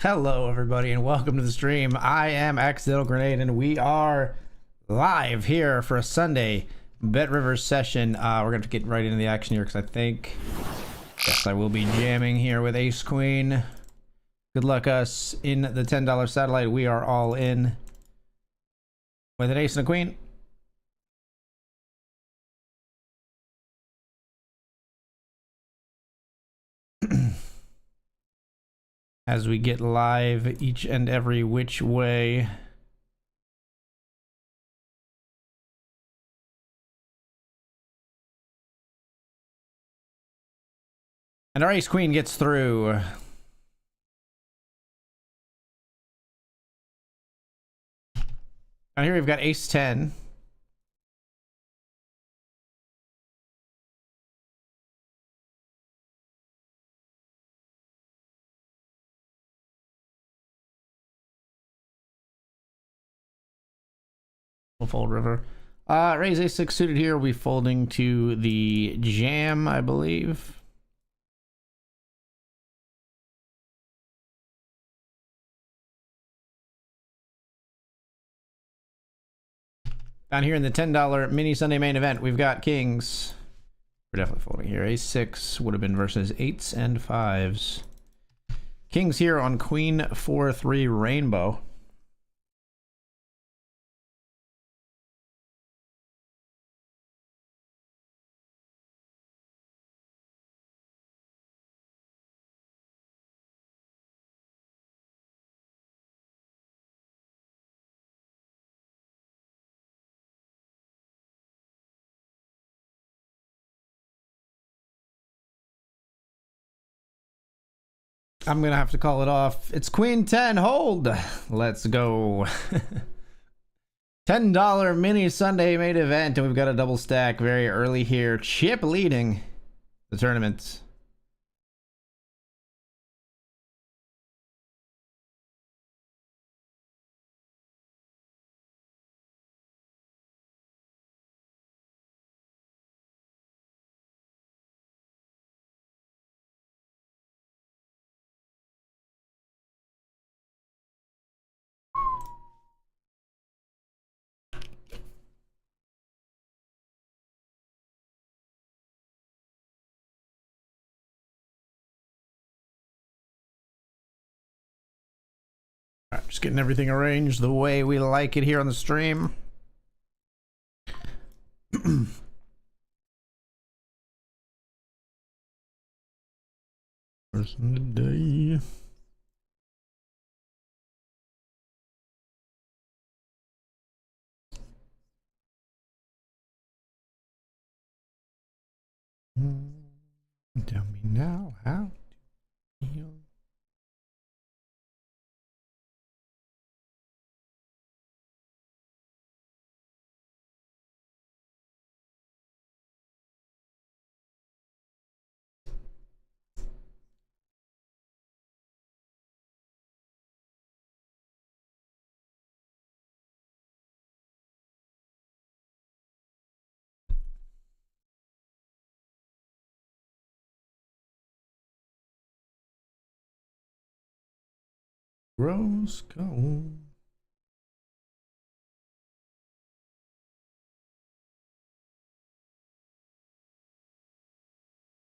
Hello, everybody, and welcome to the stream. I am Accidental Grenade, and we are live here for a Sunday BetRivers session. We're going to get right into the action here because yes, I will be jamming here with Ace Queen. Good luck us in the $10 satellite. We are all in with an Ace and a Queen. As we get live each and every which way. And our Ace Queen gets through. And here we've got Ace 10. We'll fold river. Raise A6 suited here. We'll be folding to the jam, I believe. Down here in the $10 mini Sunday main event, we've got kings. We're definitely folding here. A6 would have been versus 8s and 5s. Kings here on Queen 4-3 rainbow. I'm gonna have to call it off. It's Queen 10, hold. Let's go. $10 mini Sunday main event, and we've got a double stack very early here. Chip leading the tournament. All right, just getting everything arranged the way we like it here on the stream. Person today. Tell me now how to feel. Rose gold.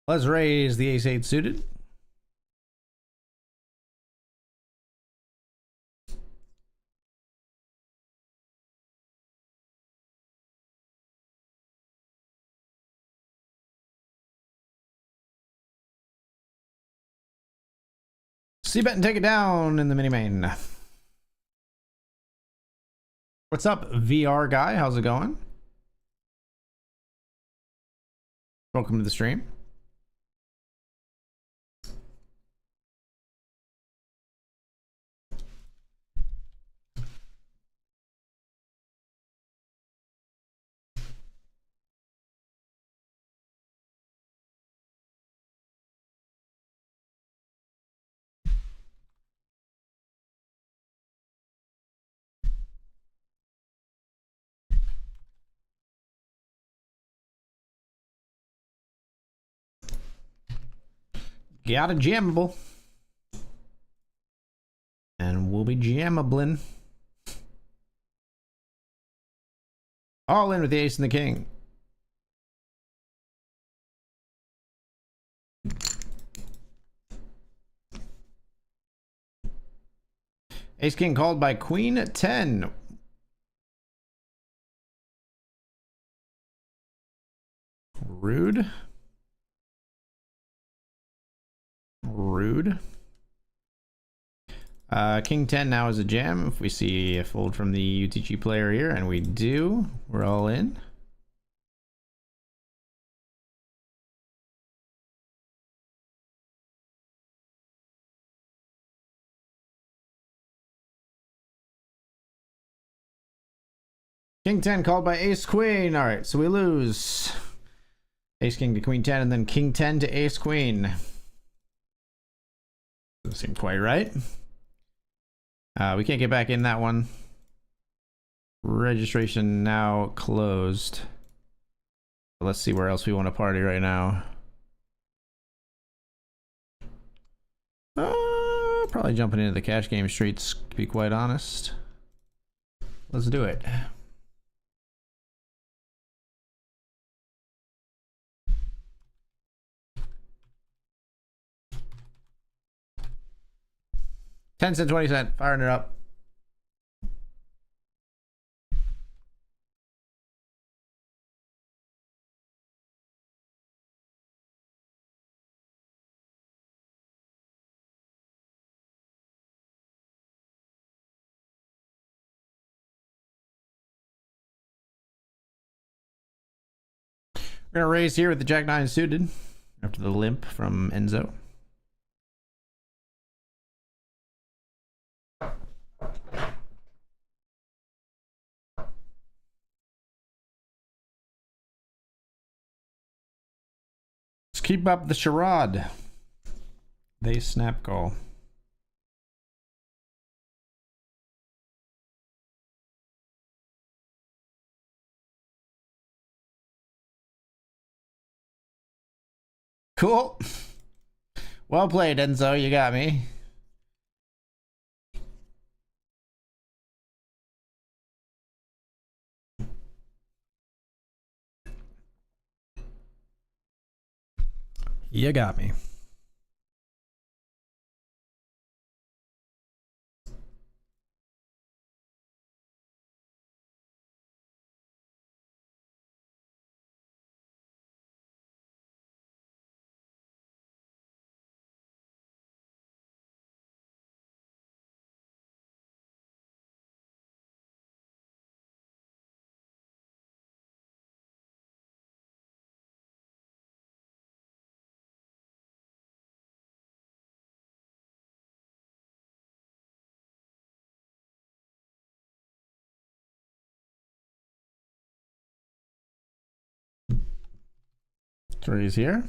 Let's raise the ace-8 suited. C-bet and take it down in the mini main. What's up, VR guy? How's it going? Welcome to the stream. Got a jammable. Jamablin. All in with the ace and the king. Ace king called by queen 10. Rude. Rude. King 10 now is a jam. If we see a fold from the UTG player here, and we do, we're all in. King 10 called by ace queen. All right, so we lose. Ace king to queen 10, and then king 10 to ace queen. Doesn't seem quite right. We can't get back in that one. Registration now closed. Let's see where else we want to party right now. Probably jumping into the cash game streets, to be quite honest. Let's do it. $0.10, 20-cent, firing it up. We're gonna raise here with the Jack 9 suited after the limp from Enzo. Let's keep up the charade. They snap call. Cool. Well played, Enzo. You got me. You got me. Raise here.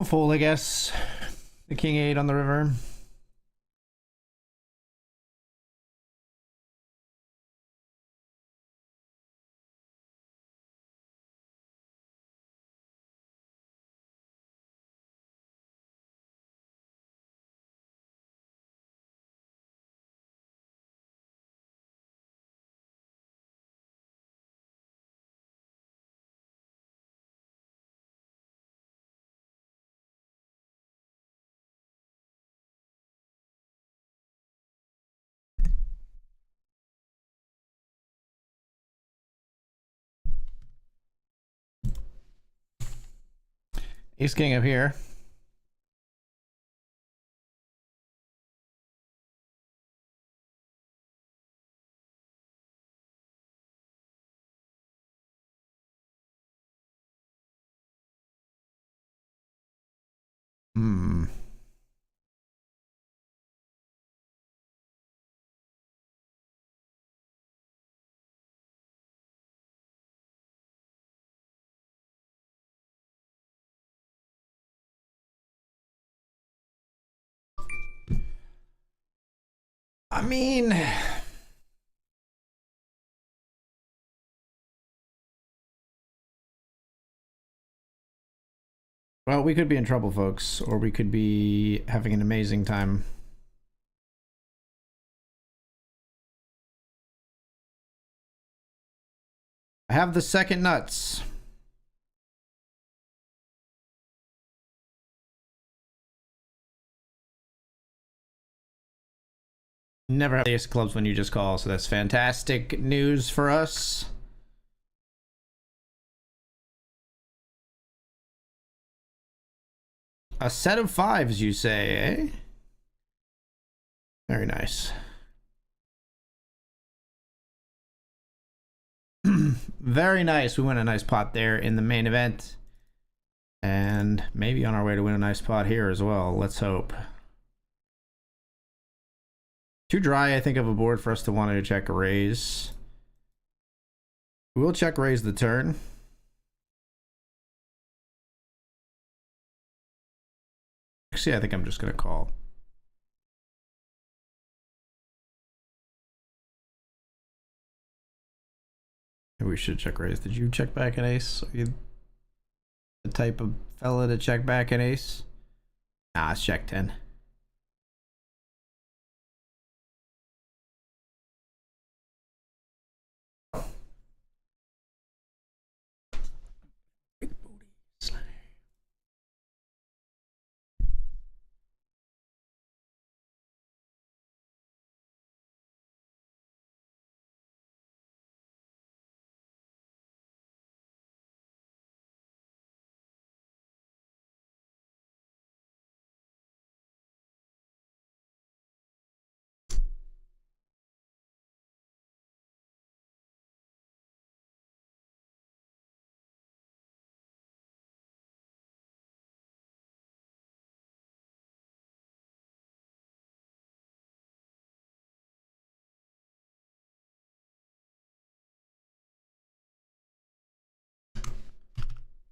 Fold, I guess. The king 8 on the river. Ace king up here. Hmm. I mean, well, we could be in trouble, folks, or we could be having an amazing time. I have the second nuts. Never have the ace of clubs when you just call, so that's fantastic news for us. A set of fives, you say, eh? Very nice. Very nice. We win a nice pot there in the main event. And maybe on our way to win a nice pot here as well. Let's hope. Too dry, I think, of a board for us to want to check a raise. We will check raise the turn. Actually, I think I'm just going to call. Maybe we should check raise. Did you check back an ace? Are you the type of fella to check back an ace? Nah, let's check 10.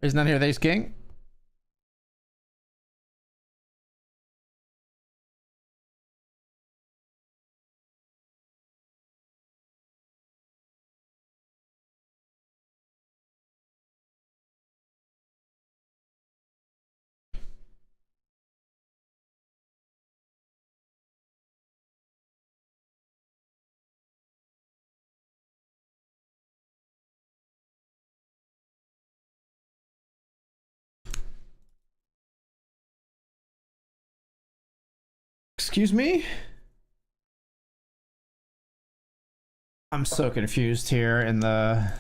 Is none here with ace king? Excuse me? I'm so confused here in the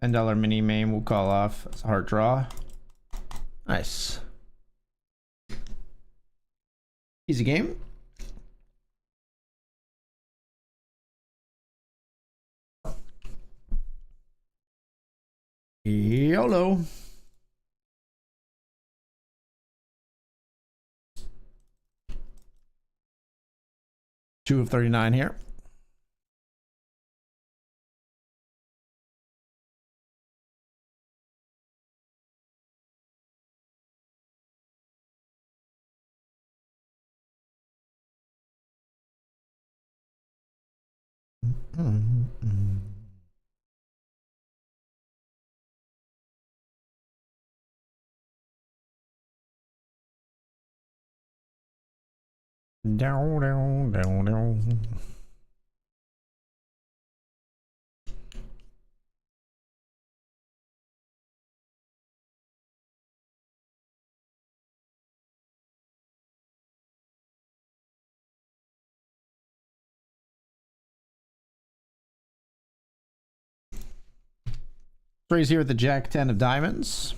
$10 mini main. We'll call off. It's a hard draw. Nice. Easy game. YOLO. Two of 39 here. Down, down, down, down. Raise here with the Jack 10 of diamonds.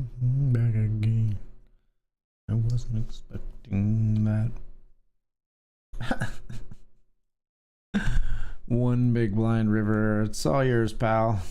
Back again. I wasn't expecting that. One big blind river. It's all yours, pal.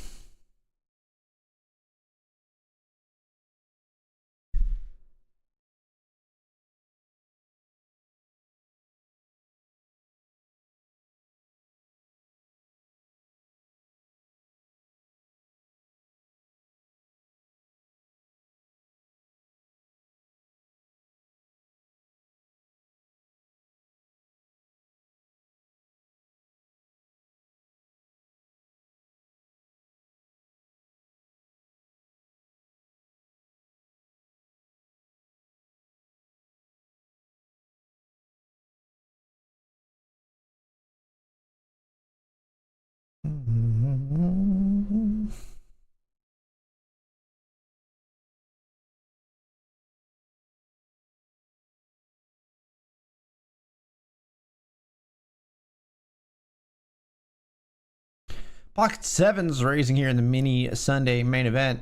Pocket Sevens raising here in the mini Sunday main event.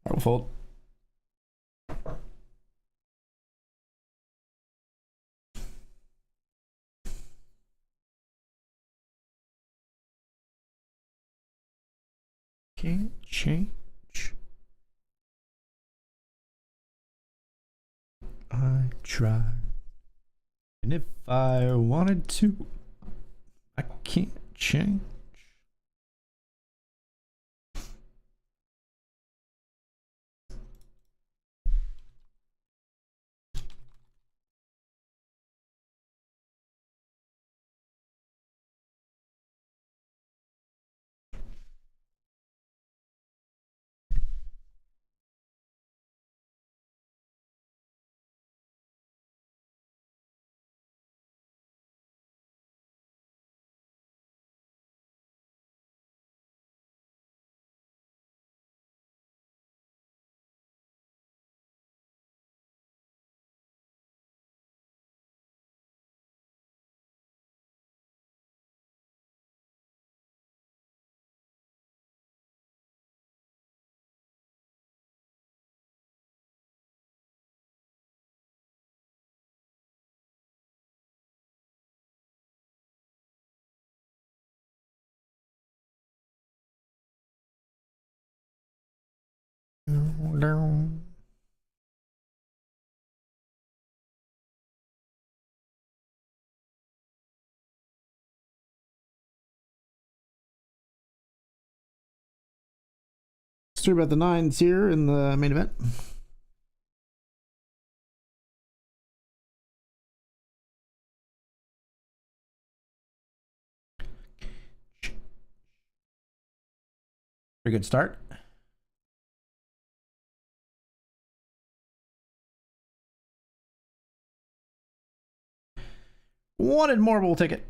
I'll fold. Can't change. I tried. And if I wanted to, I can't change. Let's talk about the nines here in the main event. Pretty good start. Wanted more, but we'll take it.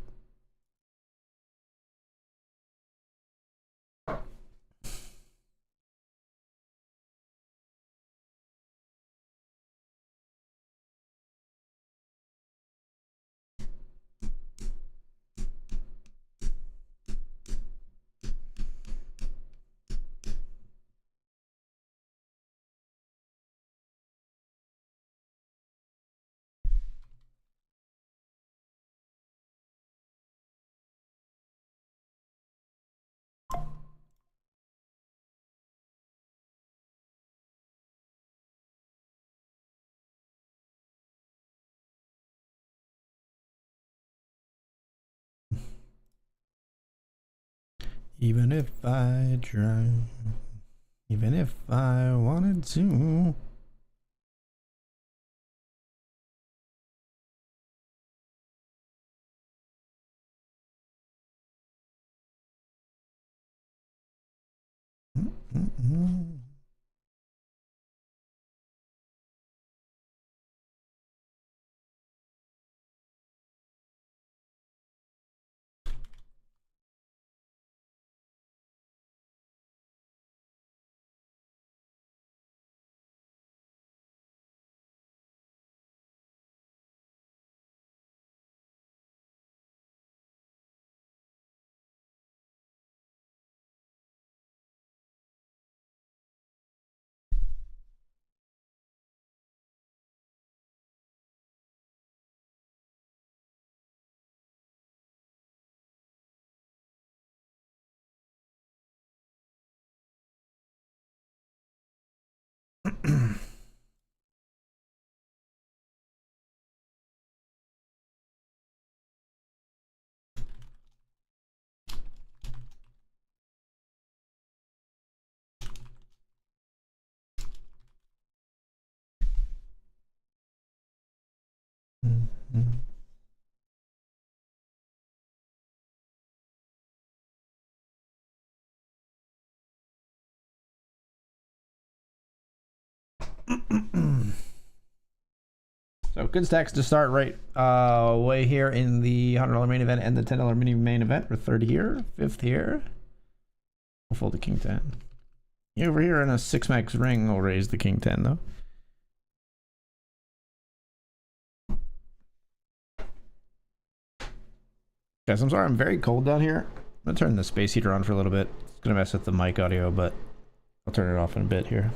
Even if I tried, even if I wanted to. So good stacks to start right way here in the $100 main event and the $10 mini main event. We're third here, fifth here. We'll fold the king 10. Over here in a 6-max ring, we'll raise the king 10 though. Guys, I'm sorry, I'm very cold down here. I'm gonna turn the space heater on for a little bit. It's gonna mess with the mic audio, but I'll turn it off in a bit here.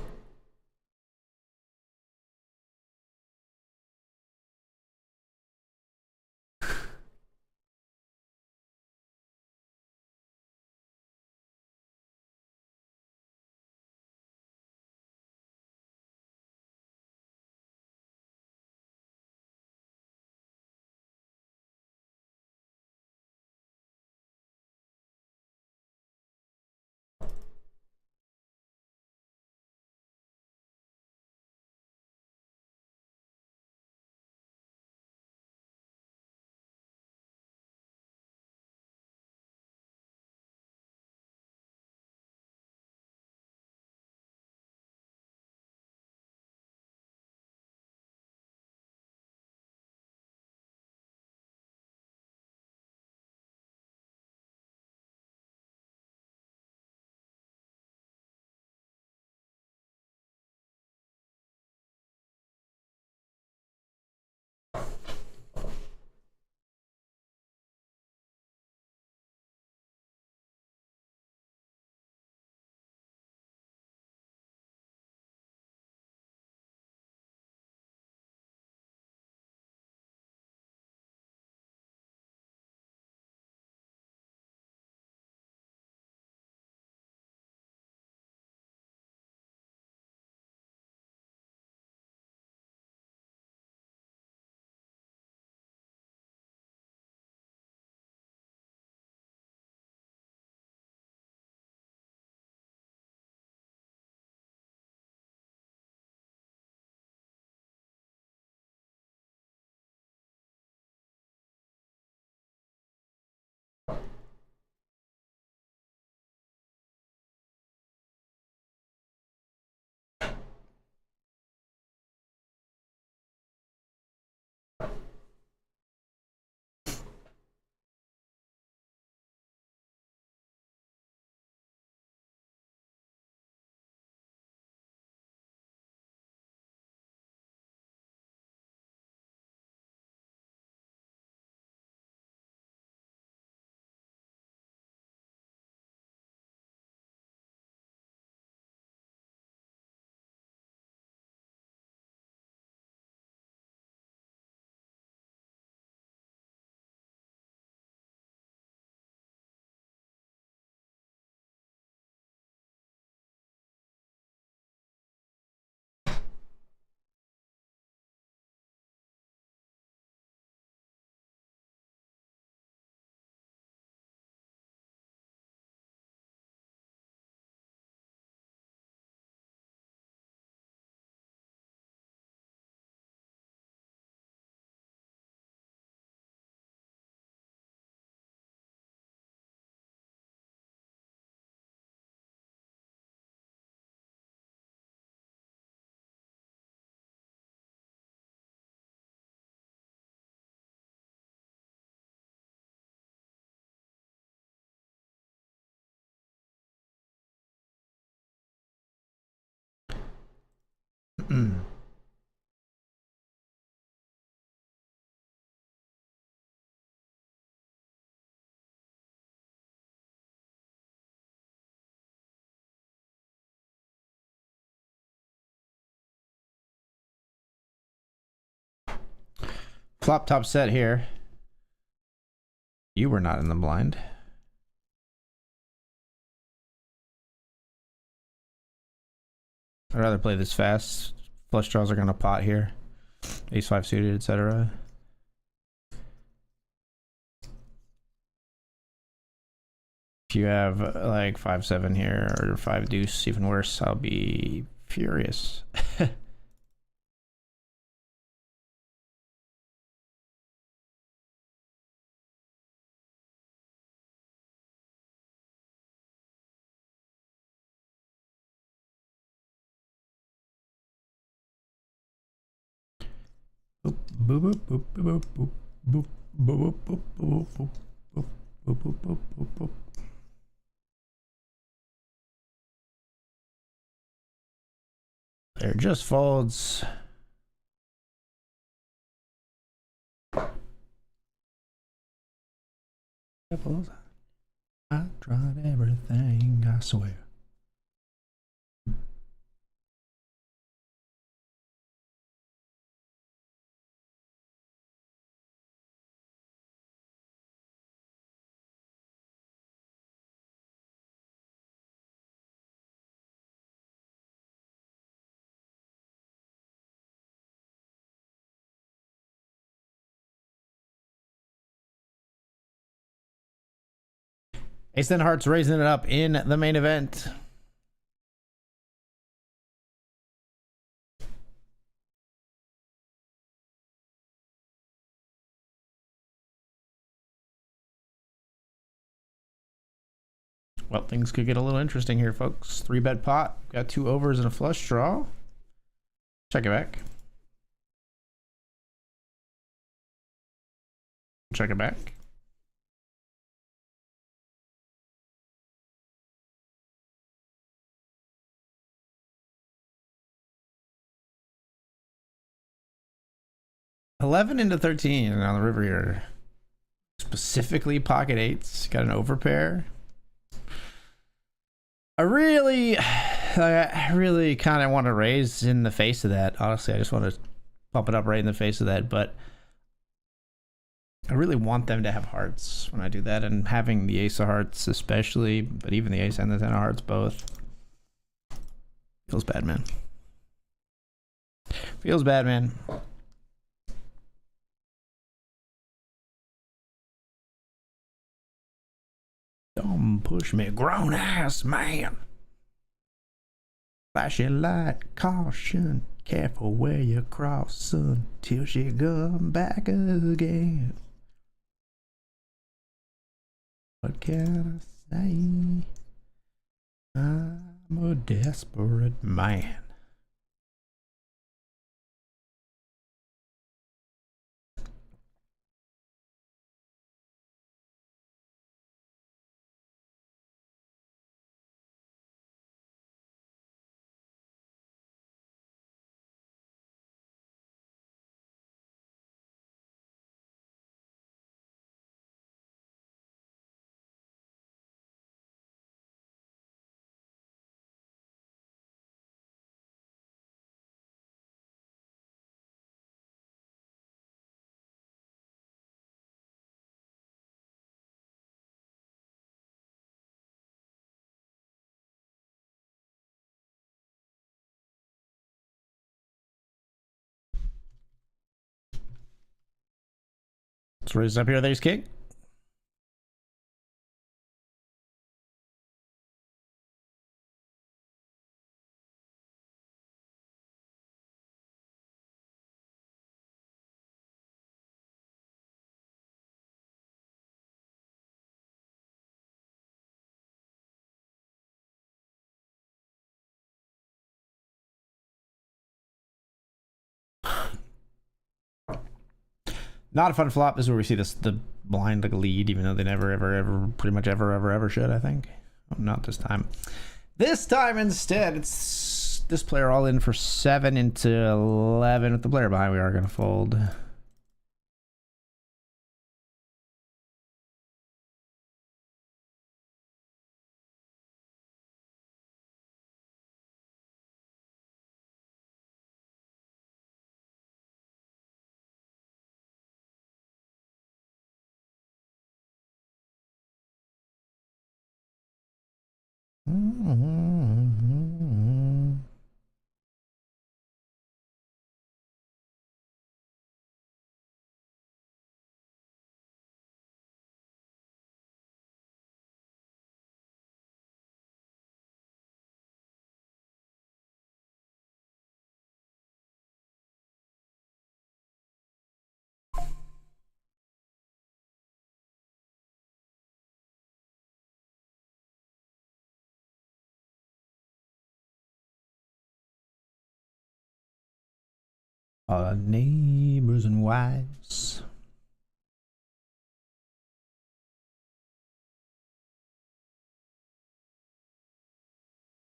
Flop top set here. You were not in the blind. I'd rather play this fast. Flush draws are gonna pot here. Ace 5 suited, etc. If you have like 5-7 here or 5 deuce, even worse, I'll be furious. Boop, boop, boop, boop, boop, boop, boop, boop, boop, boop, boop, boop, boop, boop, boop, boop. There just folds. I tried everything, I swear. Ace 10 Hearts raising it up in the main event. Well, things could get a little interesting here, folks. 3-bet pot. Got 2 overs and a flush draw. Check it back. Check it back. $11 into 13 on the river here. Specifically pocket eights. Got an overpair. I really kind of want to raise in the face of that. Honestly, I just want to pump it up right in the face of that. But I really want them to have hearts when I do that. And having the ace of hearts especially, but even the ace and the 10 of hearts both. Feels bad, man. Feels bad, man. Don't push me, grown ass man. Flashing light, caution, careful where you cross until she come back again. What can I say? I'm a desperate man. Let's raise up here with ace king. Not a fun flop. This is where we see this the blind like lead, even though they never ever pretty much ever should, I think. Oh, not this time. This time instead, it's this player all in for 7 into 11 with the player behind. We are gonna fold. Our neighbors and wives.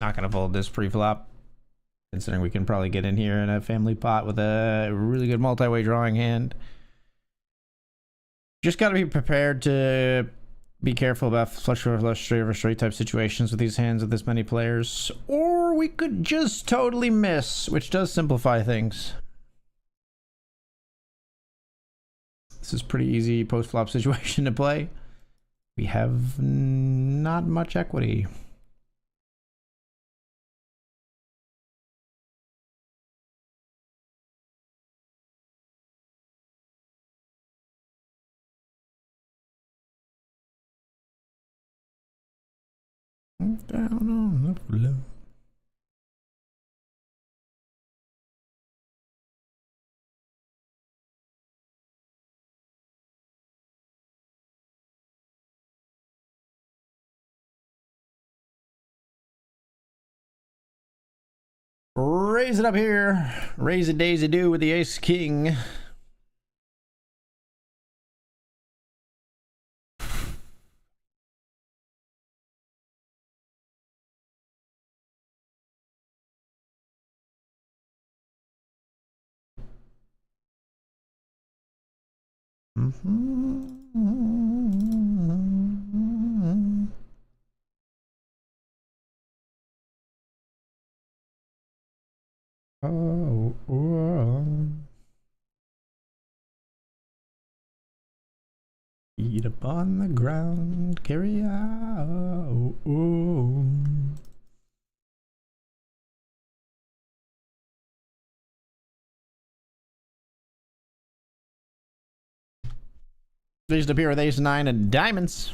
Not gonna fold this pre-flop, considering we can probably get in here in a family pot with a really good multi-way drawing hand. Just gotta be prepared to be careful about flush over flush, straight over straight type situations with these hands with this many players. Or we could just totally miss, which does simplify things. This is pretty easy post-flop situation to play. We have not much equity. Down on the floor. Raise it up here. Raise a daisy do with the ace king. Feet upon the ground, carry out. Raised up here with ace 9 of diamonds.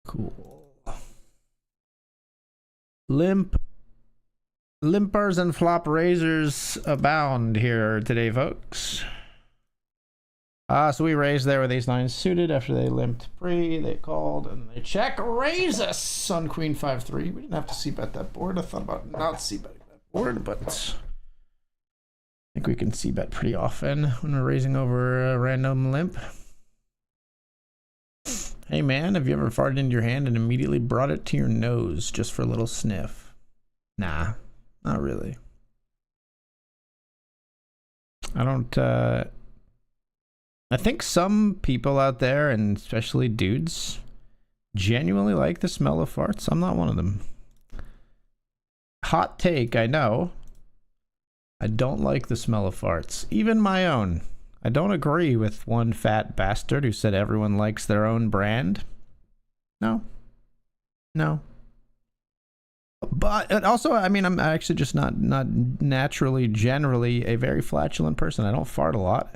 Cool. Limpers and flop raisers abound here today, folks. So we raised there with ace 9 suited after they limped pre. They called and they check raise us on queen 5-3. We didn't have to c-bet that board. I thought about not c-betting that board, but I think we can c-bet pretty often when we're raising over a random limp. Hey man, have you ever farted into your hand and immediately brought it to your nose just for a little sniff? Nah, not really. I don't, I think some people out there, and especially dudes, genuinely like the smell of farts. I'm not one of them. Hot take, I know. I don't like the smell of farts, even my own. I don't agree with one fat bastard who said everyone likes their own brand. No. But also, I mean, I'm actually just not naturally, generally a very flatulent person. I don't fart a lot.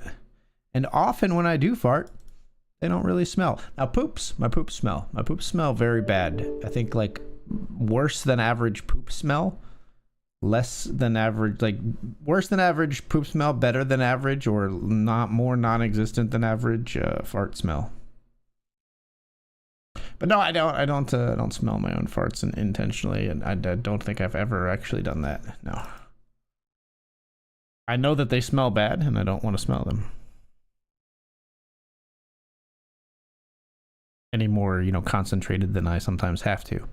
And often when I do fart, they don't really smell. Now, my poops smell. My poops smell very bad. I think like worse than average poop smell. Less than average, like worse than average poop smell, better than average, or not more non-existent than average fart smell. But no, I don't smell my own farts intentionally, and I don't think I've ever actually done that. No. I know that they smell bad, and I don't want to smell them. Any more, concentrated than I sometimes have to.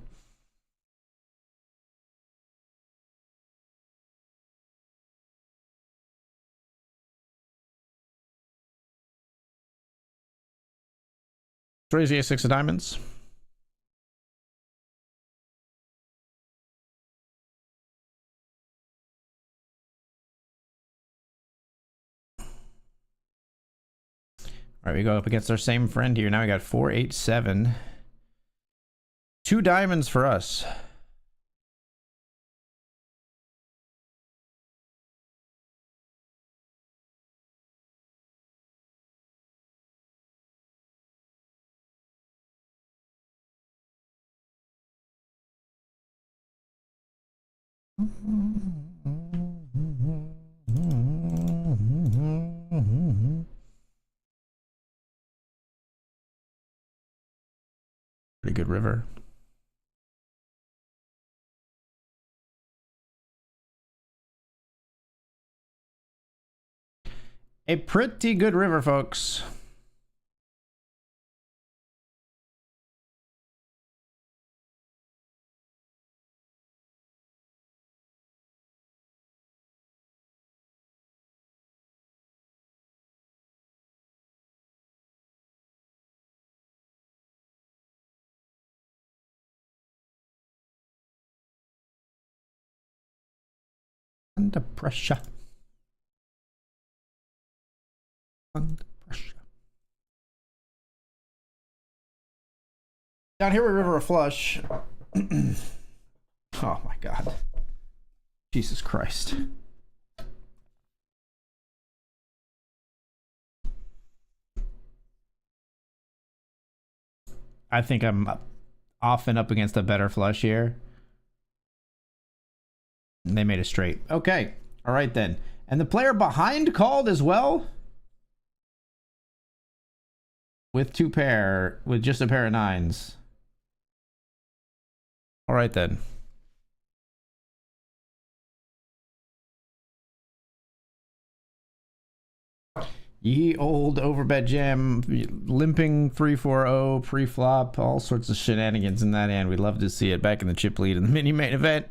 Raise the A6 of diamonds. All right, we go up against our same friend here. Now we got 4, 8, 7. 2 diamonds for us. Pretty good river. A pretty good river, folks. Under pressure. Under pressure. Down here we river a flush. Oh my god. Jesus Christ. I think I'm often up against a better flush here. And they made a straight. Okay. All right then. And the player behind called as well. With just a pair of 9s. All right then. Ye old overbet jam, limping 3-4-0 pre-flop, all sorts of shenanigans in that hand. We'd love to see it back in the chip lead in the mini main event.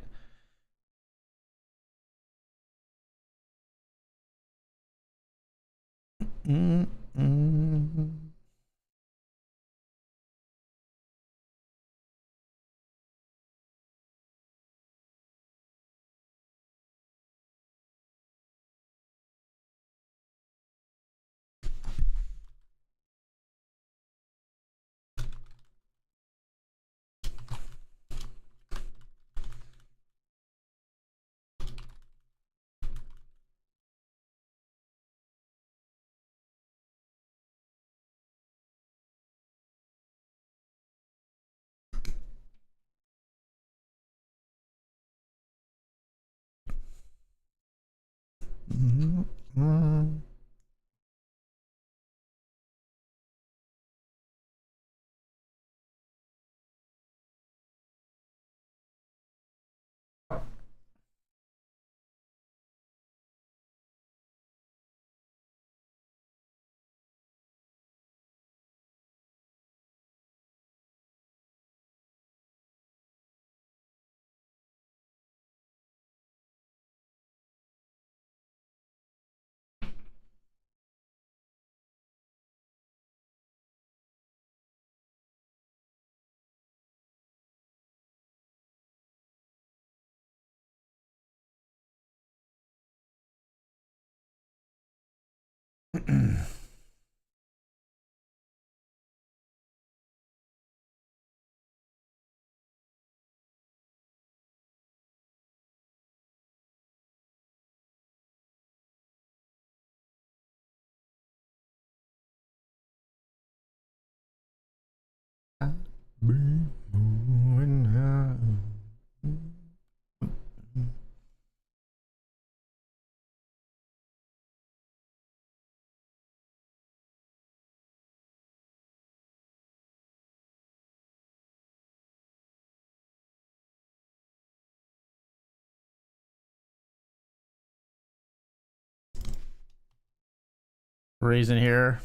Raising here,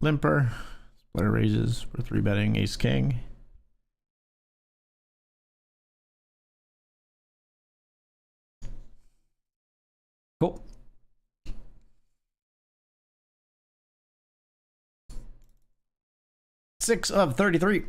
limper, splitter raises, we're 3-betting ace king. Cool. 6 of 33.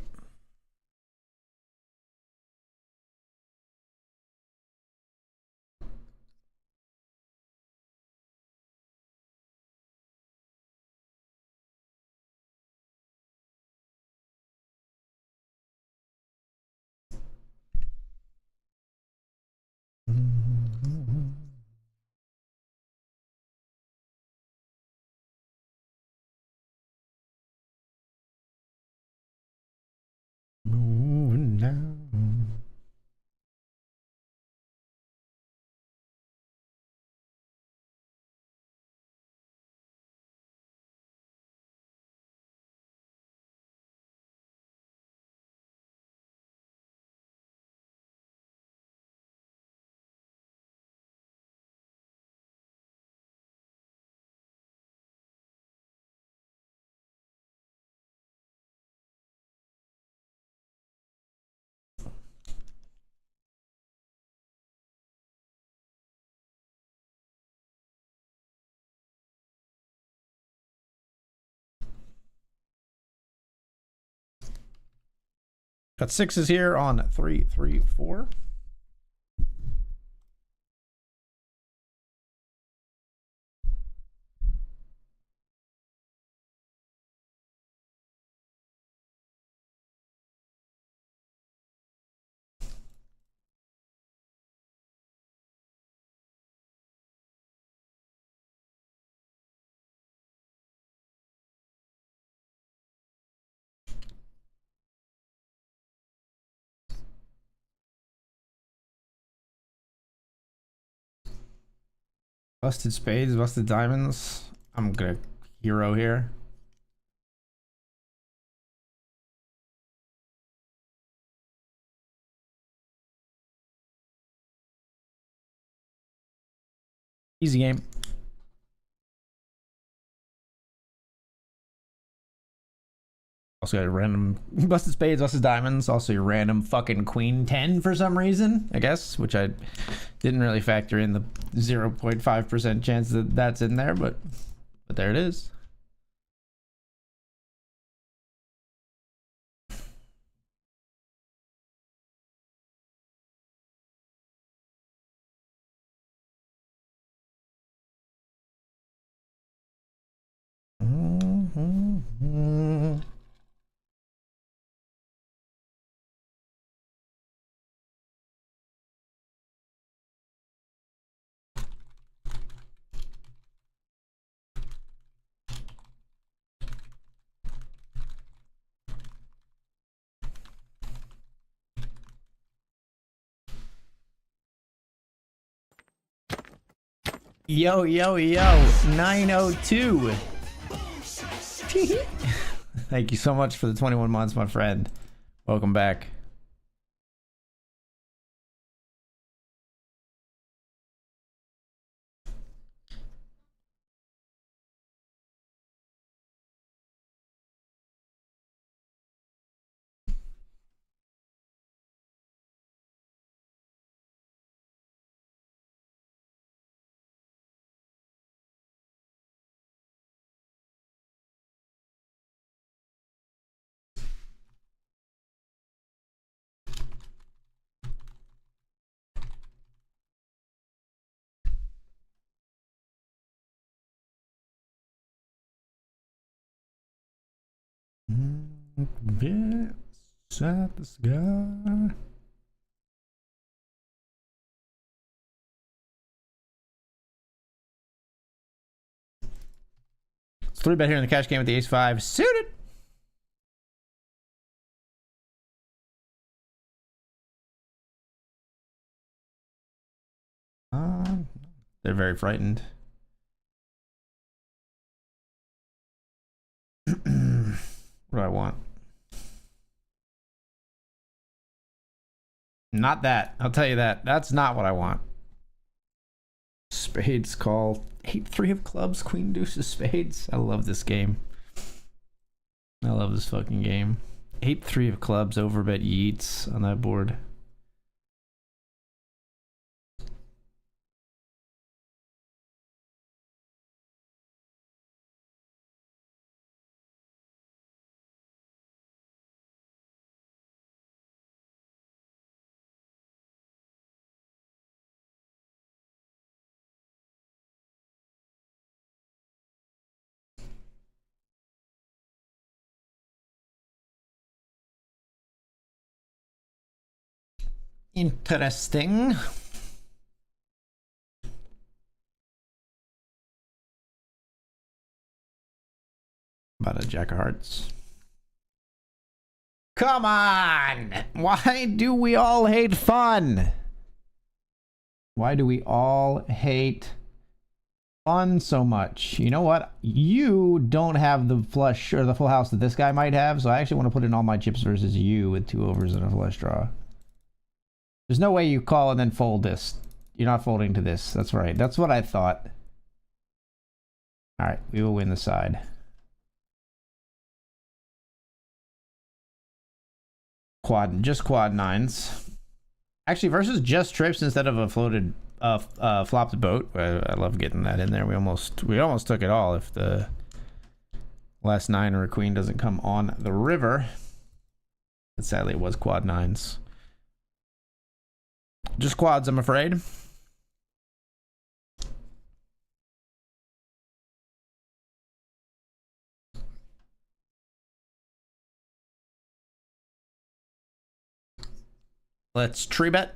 Moving down. Got 6s here on 3, 3, 4. Busted spades, busted diamonds. I'm gonna hero here. Easy game. Also got a random busted spades, busted diamonds. Also your random fucking queen 10 for some reason, I guess, which I didn't really factor in the 0.5% chance that that's in there, but there it is. Yo, yo, yo, 902. Thank you so much for the 21 months, my friend. Welcome back. Bits at the sky. It's 3-bet here in the cash game with the ace-5 suited. They're very frightened. What do I want? Not that. I'll tell you that. That's not what I want. Spades call. 8-3 of clubs, queen deuce of spades. I love this game. I love this fucking game. 8-3 of clubs, overbet yeets on that board. Interesting. About a jack of hearts. Come on! Why do we all hate fun? Why do we all hate fun so much? You know what? You don't have the flush or the full house that this guy might have, so I actually want to put in all my chips versus you with 2 overs and a flush draw. There's no way you call and then fold this. You're not folding to this. That's right. That's what I thought. All right, we will win the side. Just quad nines. Actually, versus just trips instead of a floated flopped boat. I love getting that in there. We almost took it all if the last 9 or a queen doesn't come on the river. But sadly, it was quad nines. Just quads, I'm afraid. Let's tree bet.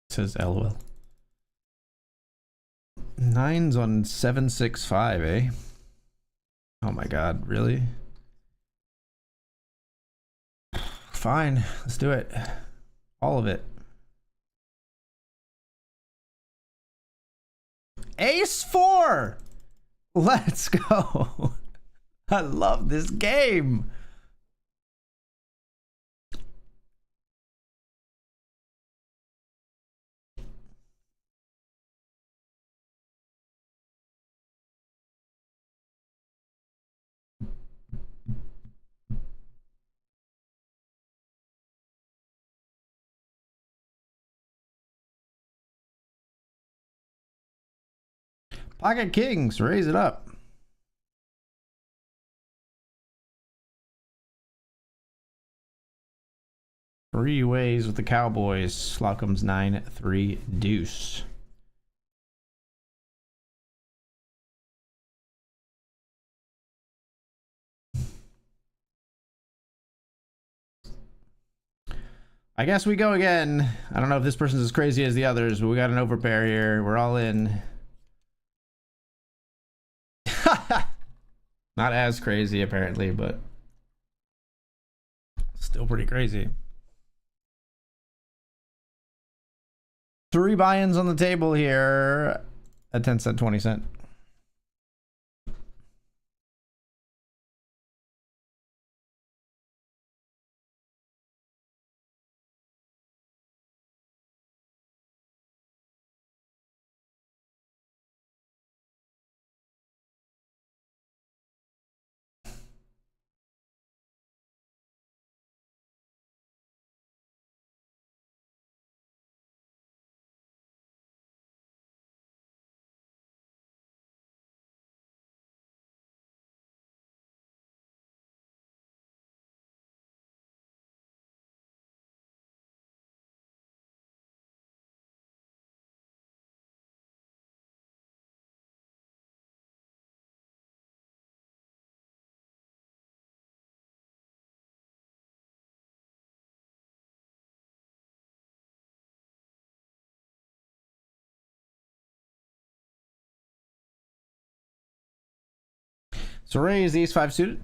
Says LOL. 9s on 765, eh? Oh my god, really? Fine, let's do it. All of it. Ace 4! Let's go. I love this game. Pocket kings, raise it up. Three ways with the Cowboys. Slocum's 9-3 deuce. I guess we go again. I don't know if this person's as crazy as the others, but we got an overpair here. We're all in. Not as crazy, apparently, but still pretty crazy. 3 buy-ins on the table here. A 10-cent, 20-cent. So raise the ace-5 suited.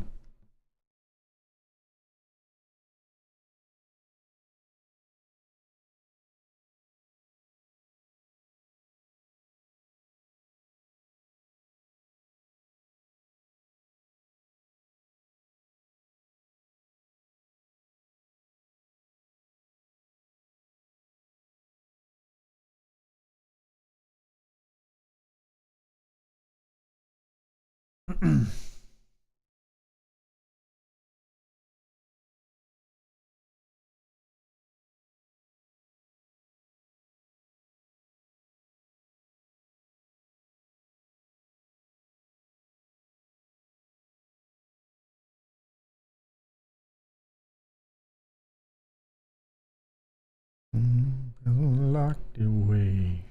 Locked away.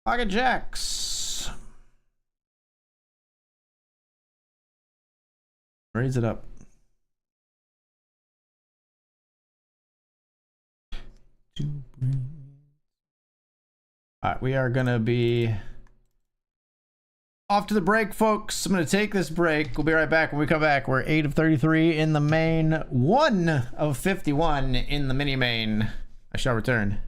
Pocket jacks. Raise it up. All right, we are gonna be off to the break, folks. I'm gonna take this break. We'll be right back. When we come back, we're 8 of 33 in the main, 1 of 51 in the mini main. I shall return.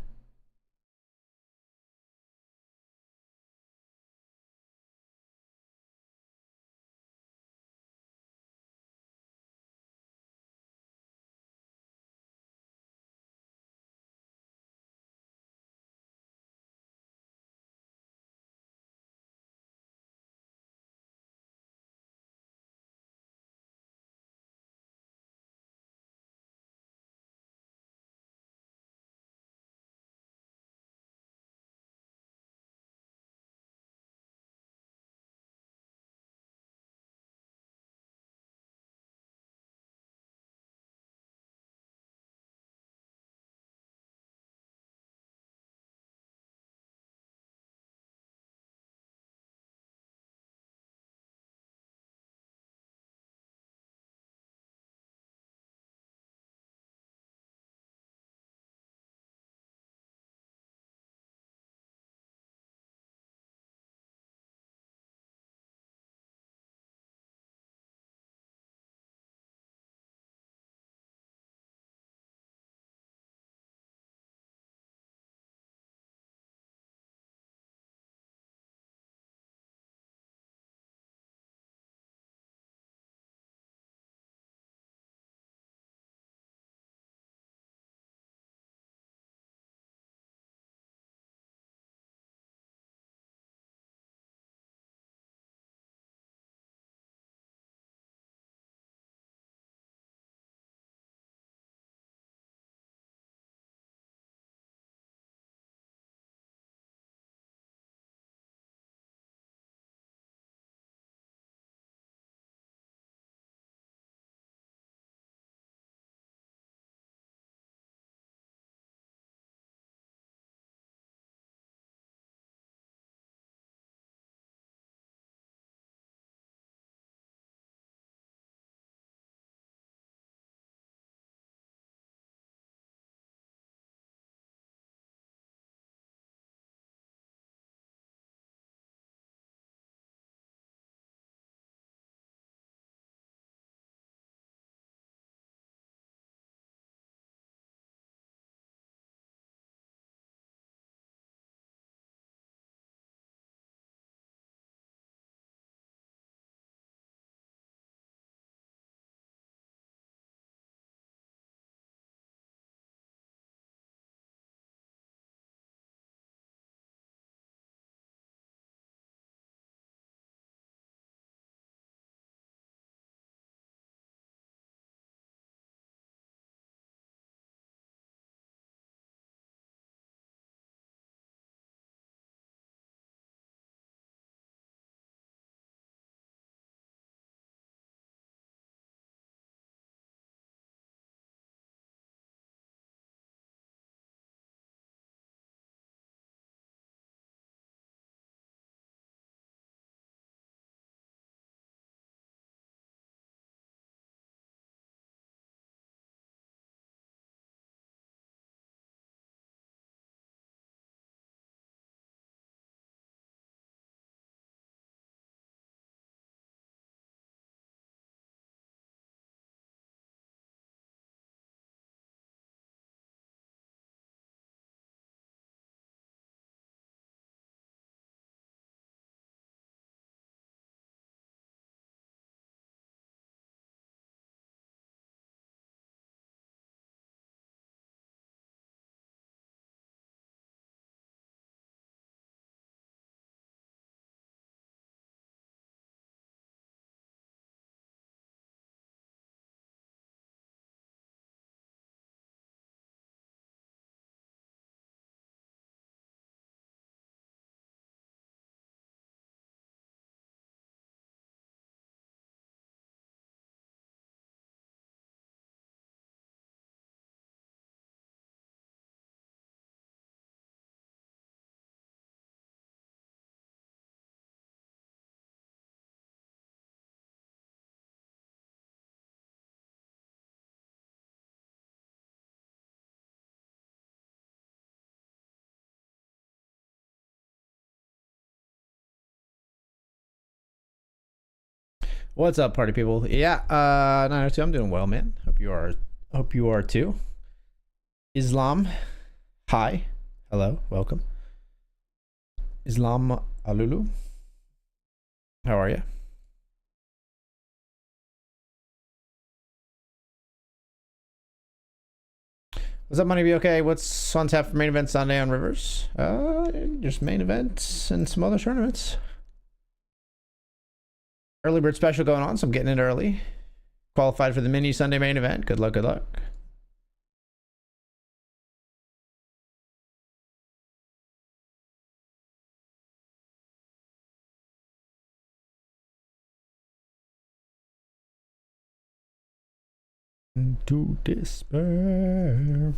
What's up, party people? Yeah, 902. I'm doing well, man. Hope you are. Hope you are too. Islam, hi, hello, welcome. Islam Alulu, how are you? What's up, Money? Be okay? What's on tap for main event Sunday on Rivers? Just main events and some other tournaments. Early bird special going on, so I'm getting in early. Qualified for the mini Sunday main event. Good luck, good luck. To despair.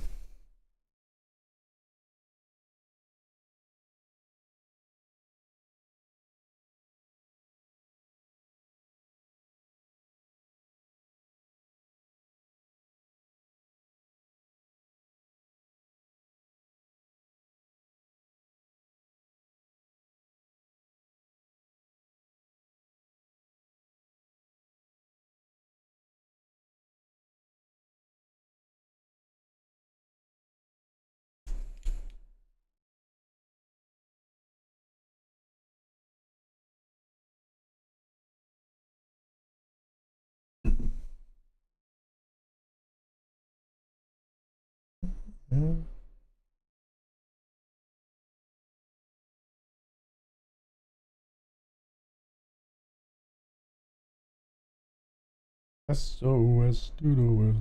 SOS to the world.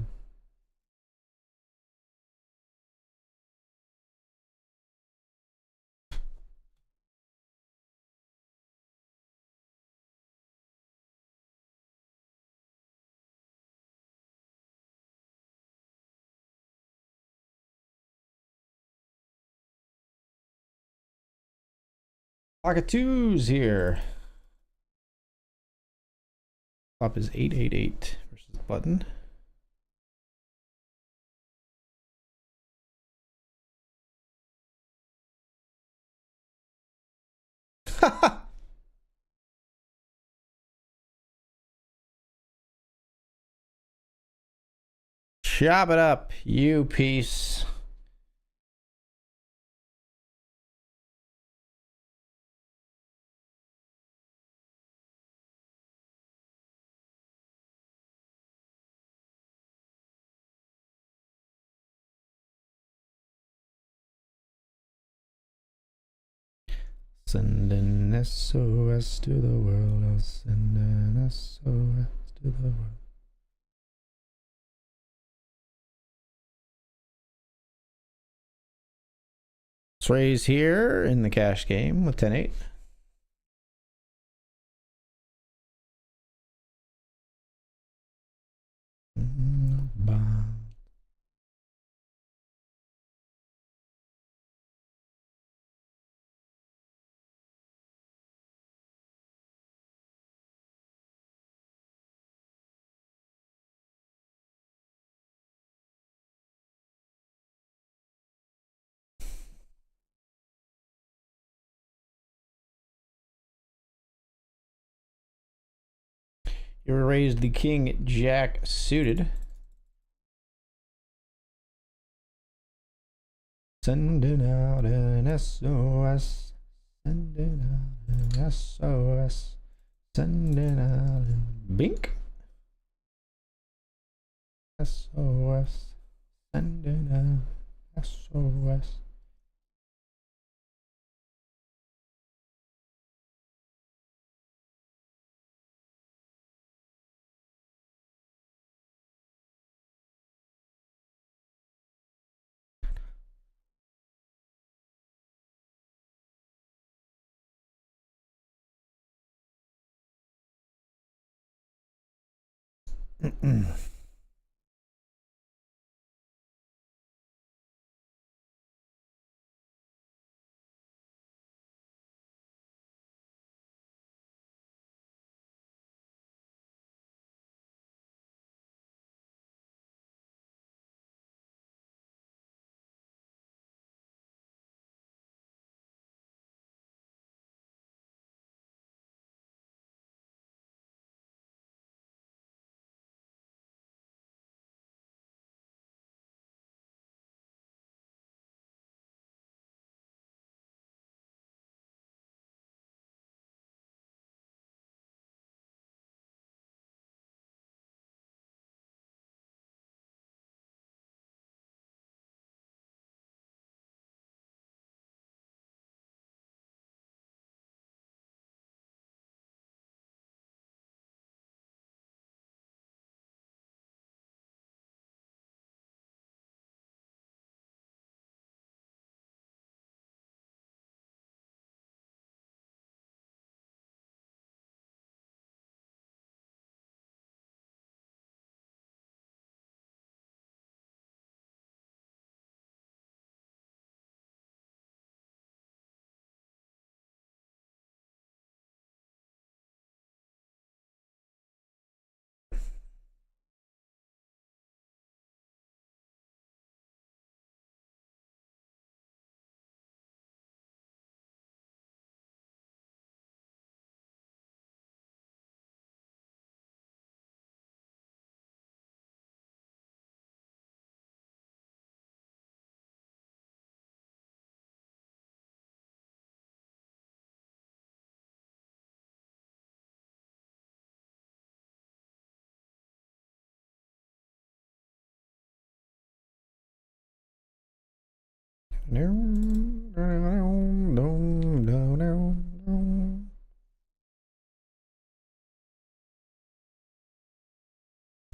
Pocket twos here. Top is 888 versus button. Chop it up, you piece. Send an SOS to the world. I'll send an SOS to the world. Let's raise here in the cash game with 10-8. You raised the king jack suited. Sending out an SOS. Sending out an SOS. Sending out an bink. SOS. Sending out SOS.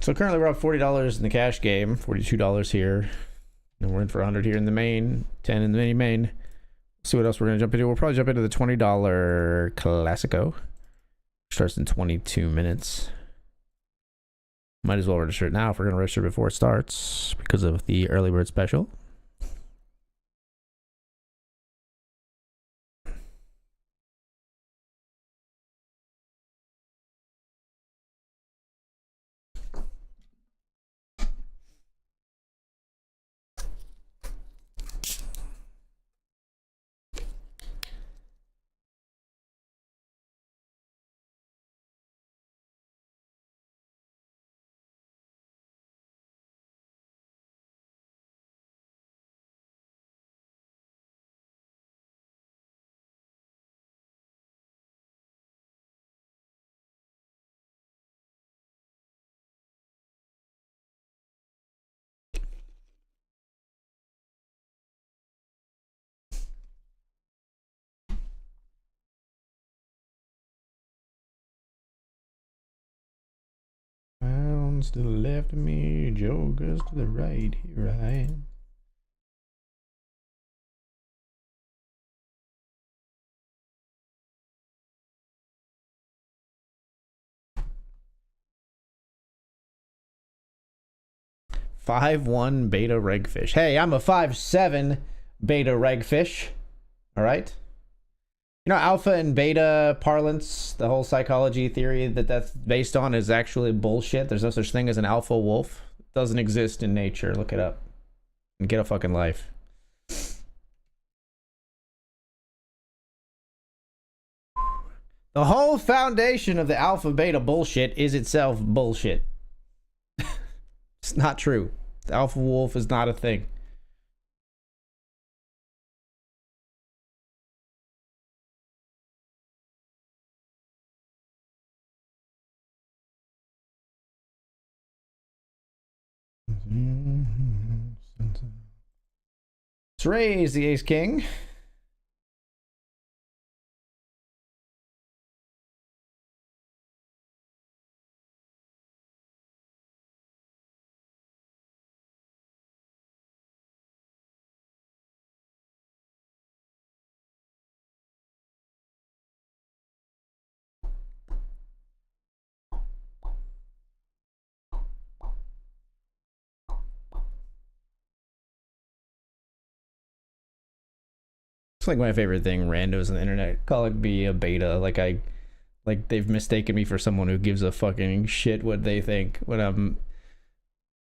So currently we're up $40 in the cash game, $42 here. And we're in for 100 here in the main, 10 in the mini main. See what else we're going to jump into. We'll probably jump into the $20 Classico. Starts in 22 minutes. Might as well register it now if we're going to register before it starts because of the early bird special. Pounds to the left of me, jokers to the right. Here I am. "5'1" beta regfish. Hey, I'm a 5'7" beta regfish. All right. You know, alpha and beta parlance, the whole psychology theory that's based on is actually bullshit. There's no such thing as an alpha wolf. It doesn't exist in nature. Look it up. And get a fucking life. The whole foundation of the alpha beta bullshit is itself bullshit. It's not true. The alpha wolf is not a thing. Let's raise the ace king. It's like my favorite thing, randos on the internet call it be a beta. Like they've mistaken me for someone who gives a fucking shit what they think when I'm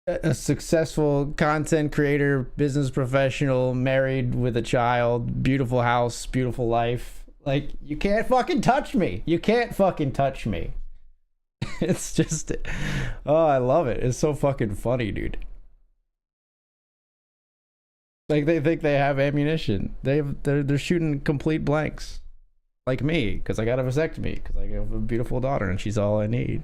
a successful content creator, business professional, married with a child, beautiful house, beautiful life. Like, you can't fucking touch me. You can't fucking touch me. It's just, oh, I love it. It's so fucking funny, dude. Like, they think they have ammunition. They're shooting complete blanks, like me, because I got a vasectomy, because I have a beautiful daughter and she's all I need.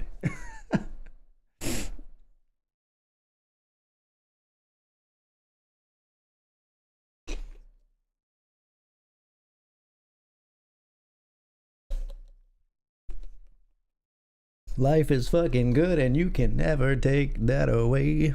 Life is fucking good and you can never take that away.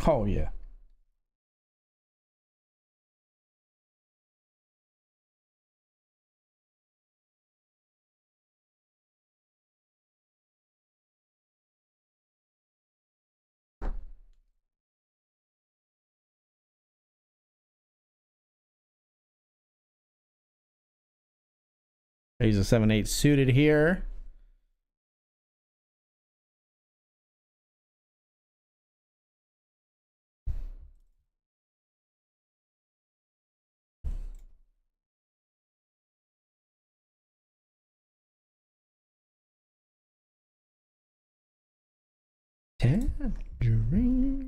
Oh yeah. He's a 7-8 suited here. Tangerine.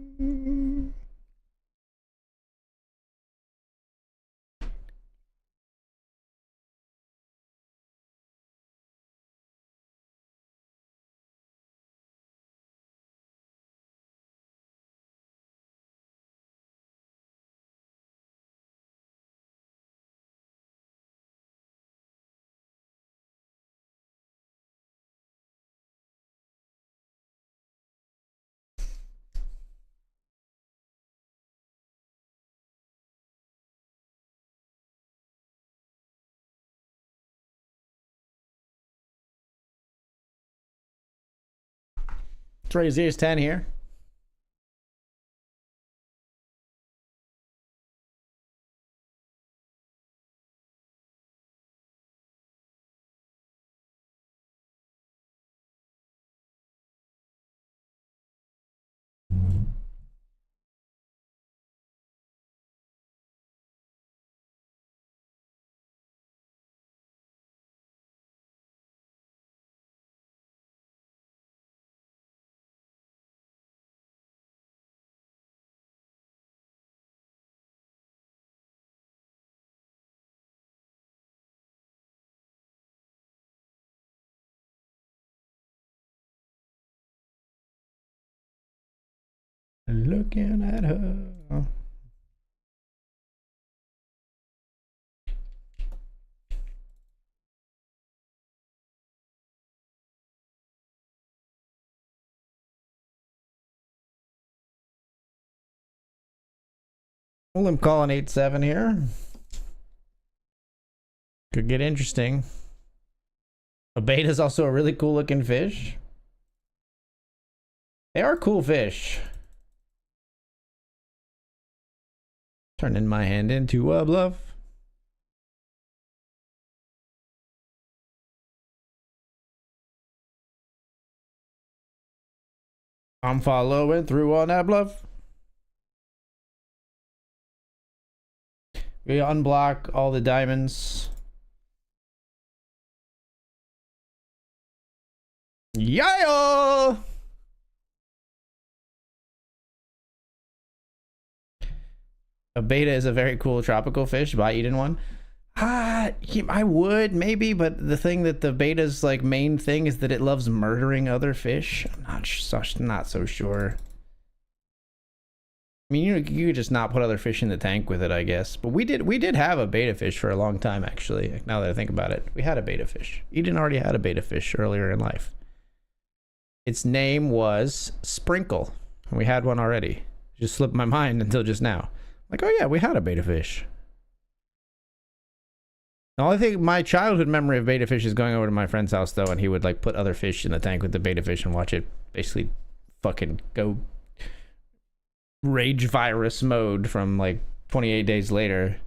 Trazy's 10 here. Looking at her. Well, I'm calling 8-7 here. Could get interesting. A beta is also a really cool looking fish. They are cool fish. Turning my hand into a bluff. I'm following through on that bluff. We unblock all the diamonds. Yeah! A beta is a very cool tropical fish. By eating one. I would maybe, but the thing that the beta's like main thing is that it loves murdering other fish. I'm not so sure. I mean, you could just not put other fish in the tank with it, I guess. But we did have a beta fish for a long time, actually. Now that I think about it, we had a beta fish. Eden already had a beta fish earlier in life. Its name was Sprinkle, and we had one already. Just slipped my mind until just now. Like, oh yeah, we had a beta fish. The only thing, my childhood memory of beta fish is going over to my friend's house, though, and he would like put other fish in the tank with the beta fish and watch it basically fucking go rage virus mode from like 28 days later.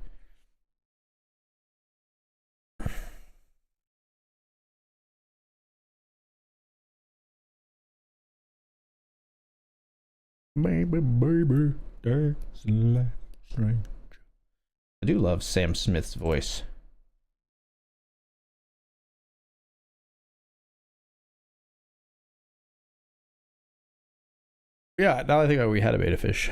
Baby, dancing like a stranger. I do love Sam Smith's voice. Yeah, now I think we had a beta fish.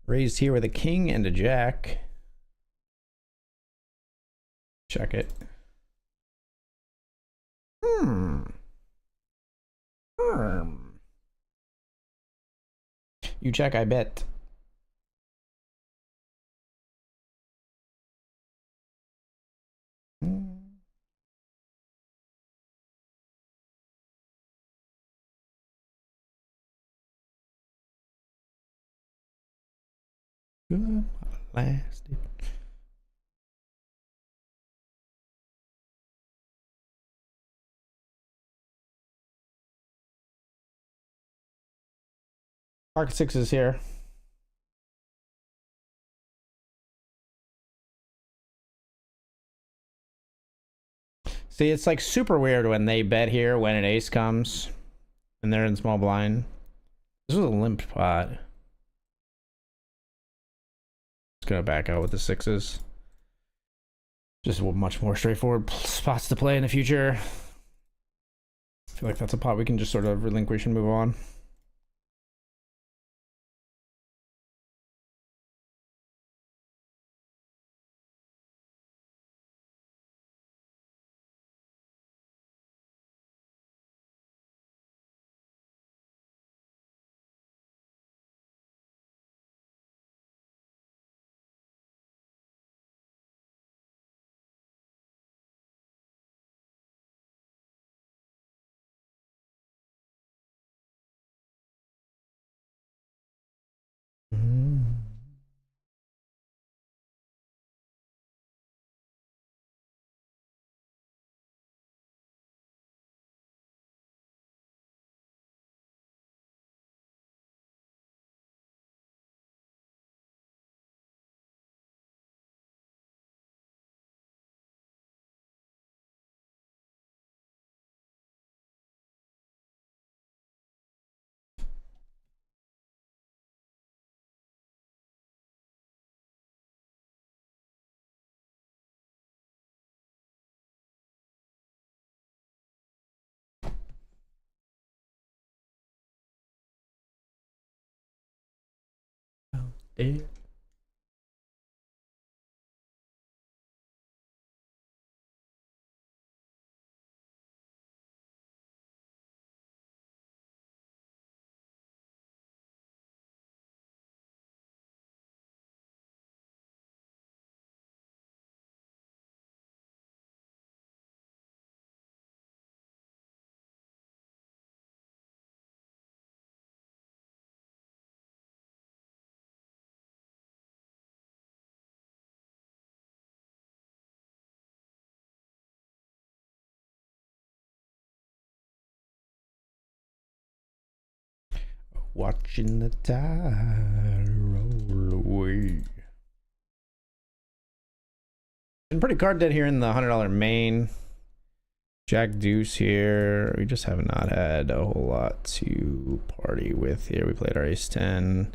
Raised here with a king and a jack. Check it. You check, I bet. Good lasted. Pocket sixes here. See, it's like super weird when they bet here when an ace comes and they're in small blind. This was a limp pot. Just gonna back out with the sixes. Just much more straightforward spots to play in the future. I feel like that's a pot we can just sort of relinquish and move on. Yeah. Watching the tide roll away. Been pretty card dead here in the $100 main. Jack deuce here. We just have not had a whole lot to party with here. We played our ace 10.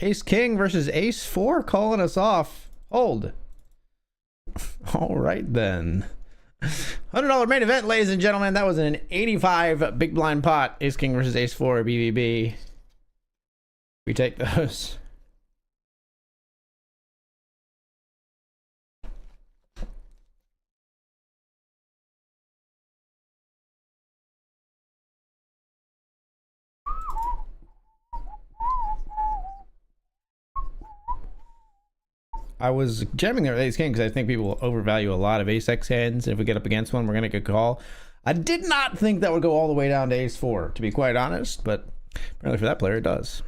Ace king versus ace 4 calling us off. Hold. All right then. $100 main event, ladies and gentlemen. That was an 85 big blind pot. Ace king versus ace 4 BVB. We take those. I was jamming there with ace king because I think people overvalue a lot of ace x hands. If we get up against one, we're gonna get a call. I did not think that would go all the way down to ace 4, to be quite honest, but apparently for that player it does.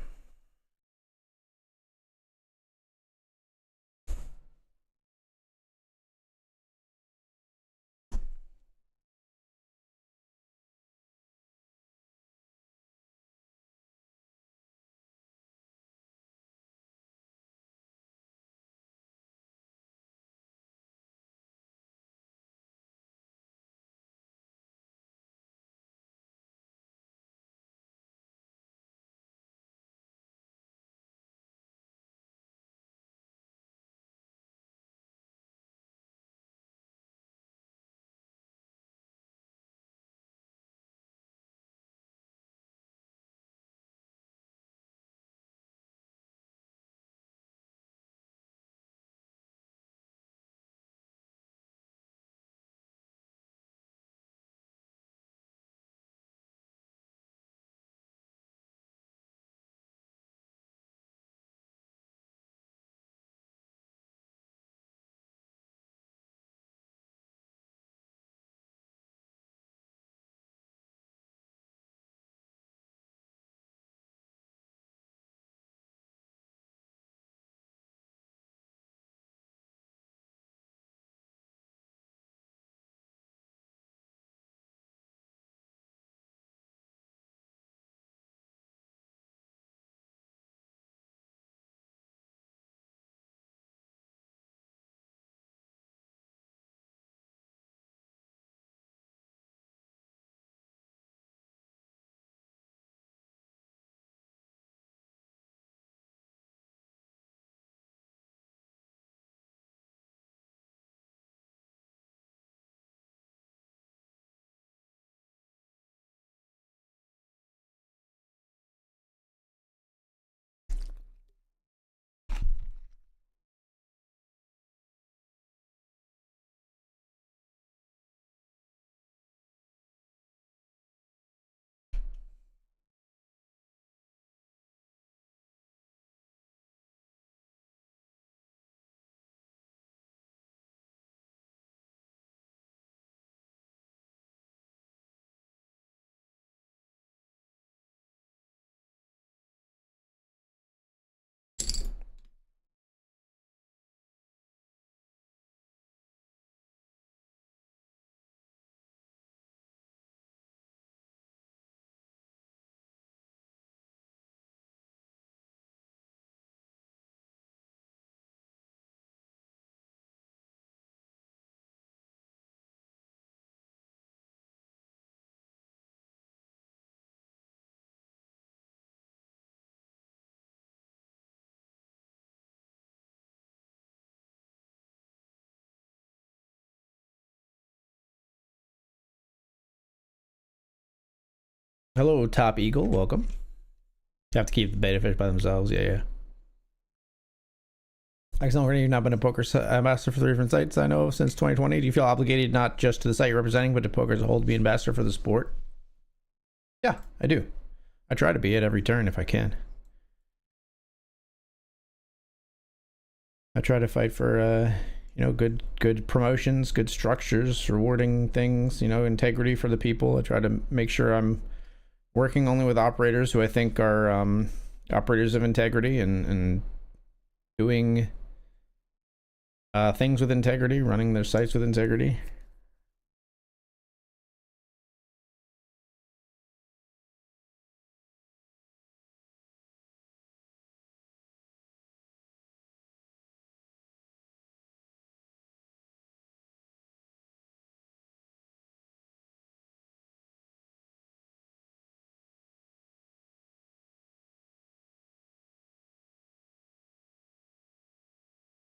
Hello, Top Eagle. Welcome. You have to keep the beta fish by themselves. Yeah. Accidental, you've not been a poker ambassador for 3 different sites I know of since 2020. Do you feel obligated not just to the site you're representing, but to poker as a whole to be ambassador for the sport? Yeah, I do. I try to be at every turn if I can. I try to fight for, good promotions, good structures, rewarding things, integrity for the people. I try to make sure I'm working only with operators who I think are operators of integrity and doing things with integrity, running their sites with integrity.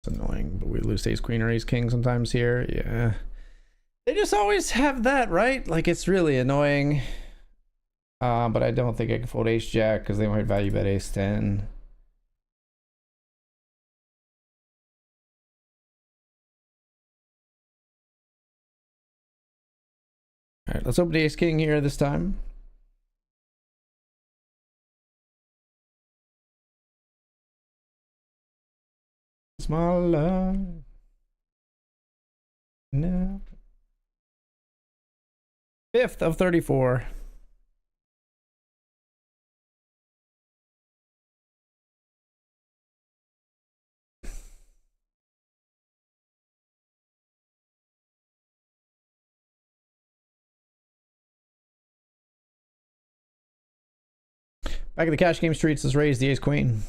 It's annoying, but we lose ace queen or ace king sometimes here. Yeah, they just always have that, right? Like, it's really annoying. But I don't think I can fold ace jack because they might value bet ace 10. All right, let's open the ace king here this time. It's my life. No. 5th of 34. Back at the cash game streets, let's raise the ace queen.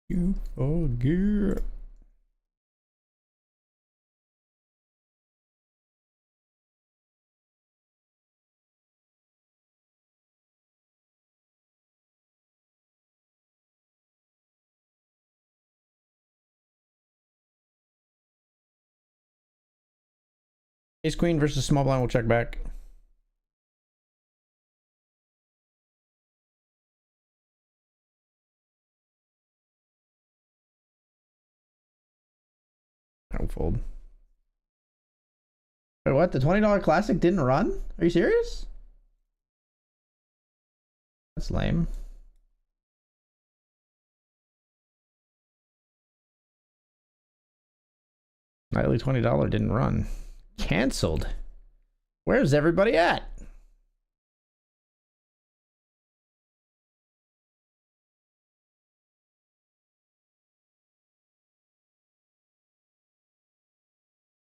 You forget. Ace queen versus small blind. We'll check back. I'll fold. Wait, what? The $20 classic didn't run? Are you serious? That's lame. Nightly $20 didn't run. Canceled. Where's everybody at?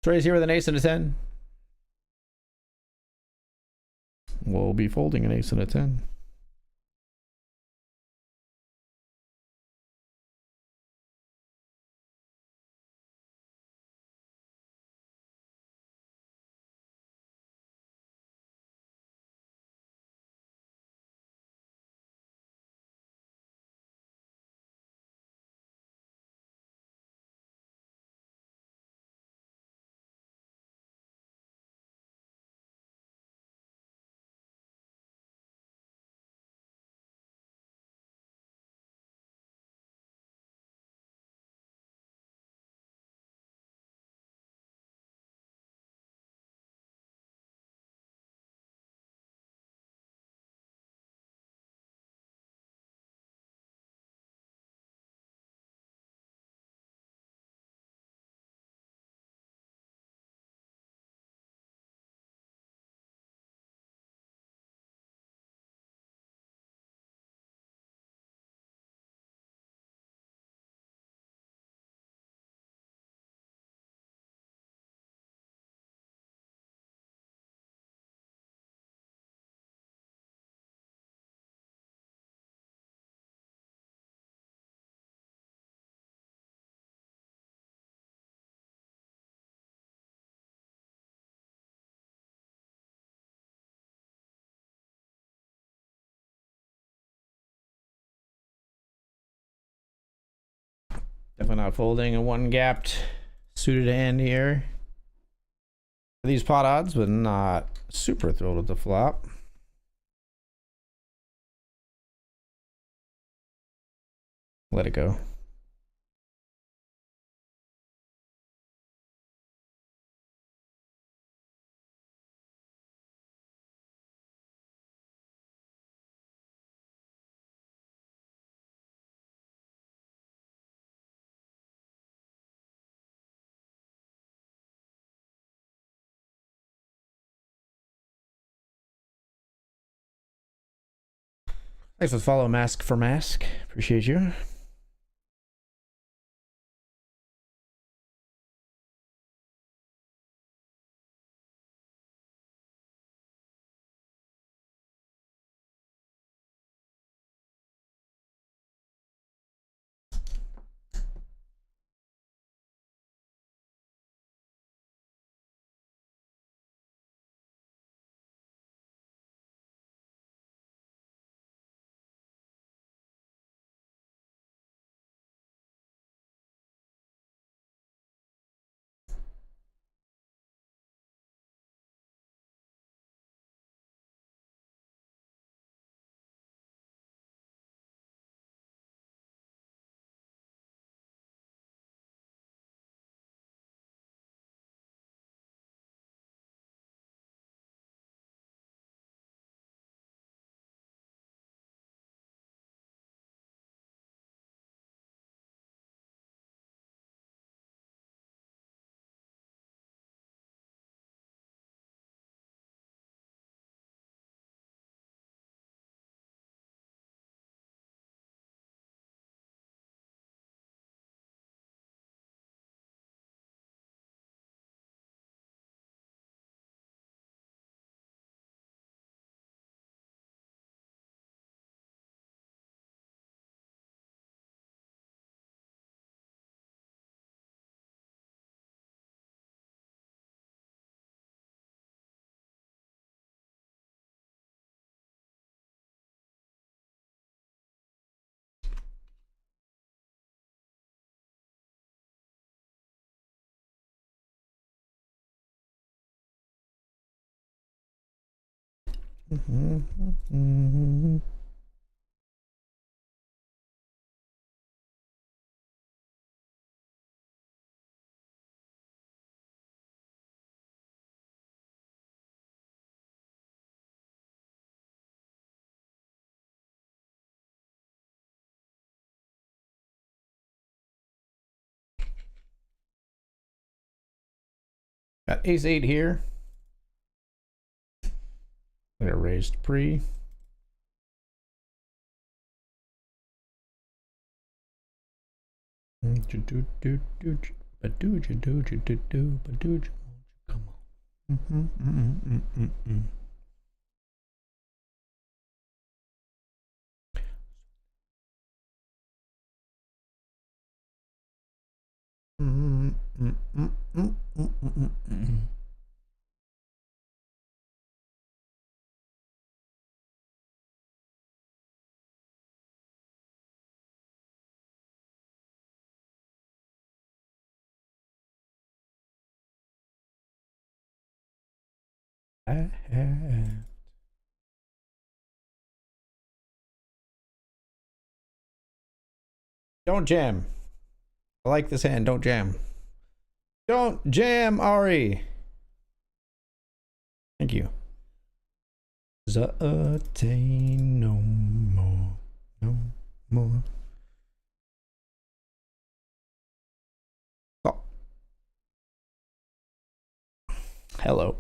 Trey's here with an ace and a 10. We'll be folding an ace and a 10. Definitely not folding a one gapped suited hand here. These pot odds, but not super thrilled with the flop. Let it go. Thanks for the follow, Mask for Mask. Appreciate you. Got ace-8 here. They're raised pre. Come on. Don't jam. I like this hand. Don't jam. Don't jam, Ari. Thank you. Zatay no more. No more. Oh. Hello.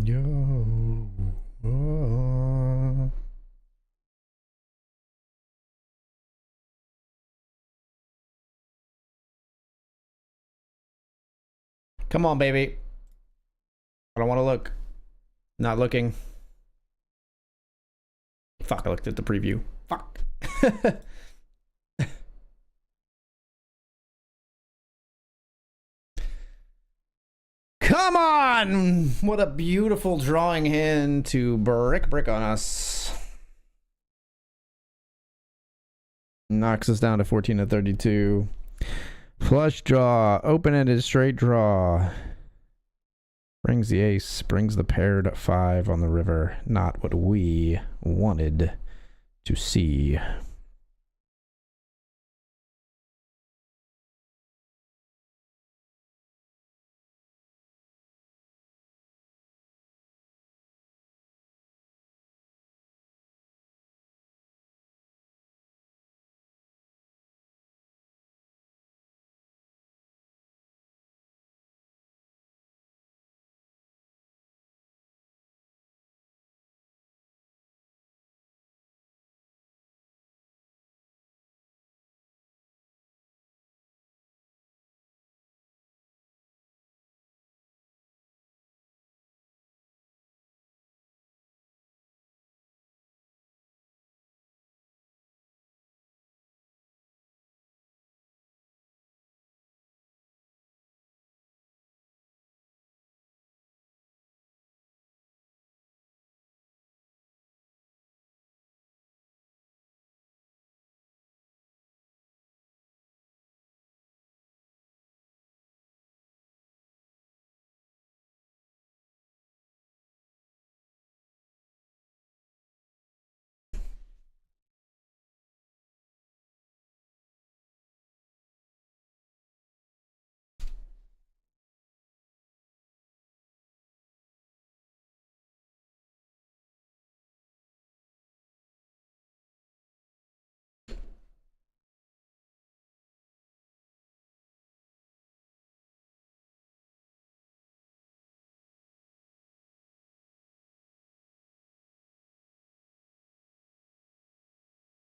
Yo. Oh. Come on, baby. I don't want to look. Not looking. Fuck, I looked at the preview. Fuck. Come on! What a beautiful drawing hand to brick on us. Knocks us down to 14-32. Flush draw, open-ended straight draw. Brings the ace, brings the paired 5 on the river. Not what we wanted to see.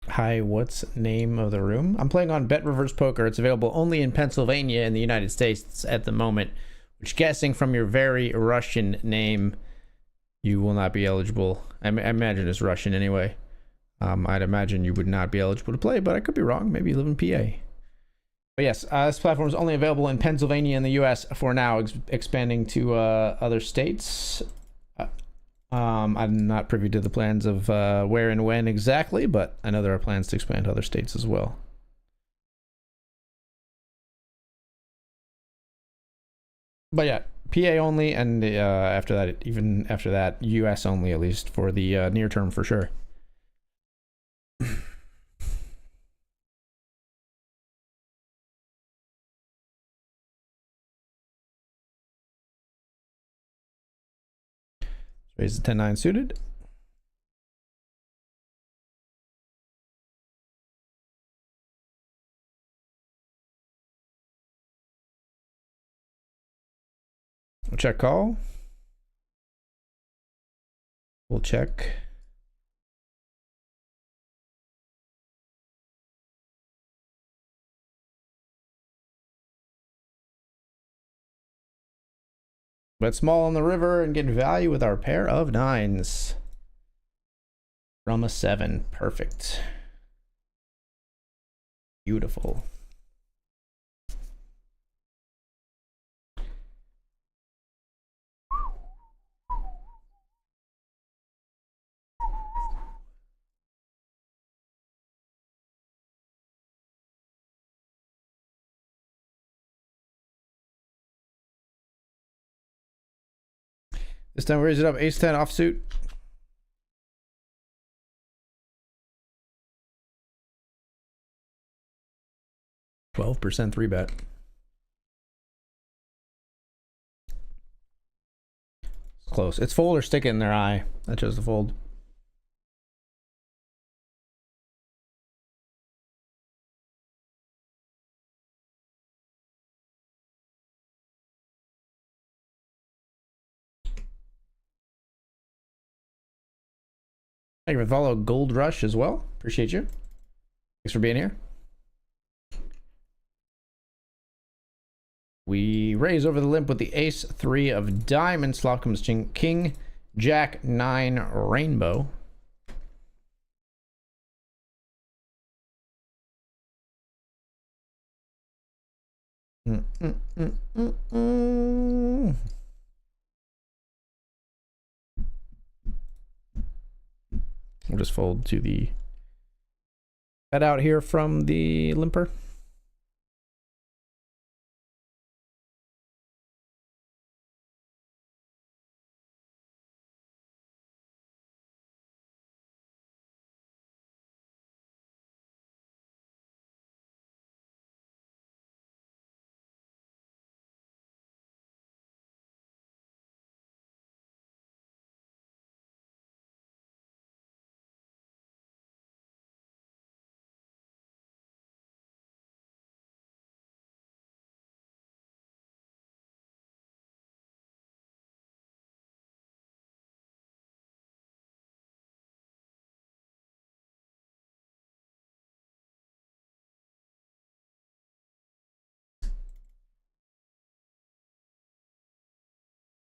Hi, what's name of the room? I'm playing on BetRivers Poker. It's available only in Pennsylvania in the United States at the moment, which, guessing from your very Russian name, you will not be eligible. I imagine it's Russian anyway. I'd imagine you would not be eligible to play, but I could be wrong. Maybe you live in PA. But yes, this platform is only available in Pennsylvania and the U.S. for now, expanding to other states. I'm not privy to the plans of where and when exactly, but I know there are plans to expand to other states as well. But yeah, PA only, and after that, even after that, US only, at least for the near term for sure. Raise the 10-9 suited. Check call. We'll check. Bet small on the river and get value with our pair of nines. From a 7. Perfect. Beautiful. This time we raise it up. Ace 10 offsuit. 12% 3-bet. Close. It's fold or stick it in their eye. I chose to fold. Thank you for follow Gold Rush as well. Appreciate you. Thanks for being here. We raise over the limp with the ace 3 of diamonds. Flop comes king, jack 9 rainbow. We'll just fold to the bet out here from the limper.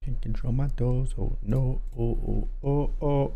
Can't control my toes. Oh no. Oh, oh, oh, oh.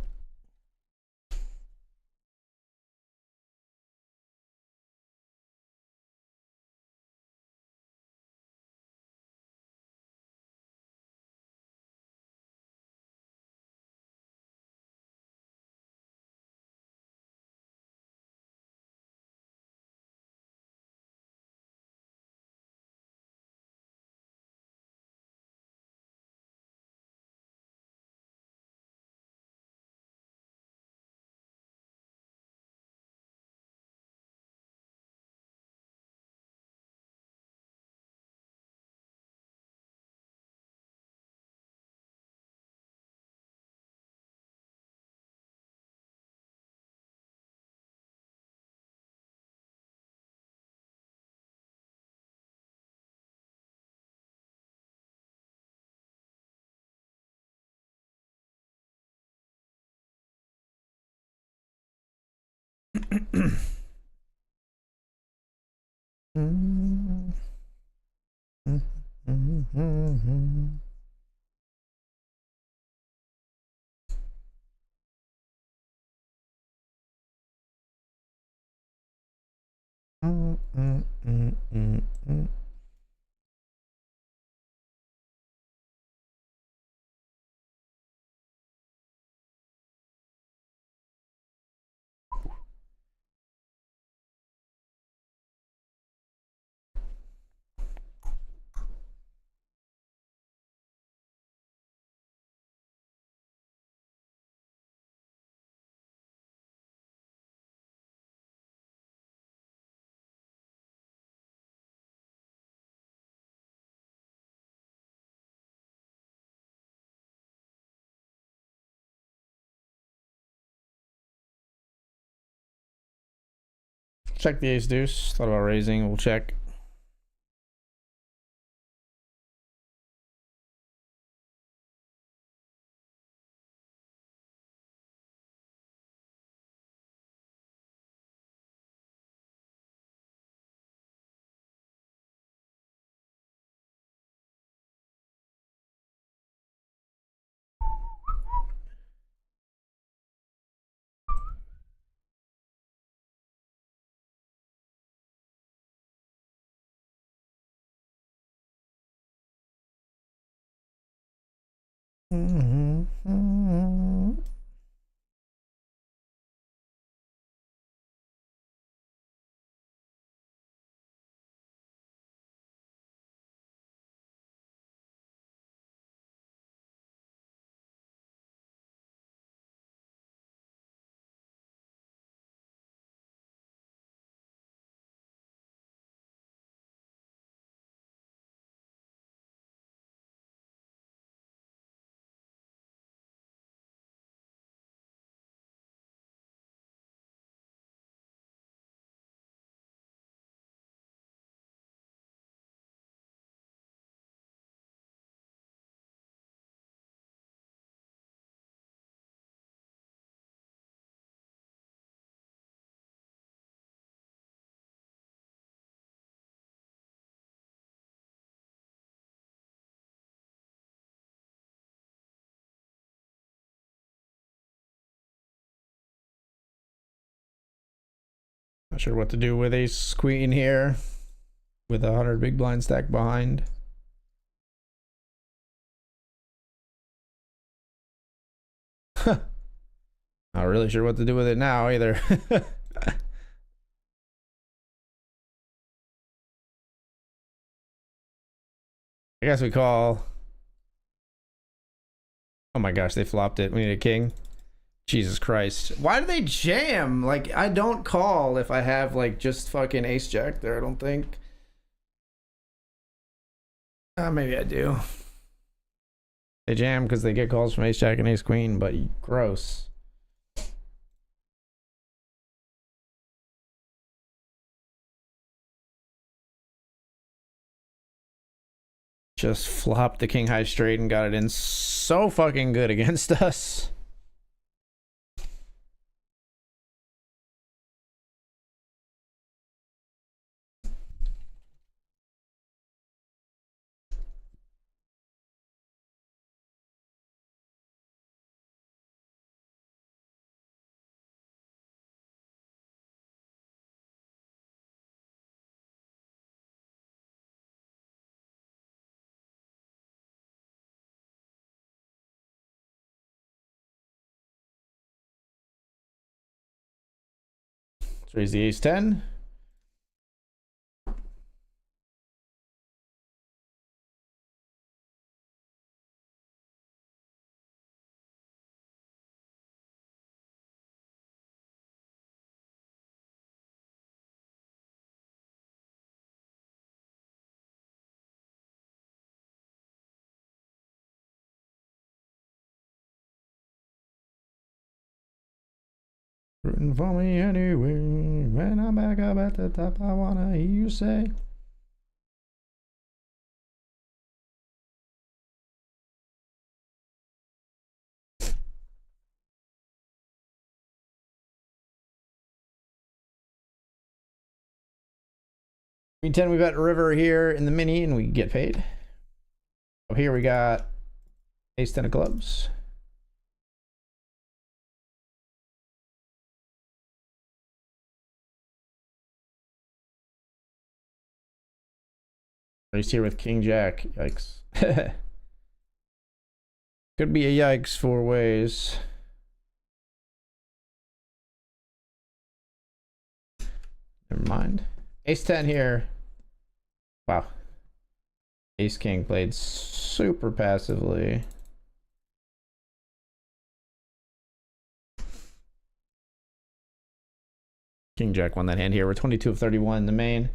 Check the ace deuce. Thought about raising. We'll check. Not sure what to do with ace queen here with 100 big blind stack behind. Not really sure what to do with it now either. I guess we call. Oh my gosh, they flopped it. We need a king. Jesus Christ. Why do they jam? Like, I don't call if I have, like, just fucking ace jack there, I don't think. Maybe I do. They jam because they get calls from ace jack and ace queen, but gross. Just flopped the king high straight and got it in so fucking good against us. Let's raise the ace 10. Rooting for me anyway. When I'm back up at the top, I wanna hear you say. Green 10, we got river here in the mini and we get paid. Up here we got ace 10 of clubs. Raised here with King Jack. Yikes. Could be a yikes 4 ways. Never mind. Ace 10 here. Wow. Ace King played super passively. King Jack won that hand here. We're 22 of 31 in the main.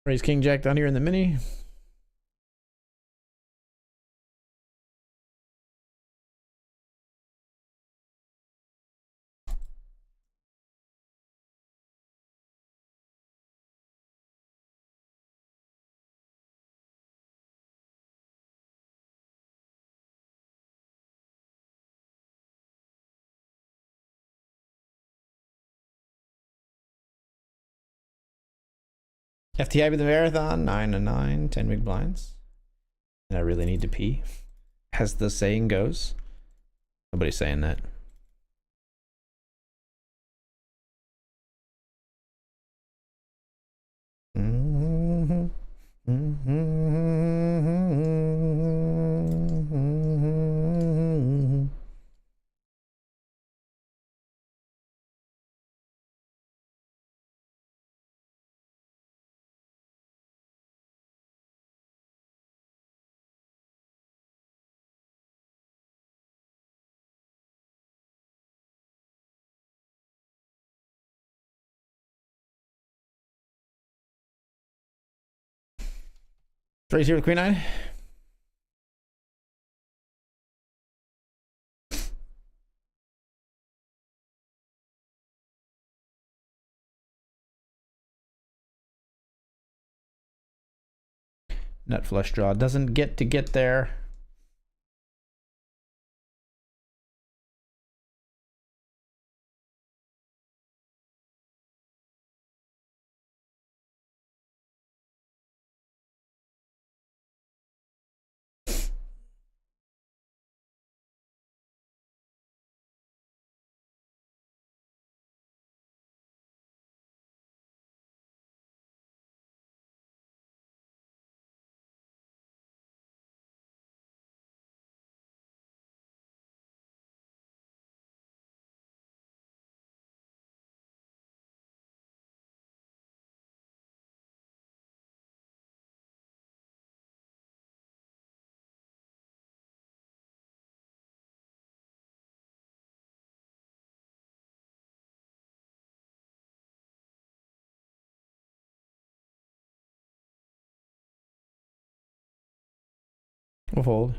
Raise King Jack down here in the mini. FTI with the marathon, 9 and 9, 10 big blinds. And I really need to pee, as the saying goes. Nobody's saying that. Raise here with Queen 9. Nut flush draw doesn't get there. We'll fold.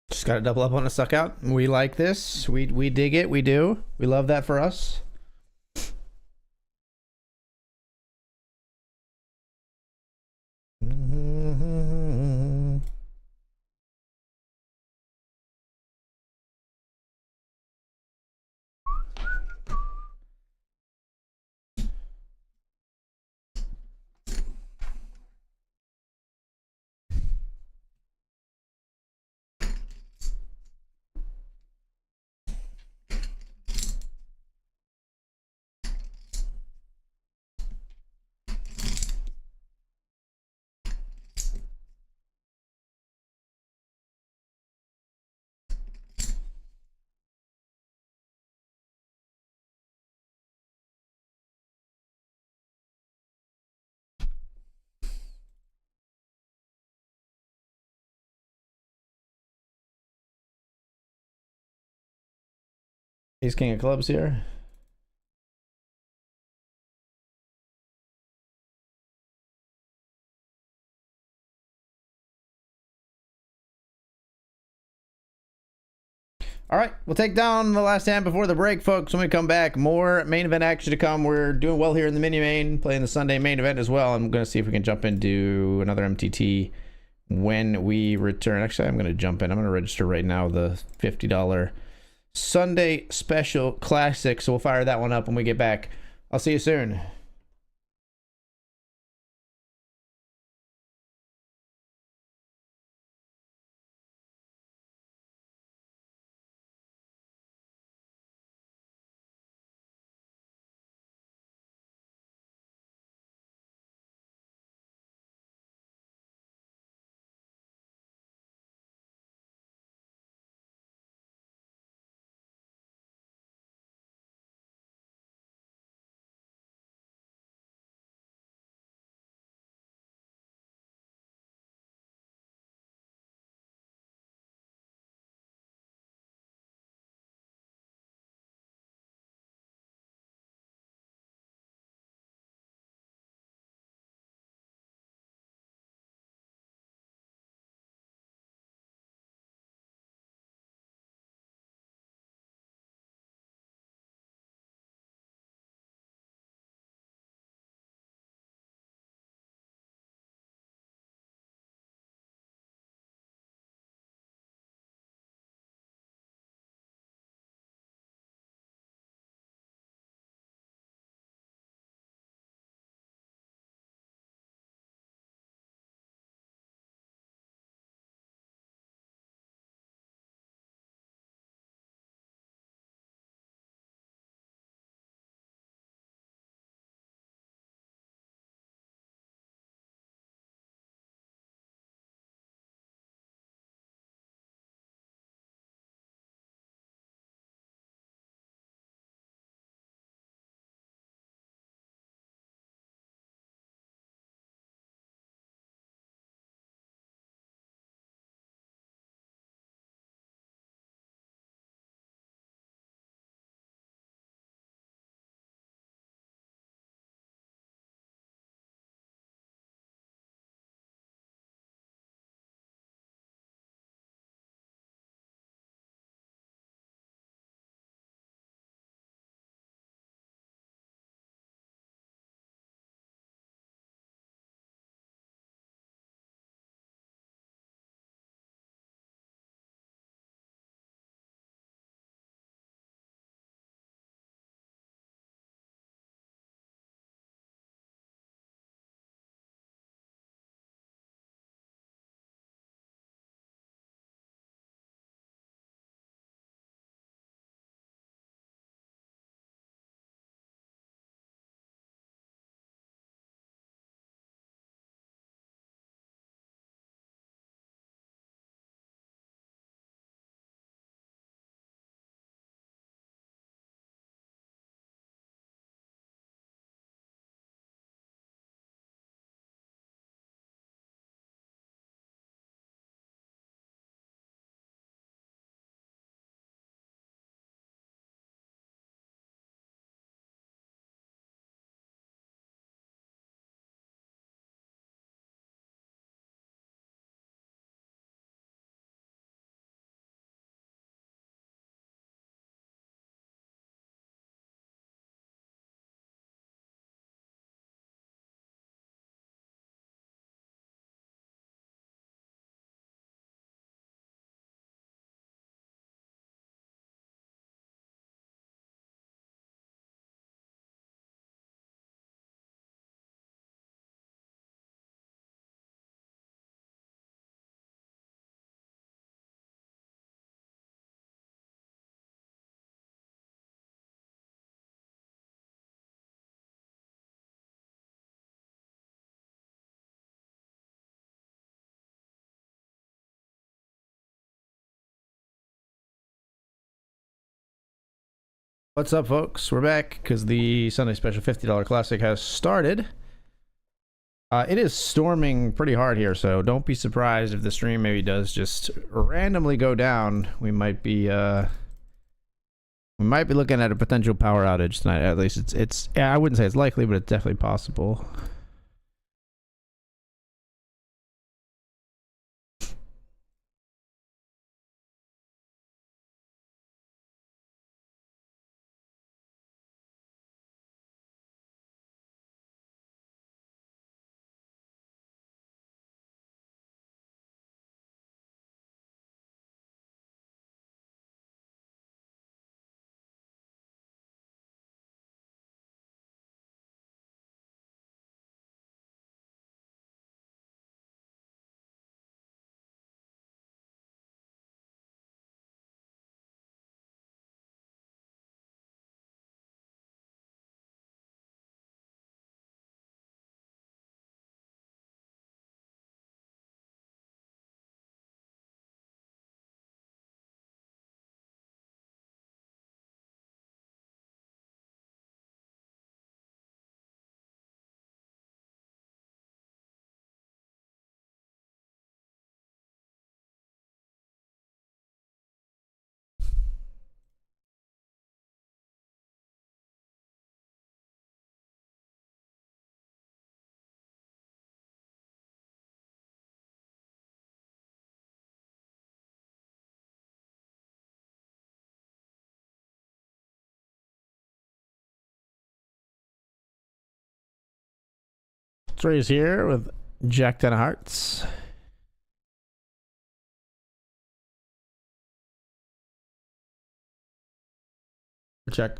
Just got to double up on a suck out. We like this. We dig it. We do. We love that for us. Ace King of Clubs here. All right, we'll take down the last hand before the break, folks. When we come back, more main event action to come. We're doing well here in the mini main, playing the Sunday main event as well. I'm going to see if we can jump into another MTT when we return. Actually, I'm going to jump in. I'm going to register right now the $50 Sunday Special Classic. So we'll fire that one up when we get back. I'll see you soon. What's up, folks? We're back because the Sunday Special $50 Classic has started. It is storming pretty hard here, so don't be surprised if the stream maybe does just randomly go down. We might be looking at a potential power outage tonight. At least it's yeah, I wouldn't say it's likely, but it's definitely possible. Let's raise here with Jack 10 of hearts. Check.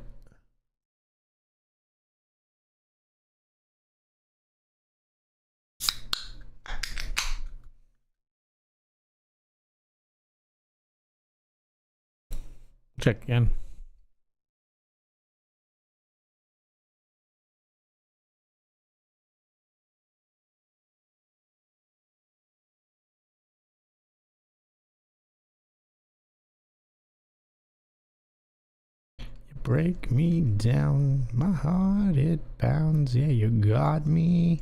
Check again. Break me down, my heart it pounds. Yeah, you got me.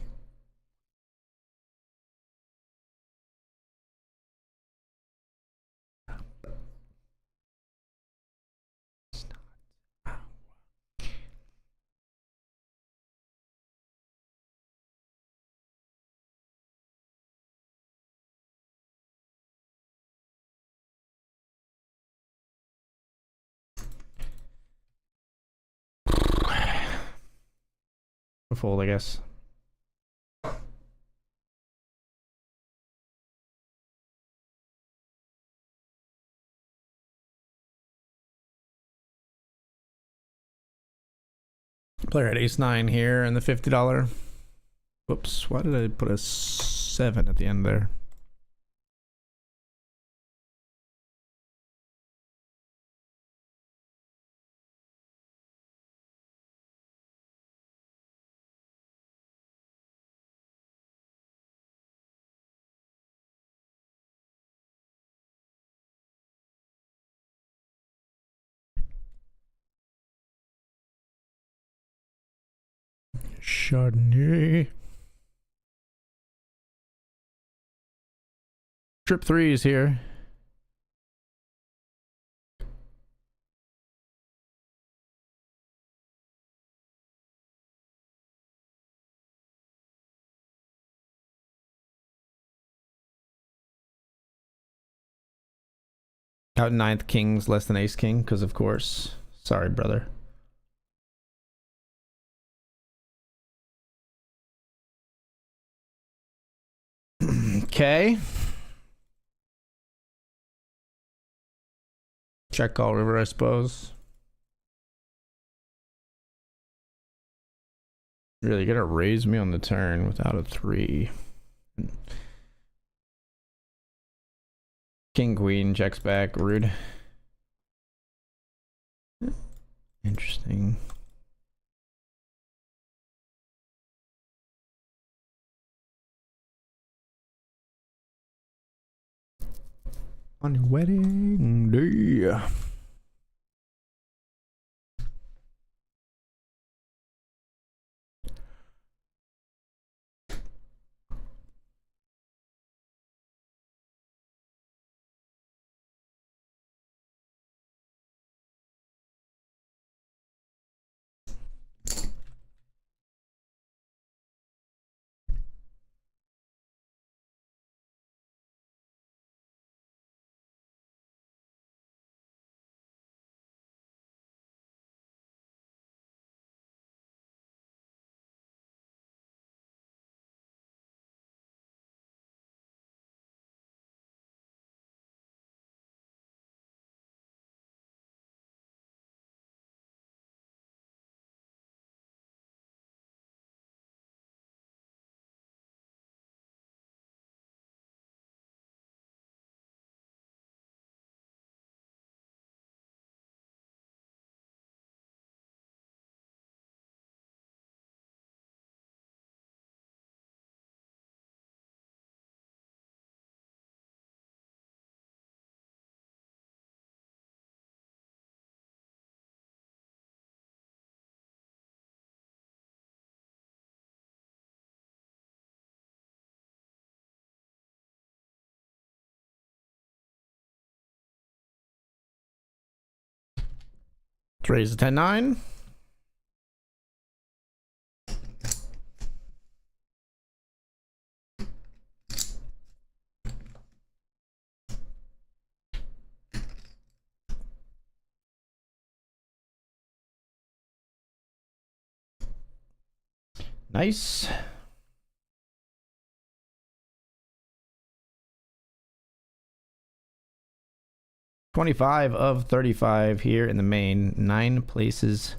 Fold, I guess. Player at ace-9 here and the $50. Whoops, why did I put a 7 at the end there? Chardonnay. Trip 3s here. Out 9th kings less than ace king, because of course. Sorry, brother. Okay. Check call river, I suppose. Really gonna raise me on the turn without a 3. King queen checks back, rude. Interesting. On your wedding day. Raise the 10-9. Nice. $25 of $35 here in the main. 9 places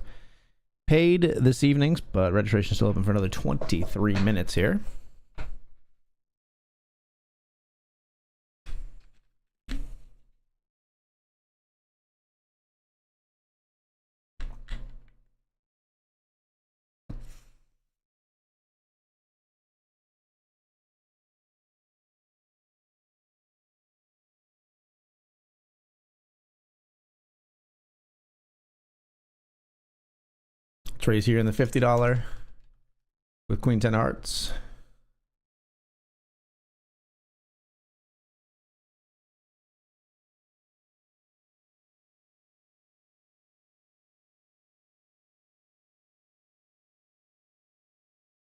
paid this evening, but registration is still open for another 23 minutes here. Trays here in the $50 with Queen 10 hearts.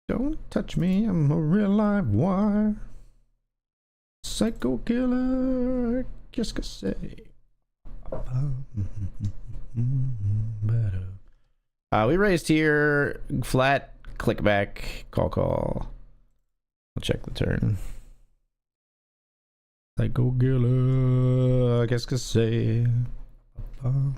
Don't touch me, I'm a real live wire. Psycho killer, qu'est-ce que c'est? We raised here, flat, click back, call. I'll check the turn. Psycho killer, qu'est-ce que c'est? Run.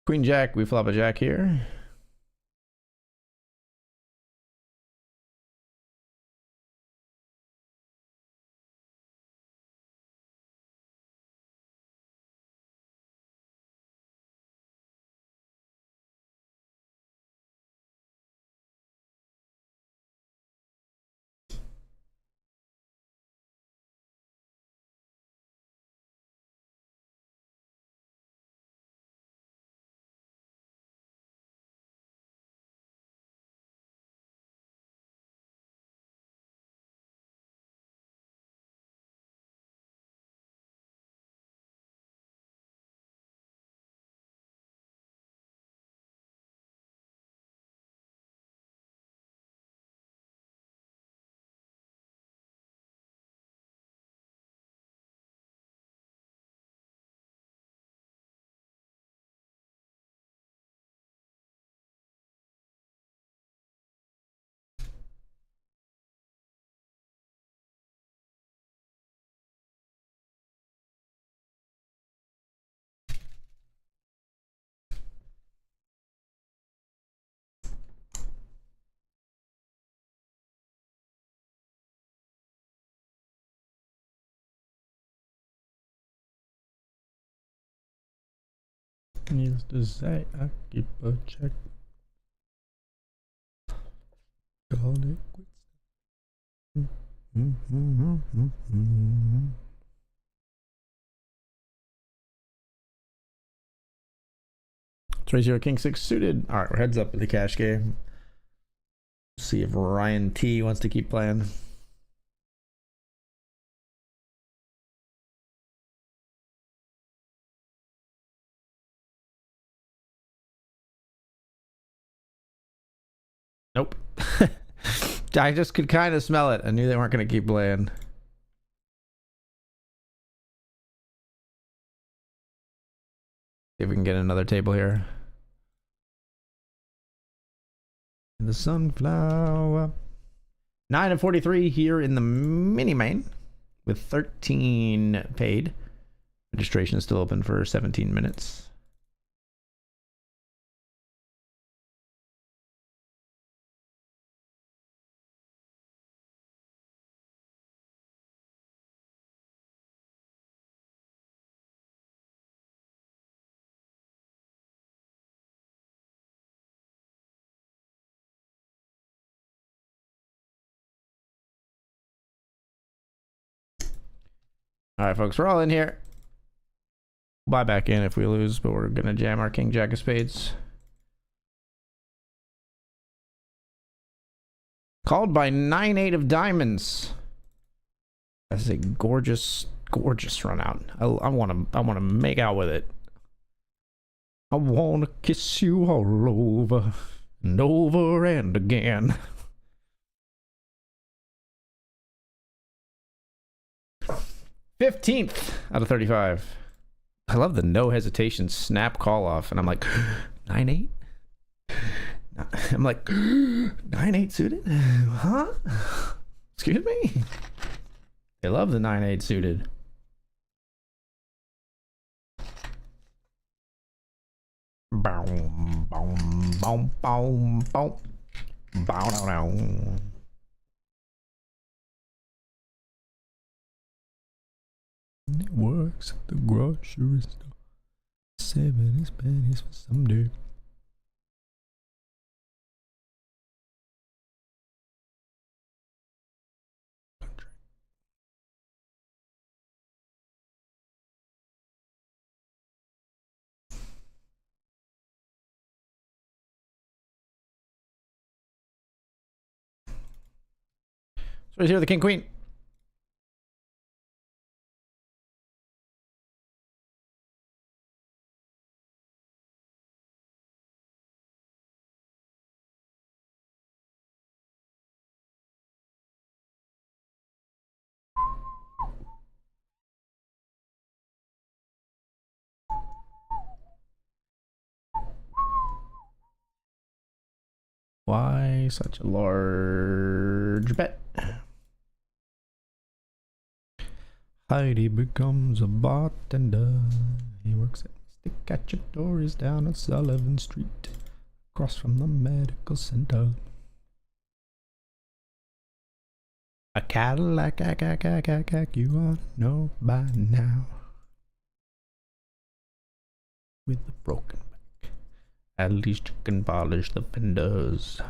Queen Jack, we flop a Jack here. Used to say I keep a check. Call it quits. Three zero King 6 suited. All right, we're heads up with the cash game. See if Ryan T wants to keep playing. Nope. I just could kind of smell it. I knew they weren't going to keep playing. See if we can get another table here. The sunflower. 9-43 here in the mini main with 13 paid. Registration is still open for 17 minutes. All right, folks, we're all in here. Buy back in if we lose, but we're going to jam our King Jack of Spades. Called by 9-8 of diamonds. That's a gorgeous, gorgeous run out. I want to make out with it. I want to kiss you all over and over and again. $15th out of 35. I love the no hesitation snap call off, and I'm like 9-8. I'm like 9-8 suited, huh? Excuse me. They love the 9-8 suited. Boom, boom, boom, boom, boom, bow, down, down. It works at the grocery store. 7 pennies for someday. So right here, the King Queen. Why such a large bet? Heidi becomes a bartender. He works at Mystic Cacciatore's down on Sullivan Street, across from the medical center. A Cadillac, you ought to know by now. With the broken back, at least you can polish the fenders.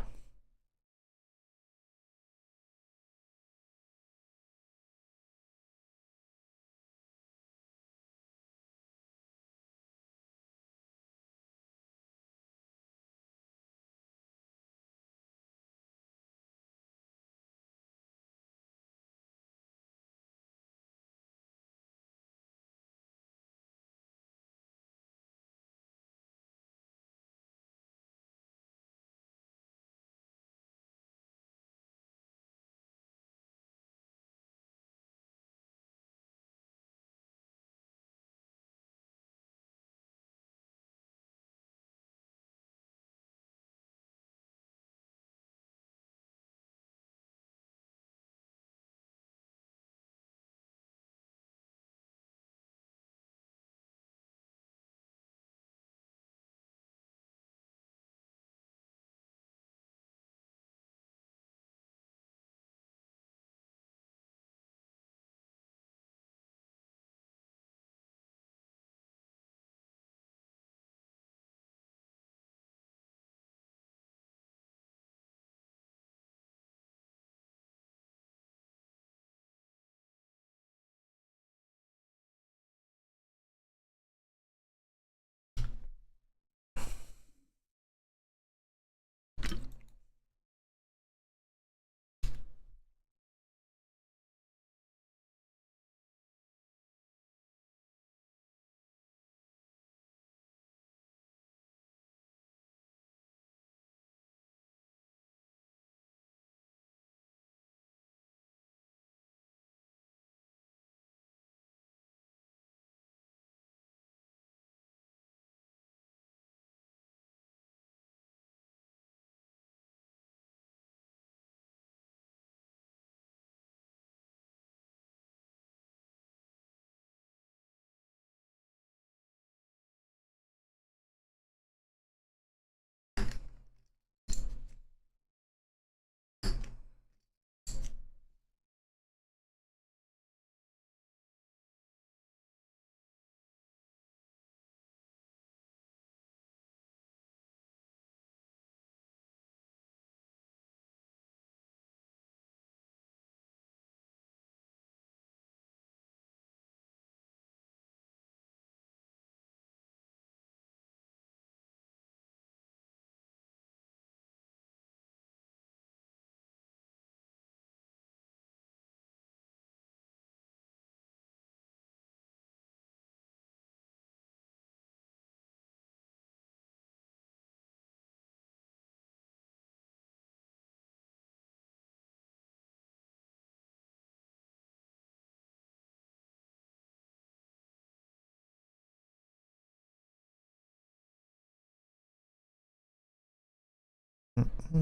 It's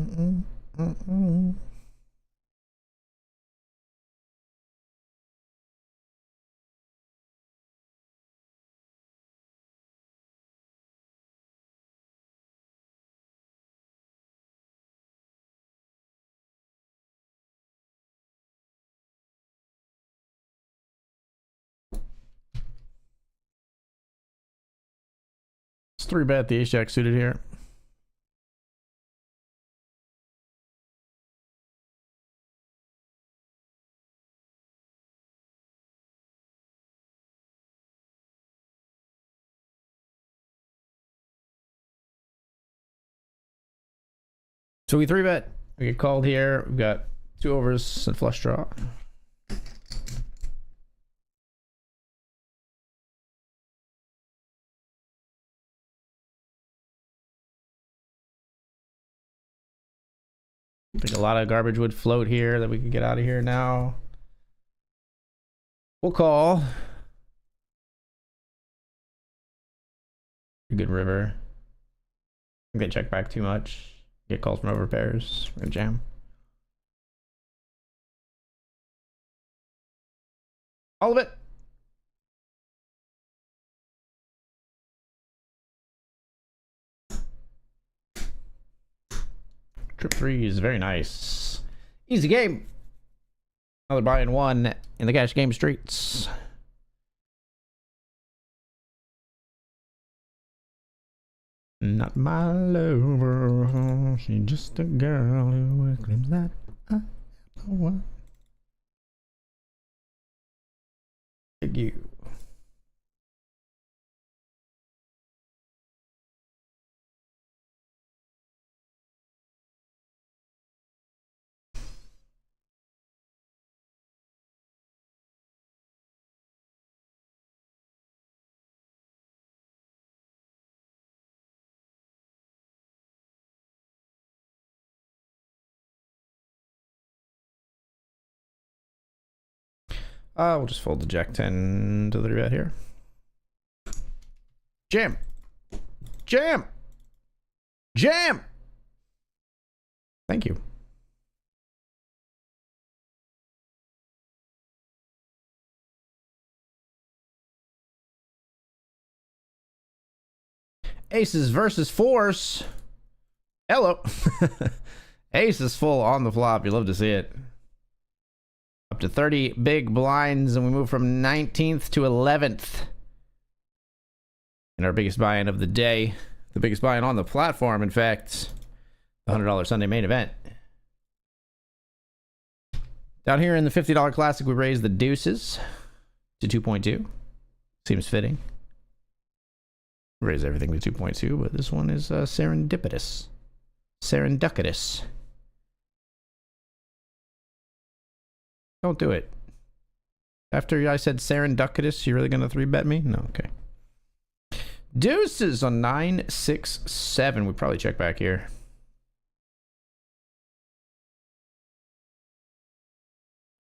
3-bet the ace jack suited here. So we 3-bet. We get called here. We've got 2 overs and flush draw. I think a lot of garbage would float here that we could get out of here now. We'll call. Good river. I think they check back too much. Get calls from over pairs. We're gonna jam. All of it. Trip 3 is very nice. Easy game. Another buy in 1 in the cash game streets. Not my lover. She's just a girl who claims that I am the one. Thank you. We'll just fold the jack 10 to the 3-bet here. Jam. Jam. Jam. Thank you. Aces versus 4s. Hello. Ace is full on the flop. You love to see it. Up to 30 big blinds, and we move from 19th to 11th. And our biggest buy-in of the day. The biggest buy-in on the platform, in fact. The $100 Sunday main event. Down here in the $50 Classic, we raised the deuces to 2.2. Seems fitting. Raise everything to 2.2, but this one is serendipitous. Serendipitous. Don't do it. After I said serendipitous, you really gonna 3-bet me? No, okay. Deuces on 9, 6, 7. We probably check back here.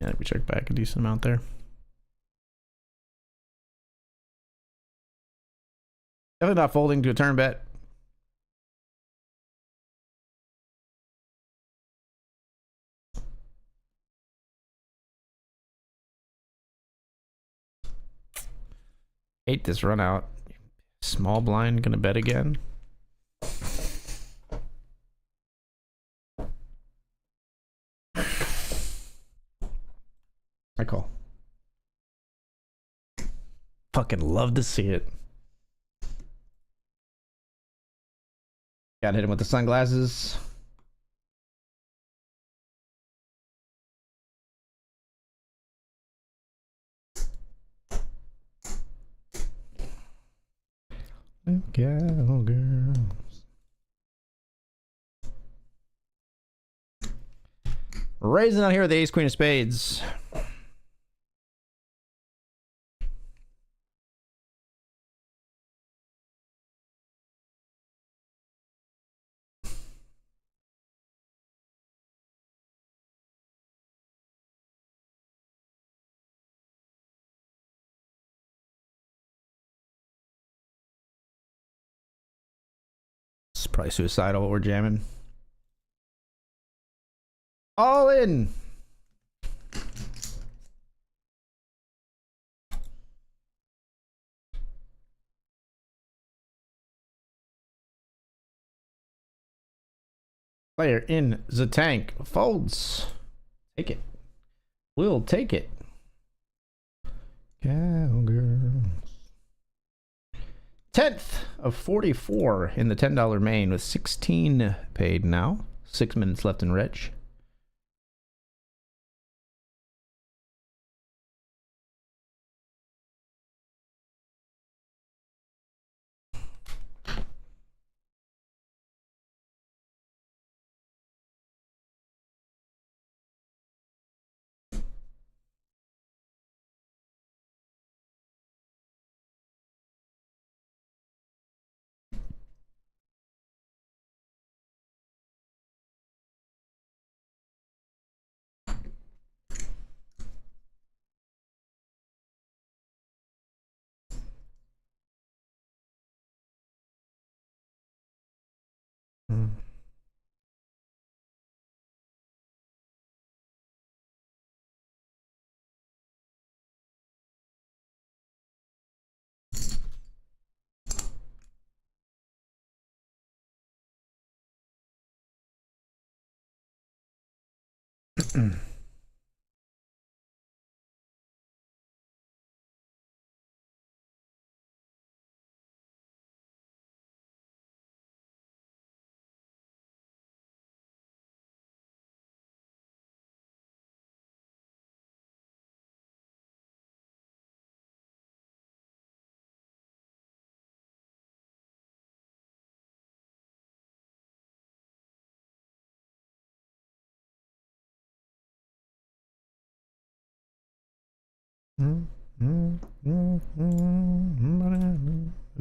Yeah, we check back a decent amount there. Definitely not folding to a turn bet. Hate this run out. Small blind gonna bet again. I call. Fucking love to see it. Gotta hit him with the sunglasses. Cowgirls. Raising out here with the ace queen of spades. It's probably suicidal what we're jamming. All in. Player in the tank folds. Take it. We'll take it. Cowgirls. 10th of 44 in the $10 main with 16 paid now. 6 minutes left in reg.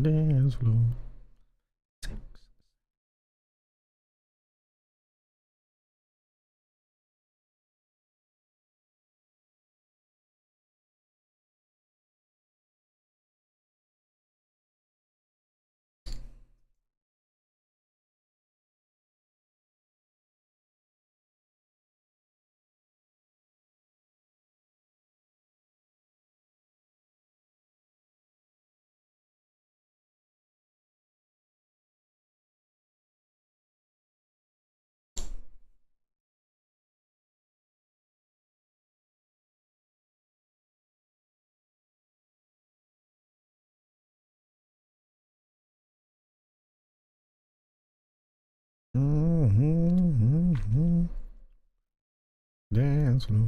Dance floor. Dance floor.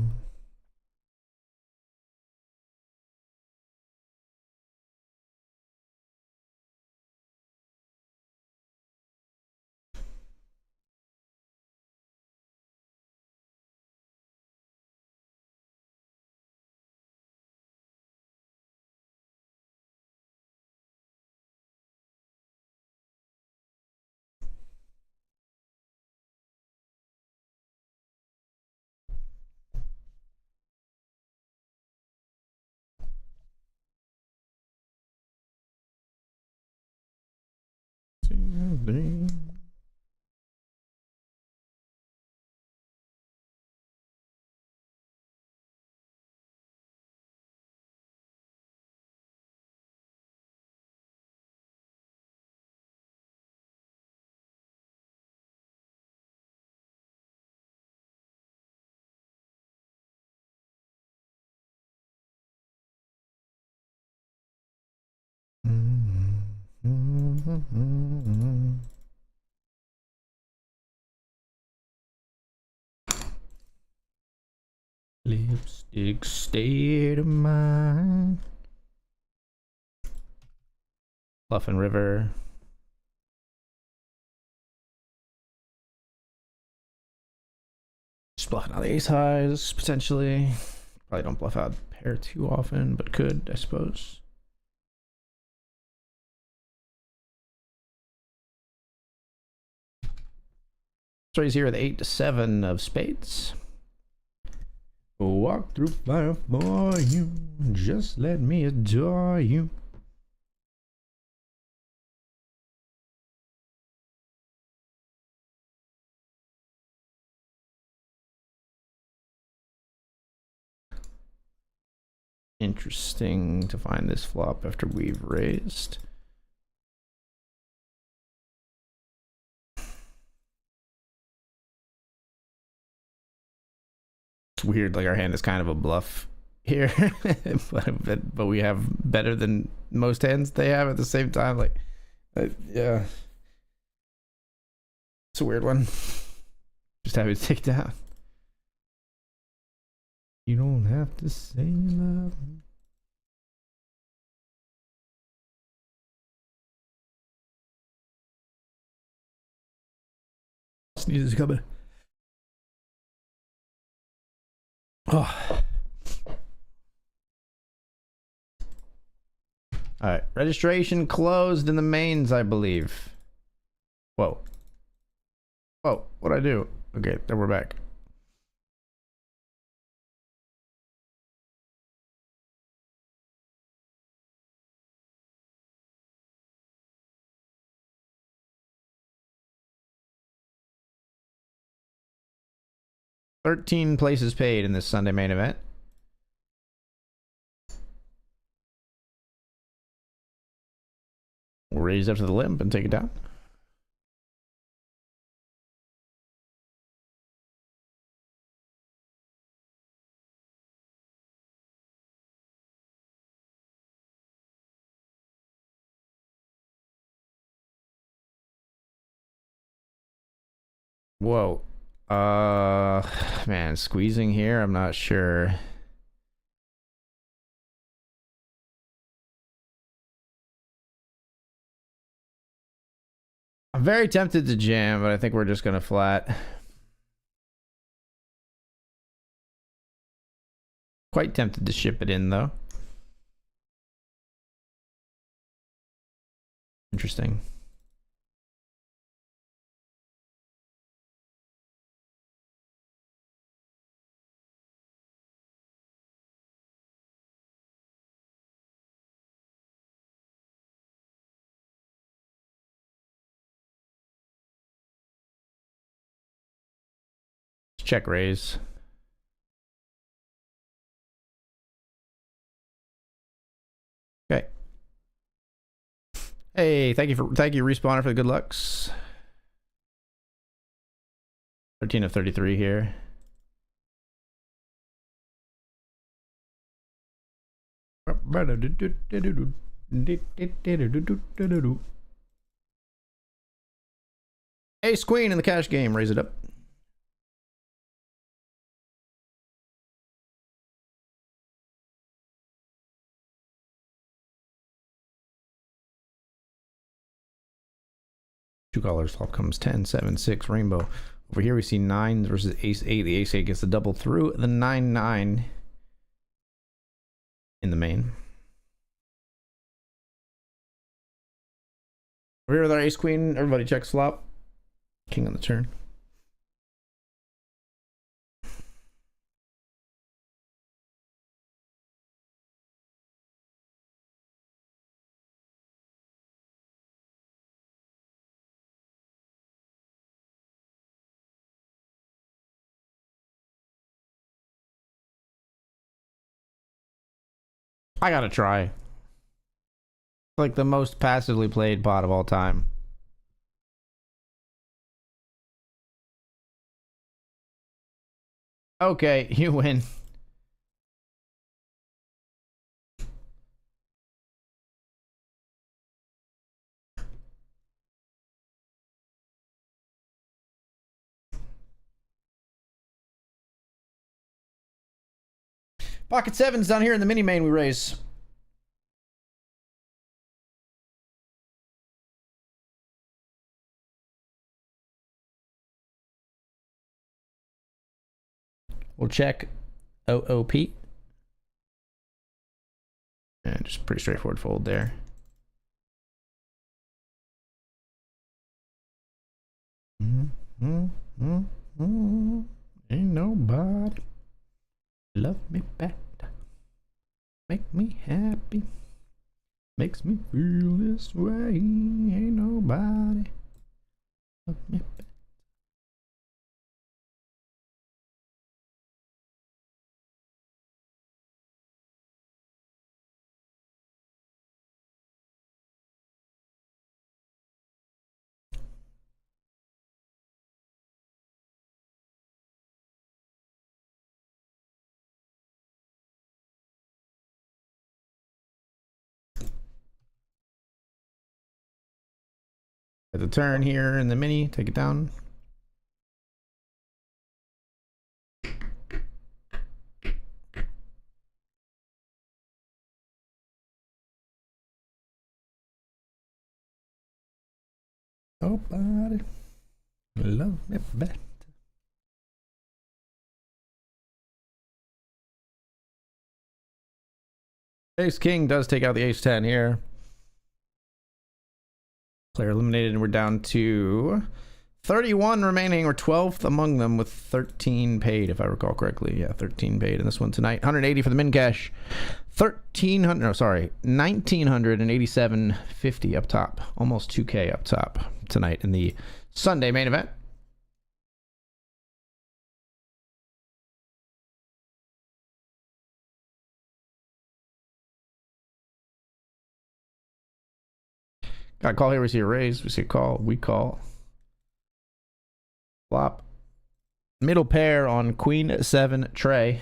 Lipstick state of mind. Bluff and River. Just bluffing out the ace highs, potentially. Probably don't bluff out pair too often, but could, I suppose. So he's here with 8 to 7 of spades. Walk through fire for you, just let me adore you. Interesting to find this flop after we've raised. It's weird, like our hand is kind of a bluff here, but we have better than most hands they have at the same time. Like, yeah, it's a weird one. Just happy to take it down. You don't have to say you love me. Sneeze is coming. Oh. All right, registration closed in the mains, I believe. Whoa. Whoa, what'd I do? Okay, then we're back. $13 places paid in this Sunday main event. We'll raise up to the limp and take it down. Whoa. Man, squeezing here, I'm not sure. I'm very tempted to jam, but I think we're just gonna flat. Quite tempted to ship it in, though. Interesting. Check raise. Okay. Hey, thank you respawner for the good lucks. 13 of 33 here. Ace queen in the cash game, raise it up. Two colors, flop comes 10, 7, 6, rainbow. Over here we see 9 versus ace 8. The ace 8 gets the double through the 9, 9 in the main. Over here with our ace queen, everybody checks flop. King on the turn. I gotta try. Like the most passively played pot of all time. Okay, you win. Pocket sevens down here in the mini main we raise. We'll check OOP. And just pretty straightforward fold there. Ain't nobody love me back. Make me happy. Makes me feel this way. Ain't nobody love me back. At the turn here in the mini, take it down. Nobody love me better. Ace King does take out the Ace 10 here. Player eliminated, and we're down to 31 remaining. We're 12th among them with 13 paid, if I recall correctly. Yeah, 13 paid in this one tonight. 180 for the min cash. 1,300, no, sorry, 1,987.50 up top. Almost 2K up top tonight in the Sunday main event. Got a call here. We see a raise. We see a call. We call. Flop. Middle pair on Queen 7 tray.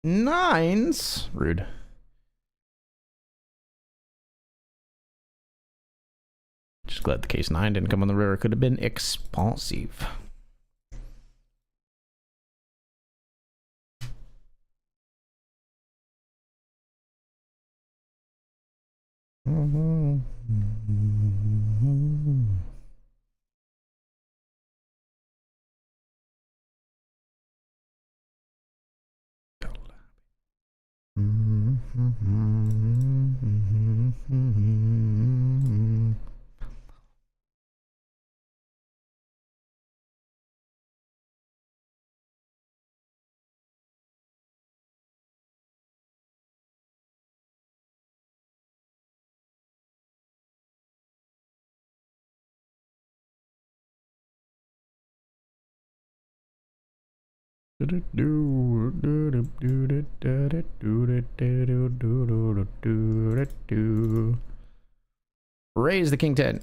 Nines. Rude. Just glad the case 9 didn't come on the river. Could have been expensive. Raise the king 10.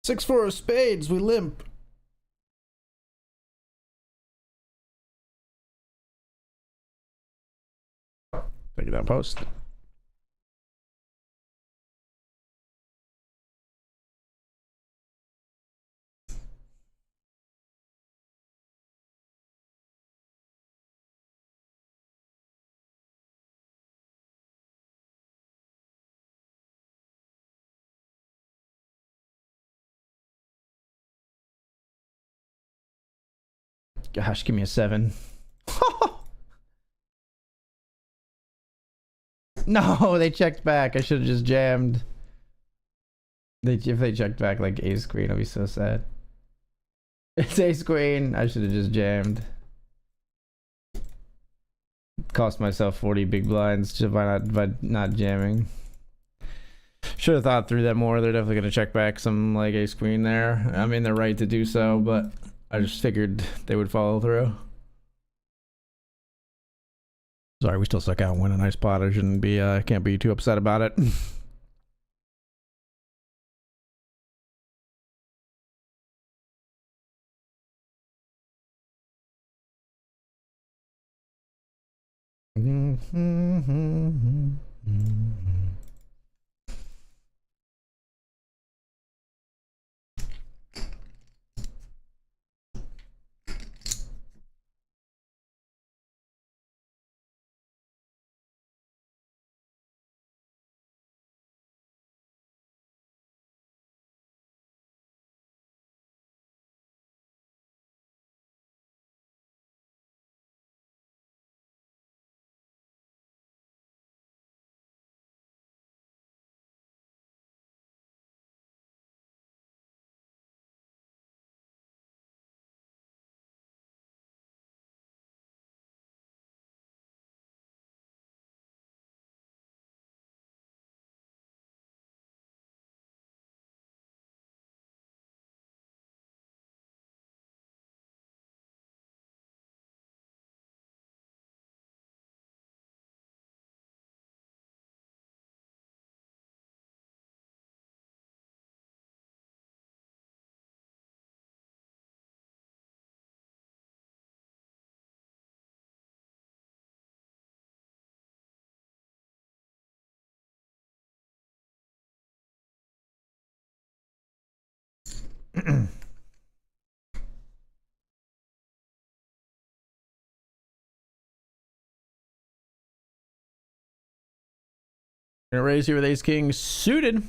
Six four of spades, we limp. Take it down post. Gosh, give me a 7. No, they checked back. I should have just jammed. If they checked back like ace queen, I'd be so sad. It's ace queen. I should have just jammed. Cost myself 40 big blinds just by not jamming. Should have thought through that more. They're definitely gonna check back some like ace queen there. I mean, they're right to do so, but I just figured they would follow through. Sorry, we still stuck out and win a nice pot. I shouldn't be, can't be too upset about it. Gonna raise here with ace king suited.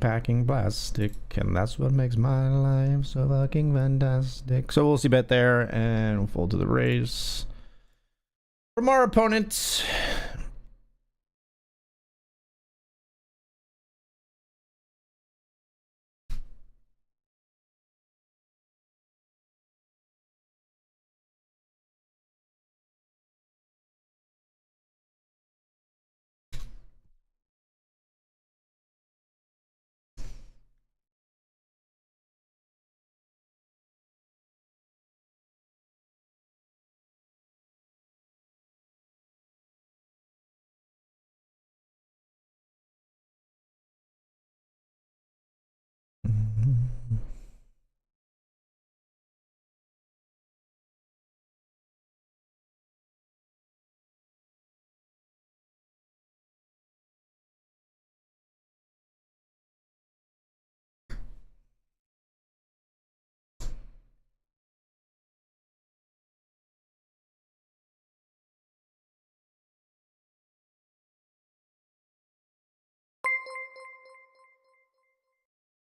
Packing plastic, and that's what makes my life so fucking fantastic. So we'll see bet there, and we'll fold to the raise from our opponent.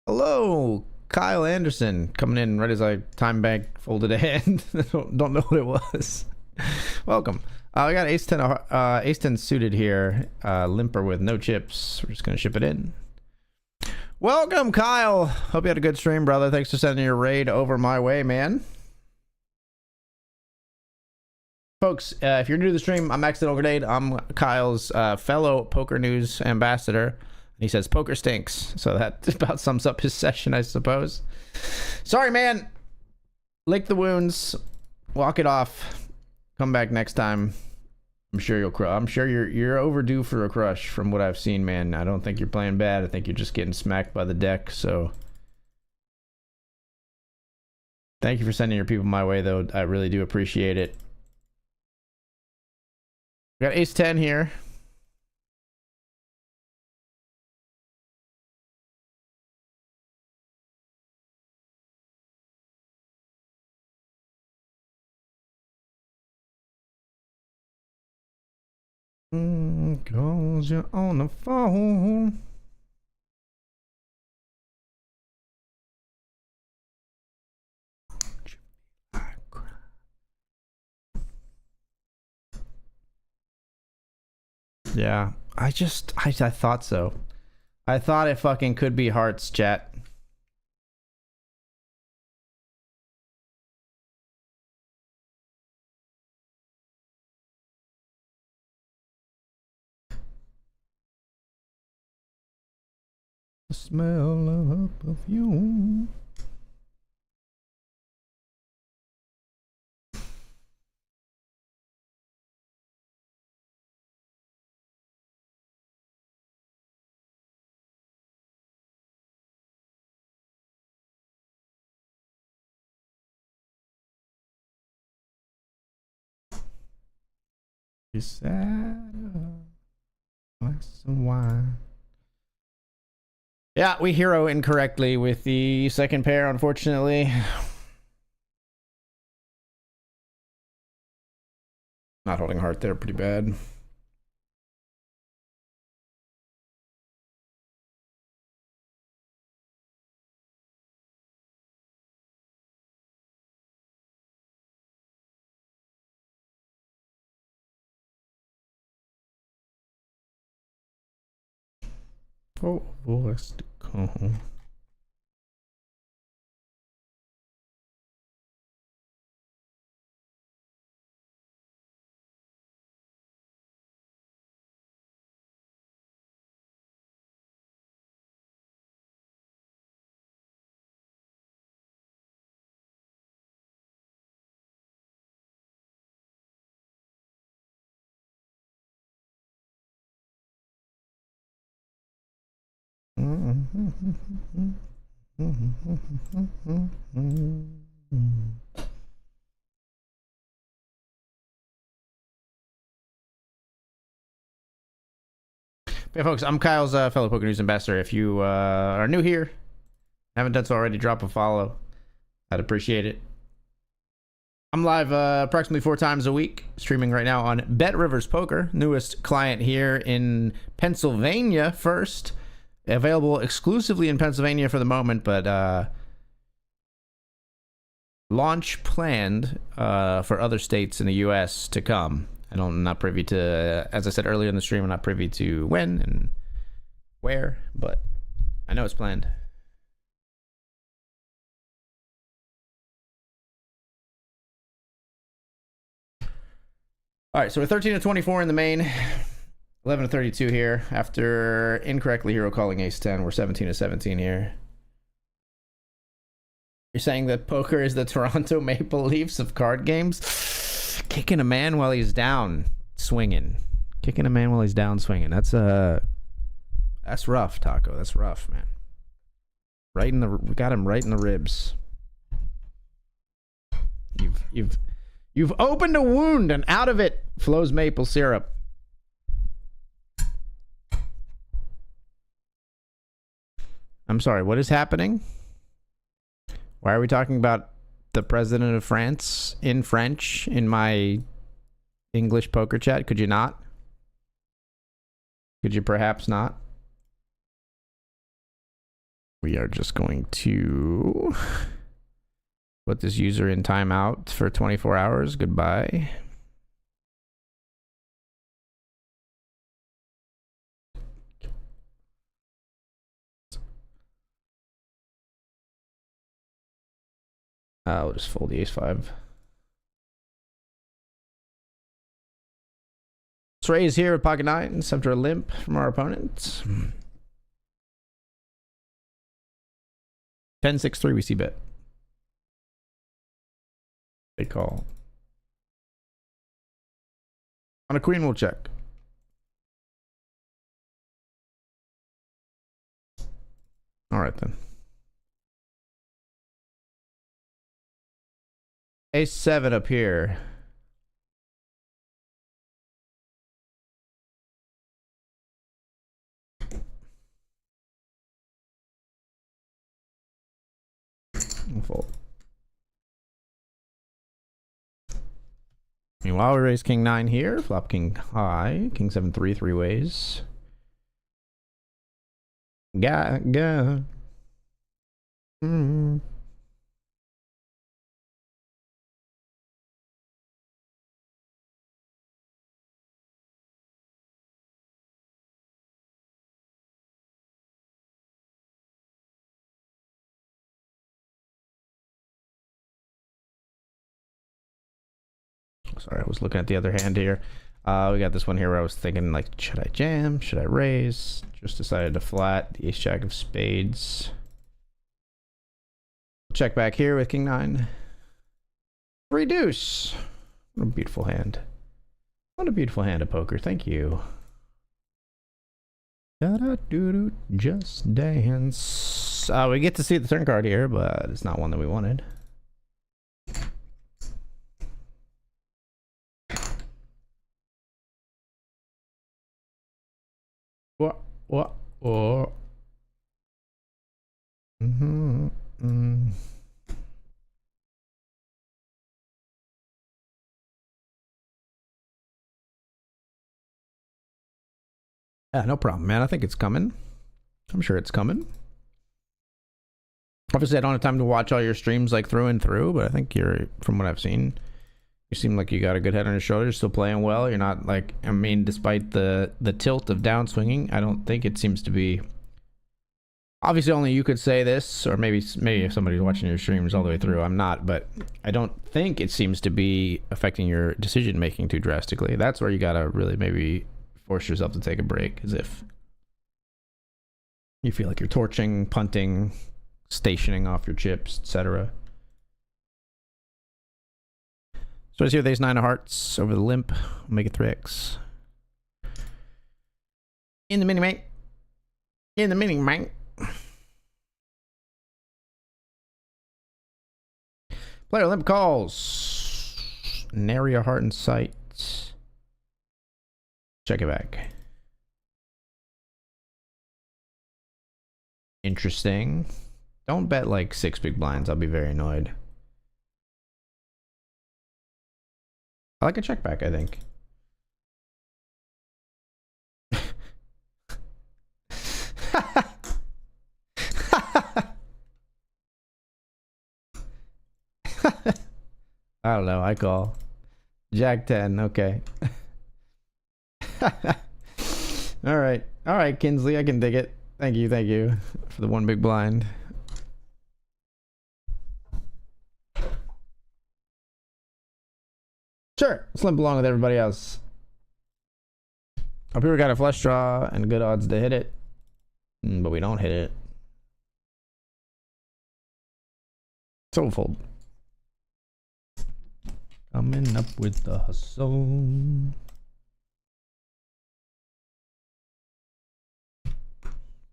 Hello, Kyle Anderson, coming in right as I time bank folded a hand. don't know what it was. Welcome. We got ace 10 suited here. Limper with no chips. We're just gonna ship it in. Welcome, Kyle. Hope you had a good stream, brother. Thanks for sending your raid over my way, man. Folks, if you're new to the stream, I'm Accidental Grenade. I'm Kyle's fellow Poker News ambassador. He says poker stinks, so that about sums up his session, I suppose. Sorry, man. Lick the wounds, walk it off, come back next time. I'm sure you'll crush. I'm sure you're overdue for a crush from what I've seen, man. I don't think you're playing bad. I think you're just getting smacked by the deck. So thank you for sending your people my way, though. I really do appreciate it. We got ace 10 here. Cause you're on the phone. Yeah, I thought so. I thought it fucking could be hearts, chat. smell of perfume. Glass of wine. Yeah, we hero incorrectly with the second pair, unfortunately. Not holding heart there, pretty bad. Oh, let's go. Hey folks, I'm Kyle's fellow Poker News Ambassador. If you are new here, haven't done so already, drop a follow. I'd appreciate it. I'm live approximately 4 times a week, streaming right now on BetRivers Poker, newest client here in Pennsylvania first. Available exclusively in Pennsylvania for the moment, but launch planned for other states in the U.S. to come. I'm not privy to, as I said earlier in the stream, I'm not privy to when and where, but I know it's planned. All right, so we're 13 to 24 in the main, 11 to 32 here. After incorrectly hero calling ace 10, we're 17 to 17 here. You're saying that poker is the Toronto Maple Leafs of card games? Kicking a man while he's down, swinging. Kicking a man while he's down, swinging. That's rough, Taco. That's rough, man. Right in the, we got him right in the ribs. You've opened a wound, and out of it flows maple syrup. I'm sorry, what is happening? Why are we talking about the president of France in French in my English poker chat? Could you not? Could you perhaps not? We are just going to put this user in timeout for 24 hours. Goodbye. I'll just fold the ace-5. Let's raise here with pocket 9 after a limp from our opponent. 10-6-3, we see bet. They call. On a queen, we'll check. All right, then. Ace-7 up here. We'll fold. Meanwhile, we raise king 9 here. Flop king high. King 7-3, 3 ways. Go. Sorry, I was looking at the other hand here. We got this one here where I was thinking, like, should I jam? Should I raise? Just decided to flat the ace jack of spades. Check back here with king 9. Reduce. What a beautiful hand. What a beautiful hand of poker. Thank you. Da-da-doo-doo, just dance. We get to see the turn card here, but it's not one that we wanted. What? Yeah, no problem, man. I think it's coming. I'm sure it's coming. Obviously, I don't have time to watch all your streams like through and through, but I think you're, from what I've seen, you seem like you got a good head on your shoulders, still playing well. You're not like, I mean, despite the tilt of downswinging, I don't think it seems to be. Obviously, only you could say this, or maybe if somebody's watching your streams all the way through, I'm not, but I don't think it seems to be affecting your decision making too drastically. That's where you gotta really maybe force yourself to take a break, as if you feel like you're torching, punting, stationing off your chips, etc. So let's hear the ace 9 of hearts over the limp. We'll make it 3x. In the mini mate. In the mini mate. Player limp calls. Nary a heart in sight. Check it back. Interesting. Don't bet like 6 big blinds. I'll be very annoyed. I like a check back, I think. I don't know. I call. Jack 10. Okay. All right. All right, Kinsley. I can dig it. Thank you. Thank you for the 1 big blind. Sure. Let's limp along with everybody else. Up here we got a flush draw and good odds to hit it. But we don't hit it. So fold. Coming up with the hustle.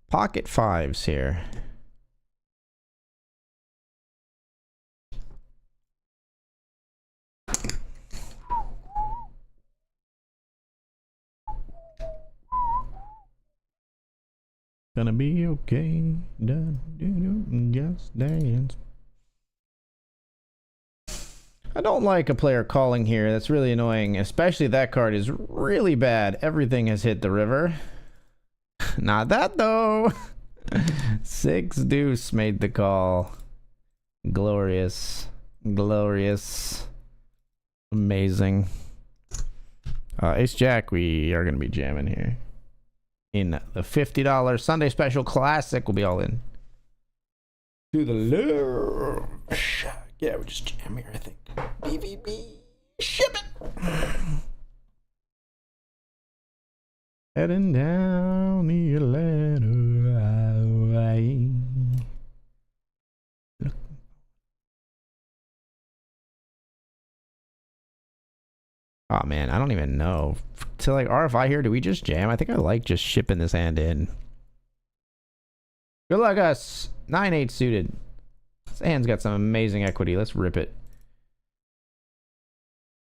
Pocket 5s here. Gonna be okay. Just dance. I don't like a player calling here. That's really annoying. Especially that card is really bad. Everything has hit the river. Not that though. 6 deuce made the call. Glorious. Glorious. Amazing. Ace Jack, we are going to be jamming here. In the $50 Sunday Special Classic, we'll be all in. To the left. Yeah, we just jam here, I think. BVB. Ship it. Heading down the Atlanta highway. Oh man, I don't even know. To like RFI here, do we just jam? I think I like just shipping this hand in. Good luck, us. 9-8 suited. This hand's got some amazing equity. Let's rip it.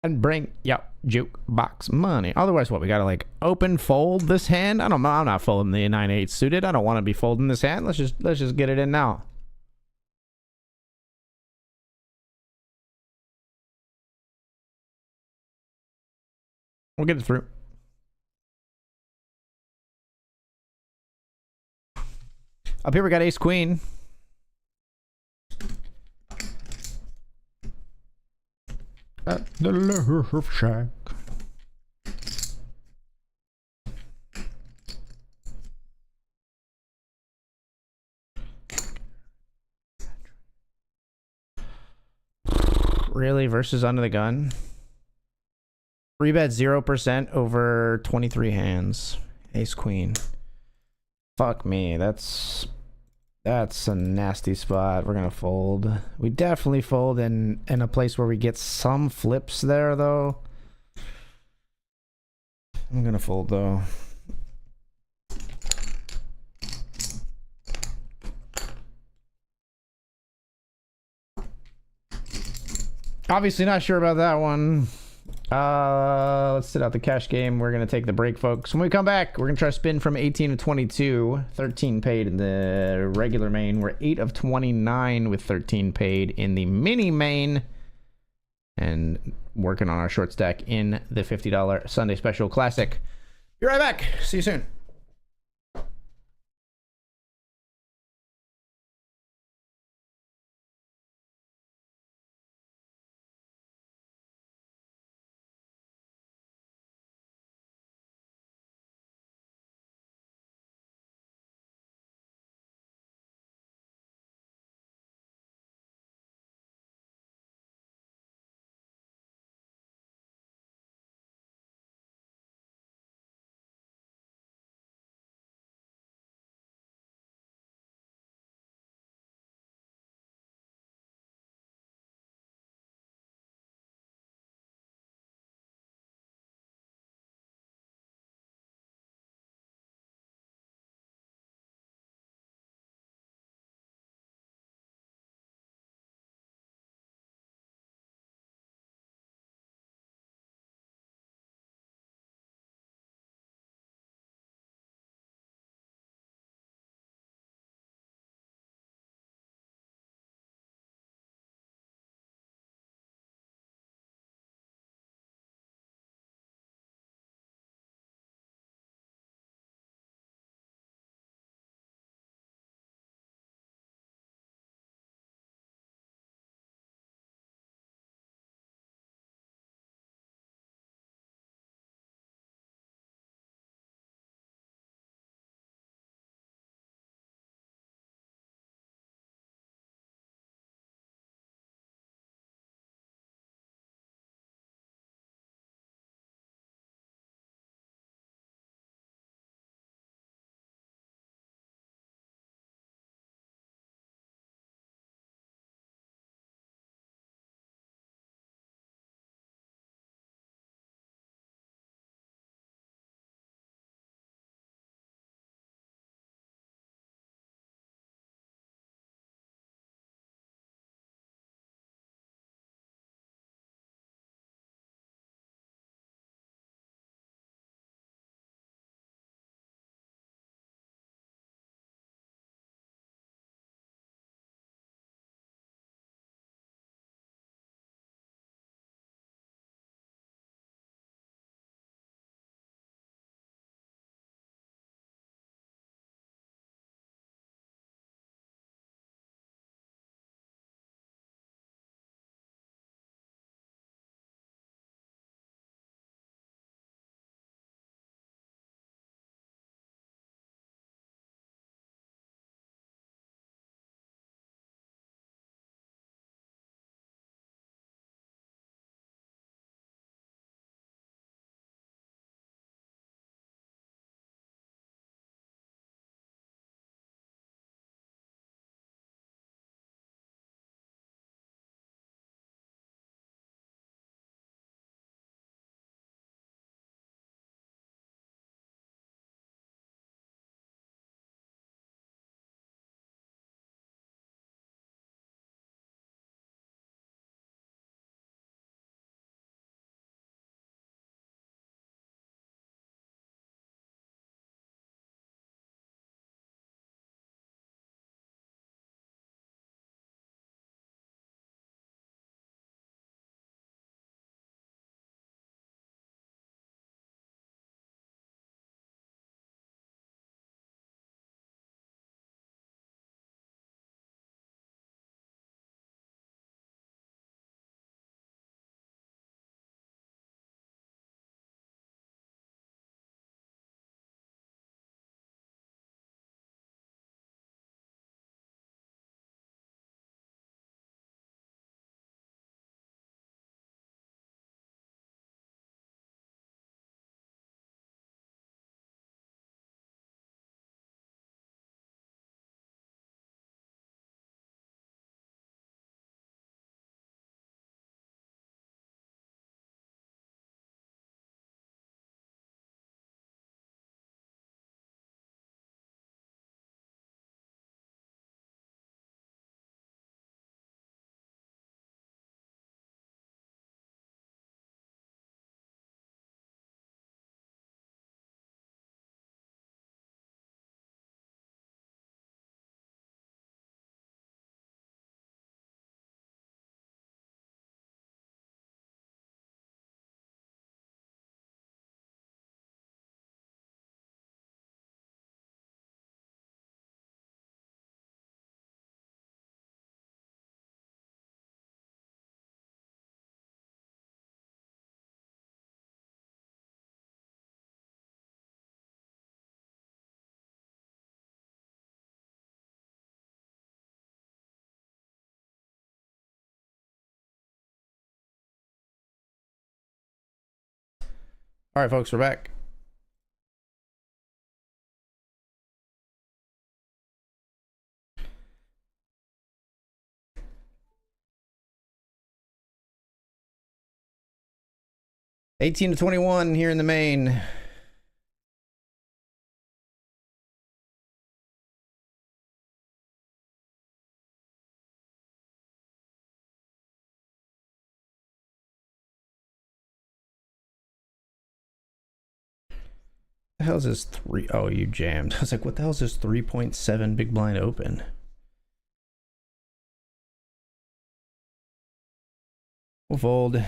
And bring, yep, jukebox money. Otherwise, what? We gotta like open fold this hand? I don't know. I'm not folding the 9-8 suited. I don't want to be folding this hand. Let's just get it in now. We'll get it through. Up here we got ace queen. At the love shack. Really? Versus under the gun? Free bet 0% over 23 hands. Ace queen. Fuck me. That's a nasty spot. We're gonna fold. We definitely fold in a place where we get some flips there though. I'm gonna fold though. Obviously not sure about that one. Let's sit out the cash game. We're gonna take the break, folks. When we come back, we're gonna try to spin from 18 to 22. 13 paid in the regular main. We're 8 of 29 with 13 paid in the mini main. And working on our short stack in the $50 Sunday Special Classic. Be right back. See you soon. All right, folks, we're back. $18 to $21 here in the main. The hell's this three? Oh, you jammed. I was like, what the hell's this 3.7 big blind open? We'll fold.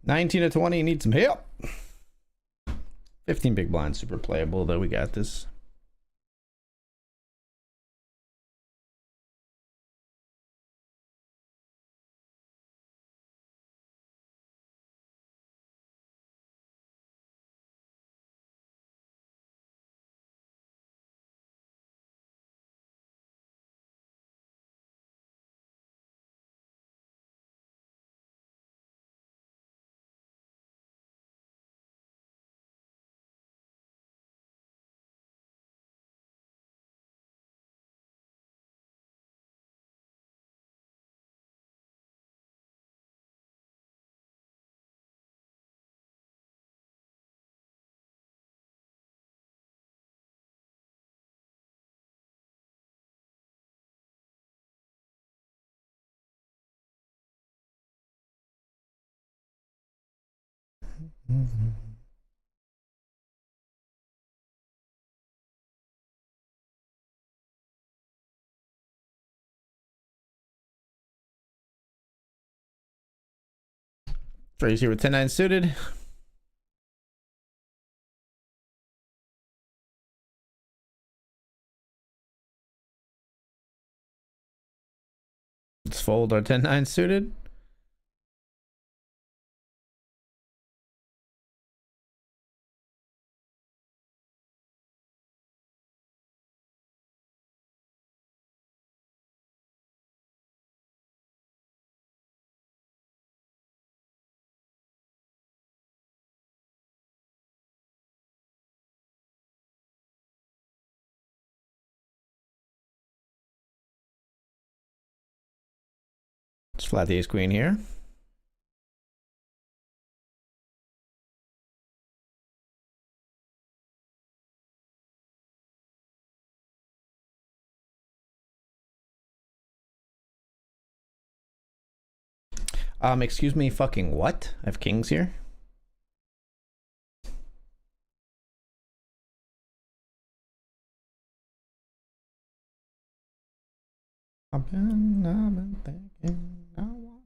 $19 to $20, need some help. 15 big blind, super playable, though. We got this. Trey's here with 10-9 suited. Let's fold our 10-9 suited. Let's flat the ace queen here. Excuse me, fucking what? I have kings here. I've been thinking I want.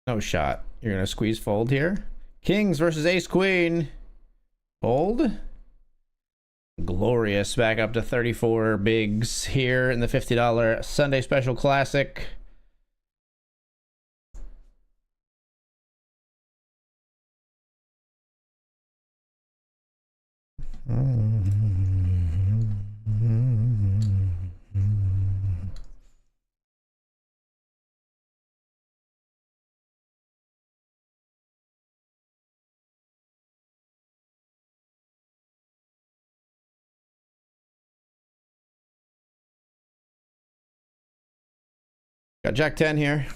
No shot. You're gonna squeeze fold here. Kings versus ace queen. Fold. Glorious. Back up to 34 bigs here in the $50 Sunday Special Classic. Got Jack 10 here.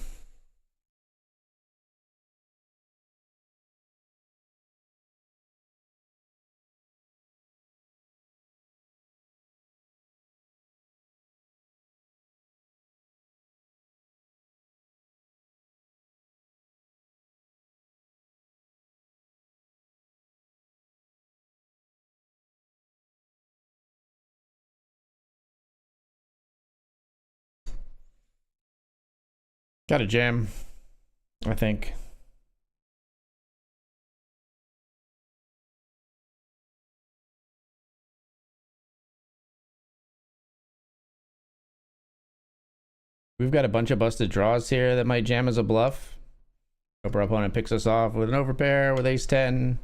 Got a jam, I think. We've got a bunch of busted draws here that might jam as a bluff. Hope our opponent picks us off with an overpair with ace 10.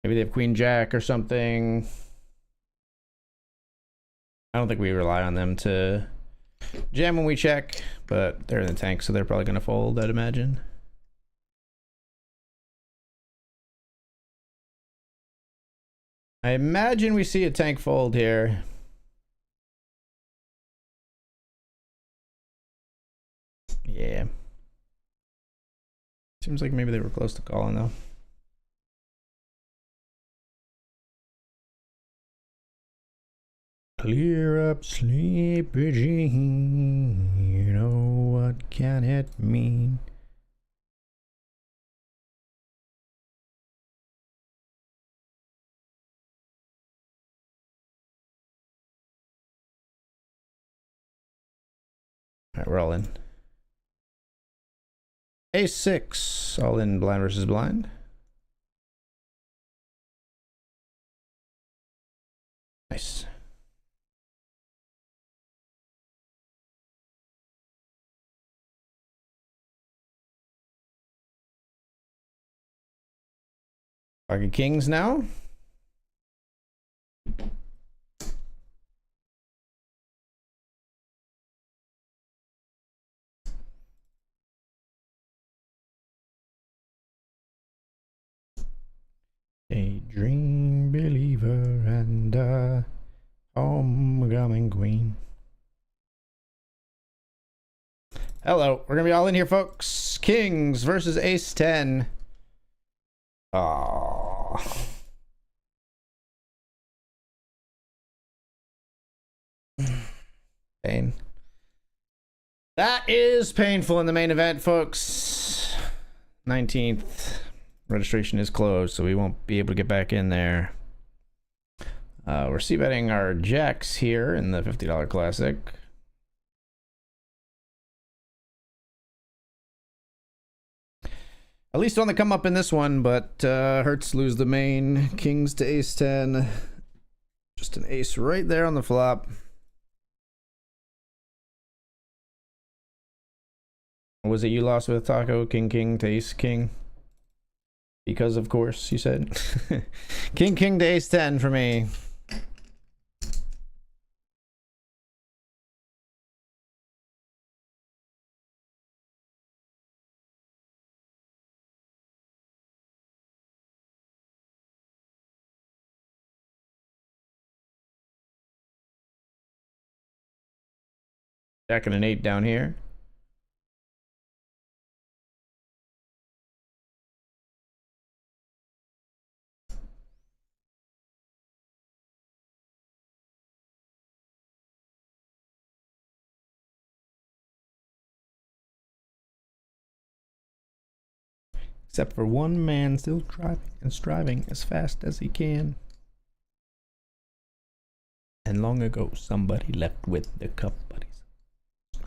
Maybe they have queen jack or something. I don't think we rely on them to jam when we check, but they're in the tank, so they're probably going to fold, I'd imagine. I imagine we see a tank fold here. Yeah. Seems like maybe they were close to calling, though. Clear up, sleepy Jean. You know what can it mean? All right, we're all in. Ace 6, all in blind versus blind. Nice. Pocket kings now. A dream believer and a homecoming queen. Hello, we're gonna be all in here, folks. Kings versus ace 10. Oh. Pain. That is painful in the main event, folks. 19th. Registration is closed, so we won't be able to get back in there. We're c-betting our jacks here in the $50 classic. At least on the come up in this one, but Hertz lose the main. Kings to ace 10. Just an ace right there on the flop. What was it you lost with, Taco? King, king to ace, king? Because, of course, you said. King, king to ace 10 for me. Jacking an 8 down here. Except for one man still driving and striving as fast as he can. And long ago, somebody left with the cup, but he's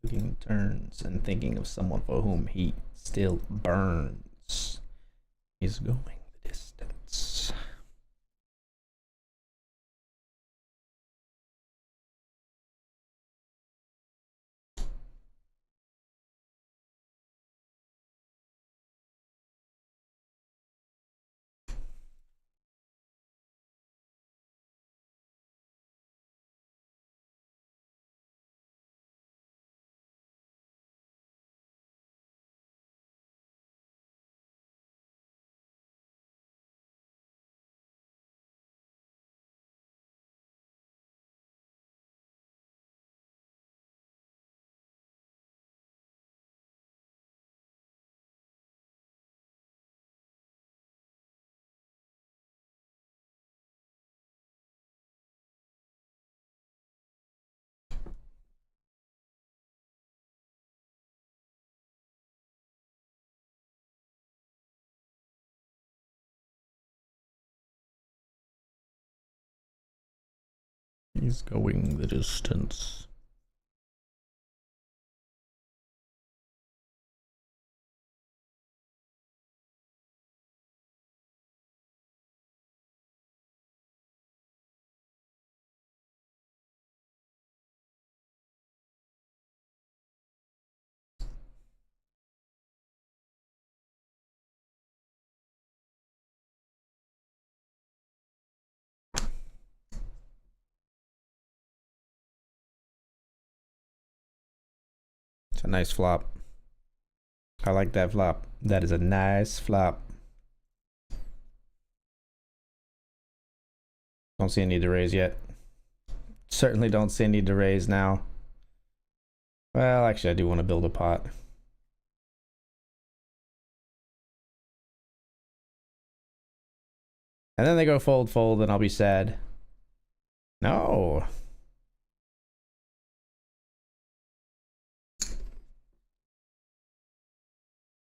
looking turns and thinking of someone for whom he still burns. He's going the distance. He's going the distance. It's a nice flop. I like that flop. That is a nice flop. Don't see a need to raise yet. Certainly don't see a need to raise now. Well, actually, I do want to build a pot. And then they go fold, fold, and I'll be sad. No.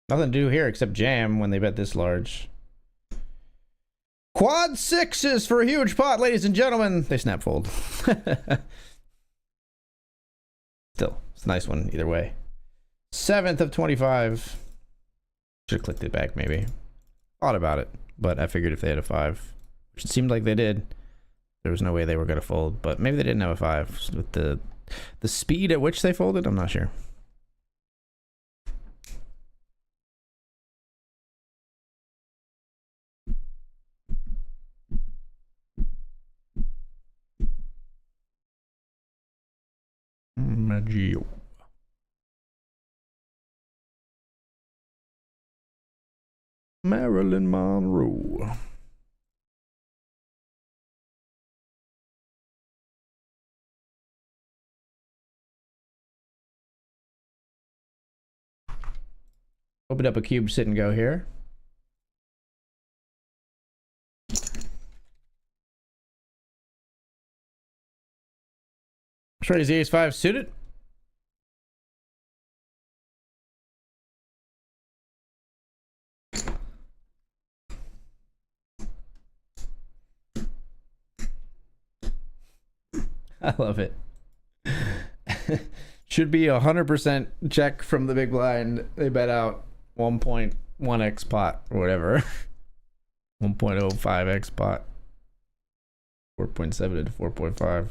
Nothing to do here except jam when they bet this large. Quad sixes for a huge pot, ladies and gentlemen. They snap fold. Still, it's a nice one either way. 7th of 25. Should have clicked it back maybe. Thought about it, but I figured if they had a 5, which it seemed like they did, there was no way they were going to fold. But maybe they didn't have a 5 with the speed at which they folded. I'm not sure. Maggio. Marilyn Monroe. Open up a cube, sit and go here. Raise the ace-5 suited. I love it. Should be 100% check from the big blind. They bet out 1.1x pot or whatever. 1.05x pot. 4.7 to 4.5.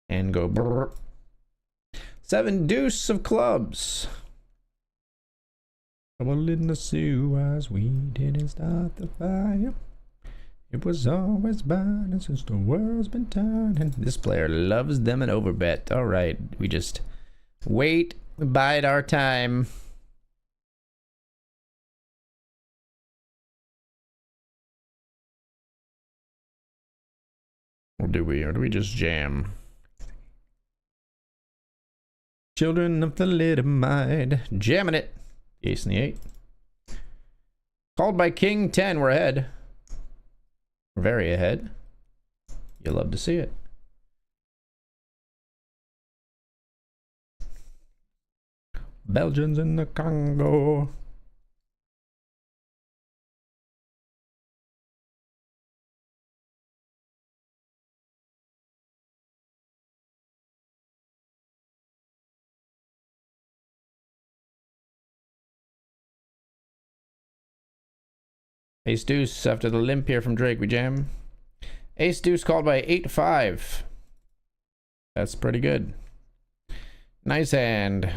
And go brrr. 7 deuce of clubs. Trouble in the sewer, we didn't start the fire. It was always burning since the world's been turning. This player loves them an overbet. All right, we just wait, bide our time. Or do we just jam? Children of the Thalidomide. Jamming it. Ace and the 8. Called by King 10. We're ahead. We're very ahead. You love to see it. Belgians in the Congo. Ace deuce after the limp here from Drake. We jam. Ace deuce called by 8-5. That's pretty good. Nice hand.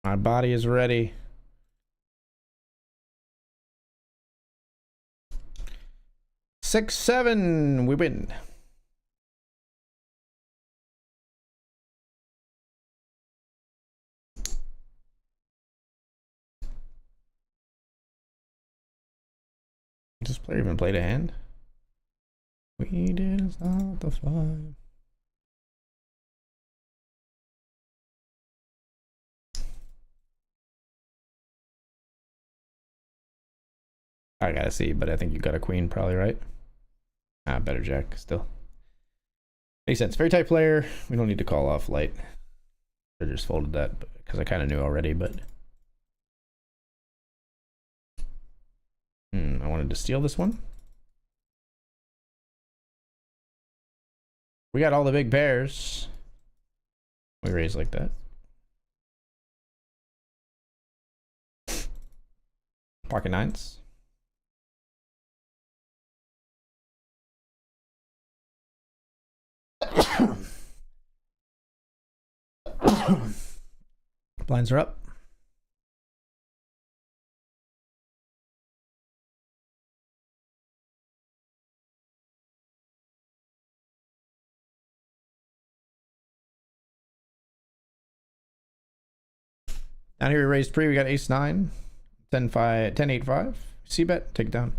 My body is ready. Six, 7, we win. Does this player even played a hand? We didn't start the fire. I gotta see, but I think you got a queen probably, right? Ah, better jack still. Makes sense. Very tight player. We don't need to call off light. I just folded that because I kind of knew already, but I wanted to steal this one. We got all the big pairs. We raise like that. Pocket nines. Blinds are up. Down here we raised pre, we got ace 9, 10 5, 10 8 5. C bet, take it down.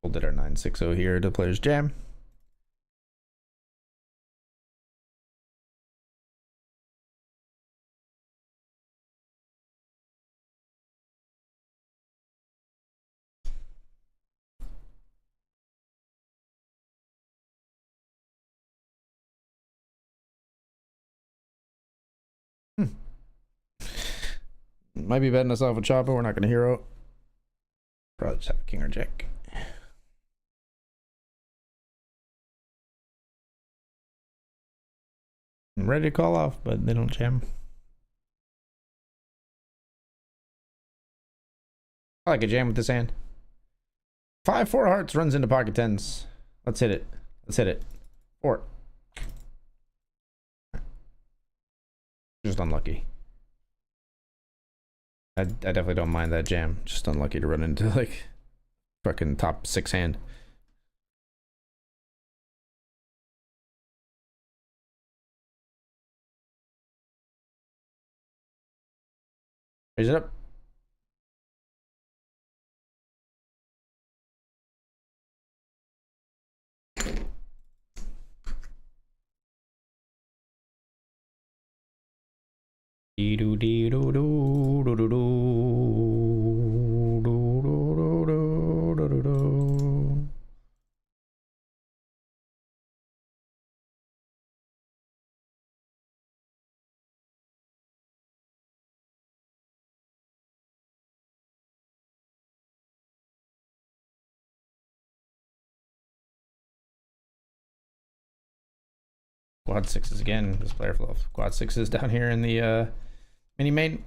We'll did our 9-6-0 here to player's jam. Might be betting us off a chopper. We're not going to hero. Probably just have a king or jack. I'm ready to call off, but they don't jam. I like a jam with this hand. 5-4 hearts runs into pocket tens. Let's hit it. Let's hit it. 4. Just unlucky. I definitely don't mind that jam. Just unlucky to run into like fucking top 6 hand. Raise it up. Quad 6s again. This player fluff. Quad 6s down here in the mini main.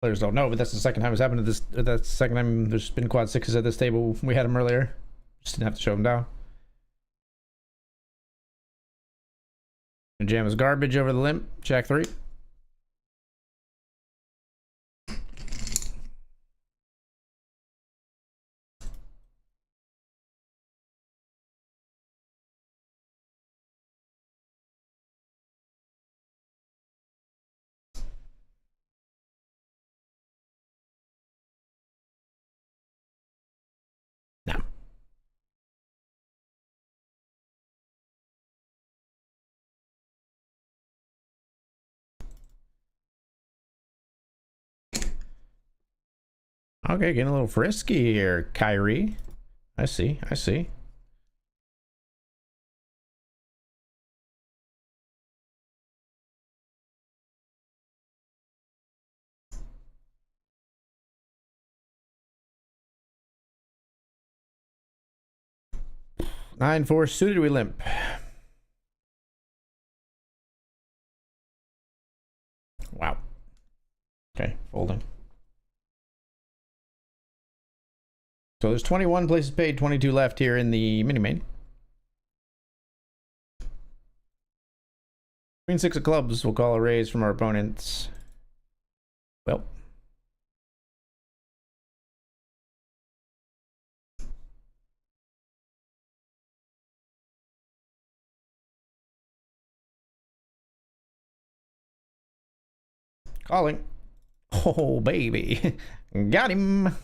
Players don't know, but that's the second time it's happened to this. That's the second time there's been quad 6s at this table. We had them earlier. Just didn't have to show them down. And jam is garbage over the limp. Jack 3. Now. Okay, getting a little frisky here, Kyrie. I see, I see. Nine 4 suited, we limp. Wow. Okay, folding. So there's 21 places paid, 22 left here in the mini main. Queen 6 of clubs will call a raise from our opponents. Well. Calling. Oh, baby. Got him.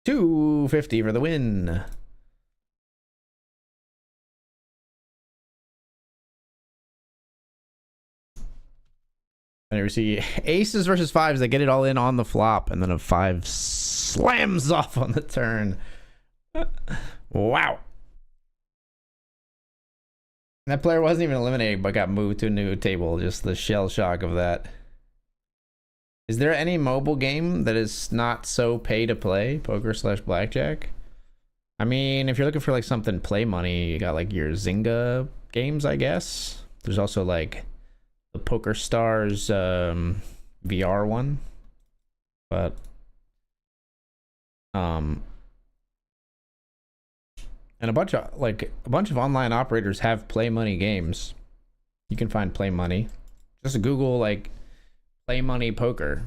$250 for the win. I never see aces versus fives. They get it all in on the flop, and then a five slams off on the turn. Wow. That player wasn't even eliminated, but got moved to a new table. Just the shell shock of that. Is there any mobile game that is not so pay to play? Poker slash blackjack? I mean, if you're looking for like something play money, you got like your Zynga games, I guess. There's also like the Poker Stars VR one. But and a bunch of online operators have play money games. You can find play money. Just Google like play money poker.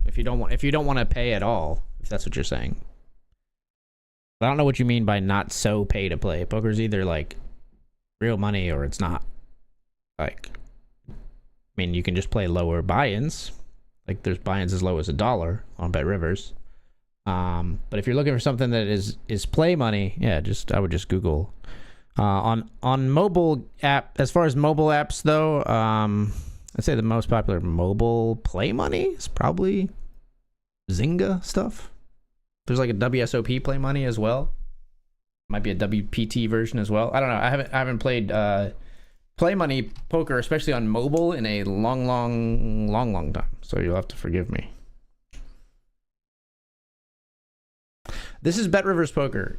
If you don't want to pay at all, if that's what you're saying. I don't know what you mean by not so pay to play. Poker's either like real money or it's not. Like, I mean, you can just play lower buy-ins. Like there's buy-ins as low as $1 on BetRivers. But if you're looking for something that is play money, yeah, I would just Google. On mobile app, as far as mobile apps though, I'd say the most popular mobile play money is probably Zynga stuff. There's like a WSOP play money as well. Might be a WPT version as well. I don't know. I haven't played play money poker, especially on mobile, in a long time. So you'll have to forgive me. This is BetRivers Poker.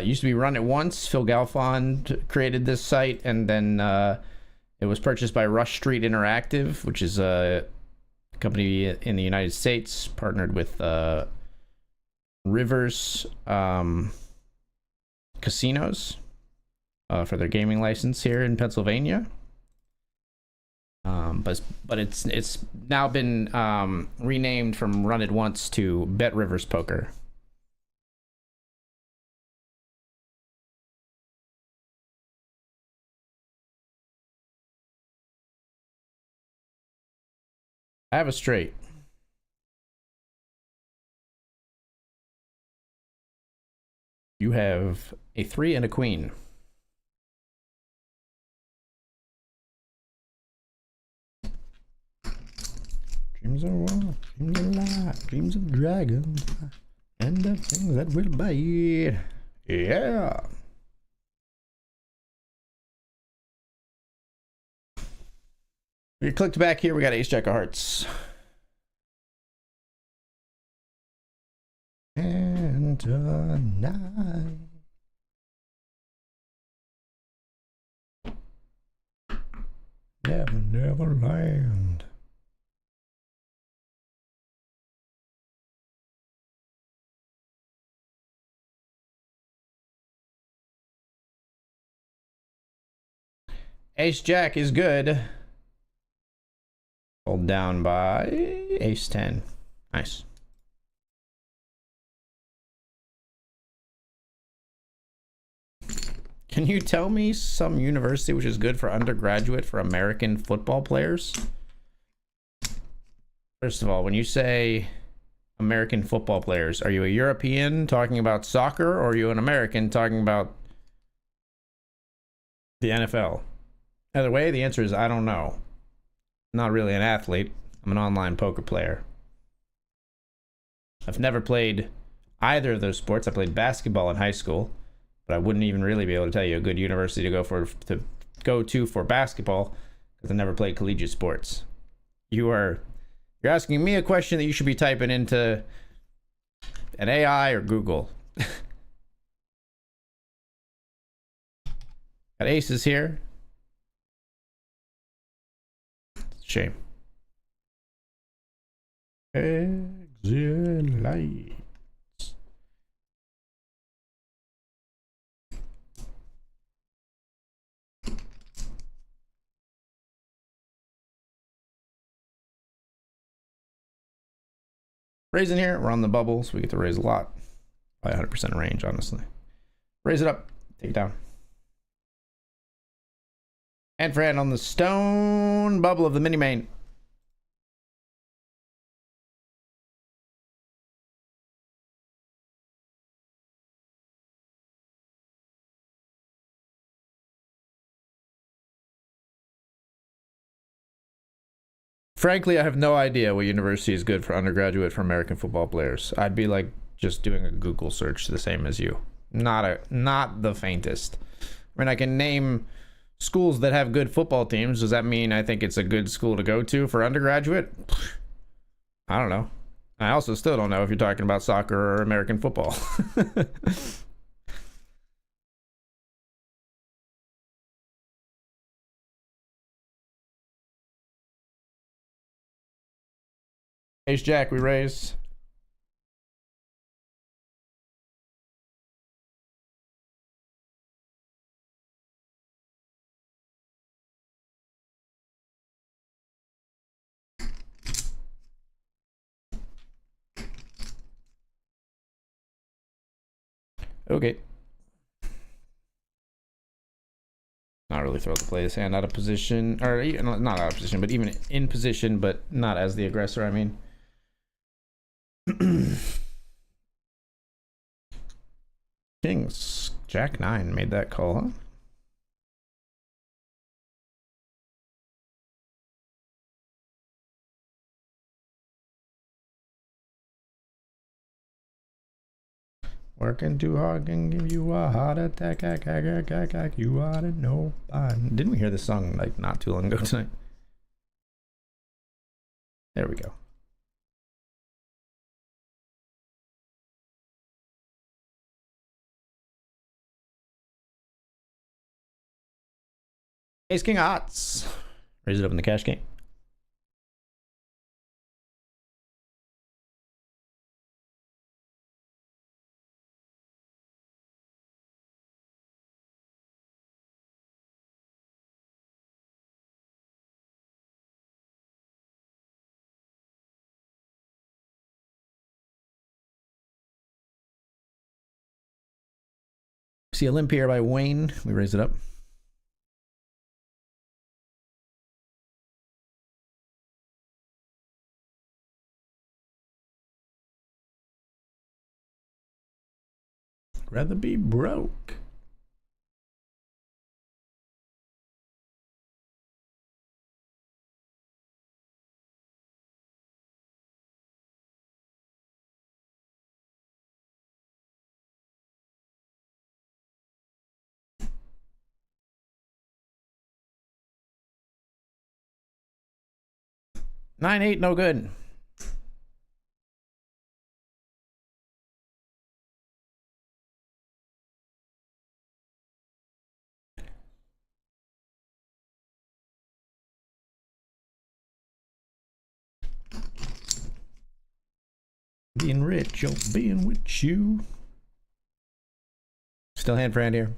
Used to be Run It Once. Phil Galfond created this site, and then it was purchased by Rush Street Interactive, which is a company in the United States, partnered with Rivers Casinos for their gaming license here in Pennsylvania. But it's now been renamed from Run It Once to BetRivers Poker. I have a straight. You have a 3 and a queen. Dreams are wild, dreams are light, dreams of dragons, and of things that will bite. Yeah. We clicked back here. We got ace jack of hearts. And tonight. Never land. Ace jack is good. Hold down by ace 10. Nice. Can you tell me some university which is good for undergraduate for American football players? First of all, when you say American football players, are you a European talking about soccer, or are you an American talking about the NFL? Either way, the answer is I don't know. I'm not really an athlete. I'm an online poker player. I've never played either of those sports. I played basketball in high school, but I wouldn't even really be able to tell you a good university to go to for basketball, because I never played collegiate sports. You're asking me a question that you should be typing into an AI or Google. Got aces here. Shame. Exit lights. Raising here. We're on the bubble, so we get to raise a lot. By 100% range, honestly. Raise it up. Take it down. And Fran on the stone bubble of the mini main. Frankly, I have no idea what university is good for undergraduate for American football players. I'd be like just doing a Google search the same as you. Not the faintest. I mean, I can name schools that have good football teams. Does that mean I think it's a good school to go to for undergraduate? I don't know. I also still don't know if you're talking about soccer or American football. Ace Jack, we raise. Okay. Not really throw the play his hand out of position, or not out of position, but even in position, but not as the aggressor. I mean, Kings Jack 9 made that call, huh? Working too hard can give you a heart attack. You ought to know. Didn't we hear this song like not too long ago tonight? There we go. Ace King Odds. Raise it up in the cash game. See a limp here by Wayne. We raise it up. Rather be broke. Nine eight, no good. Being rich, yo, being with you. Still hand for hand here.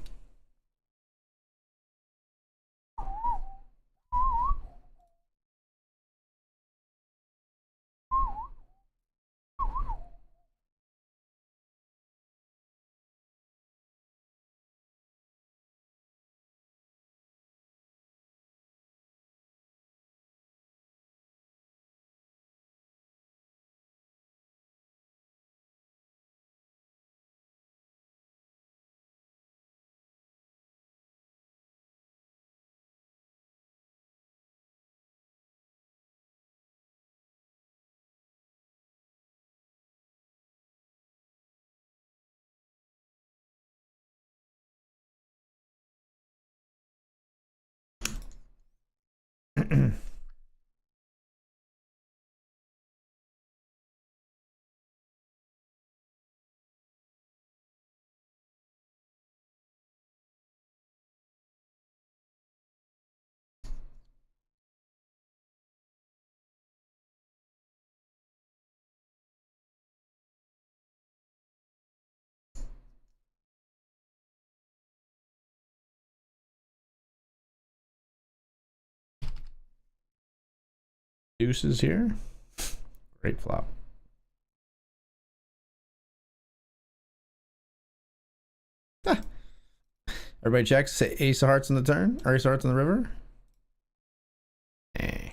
Deuces here. Great flop. Ah. Everybody checks. Ace of hearts on the turn. Or ace of hearts on the river. Eh.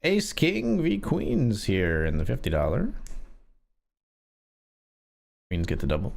Ace King v Queens here in the $50. Queens get the double.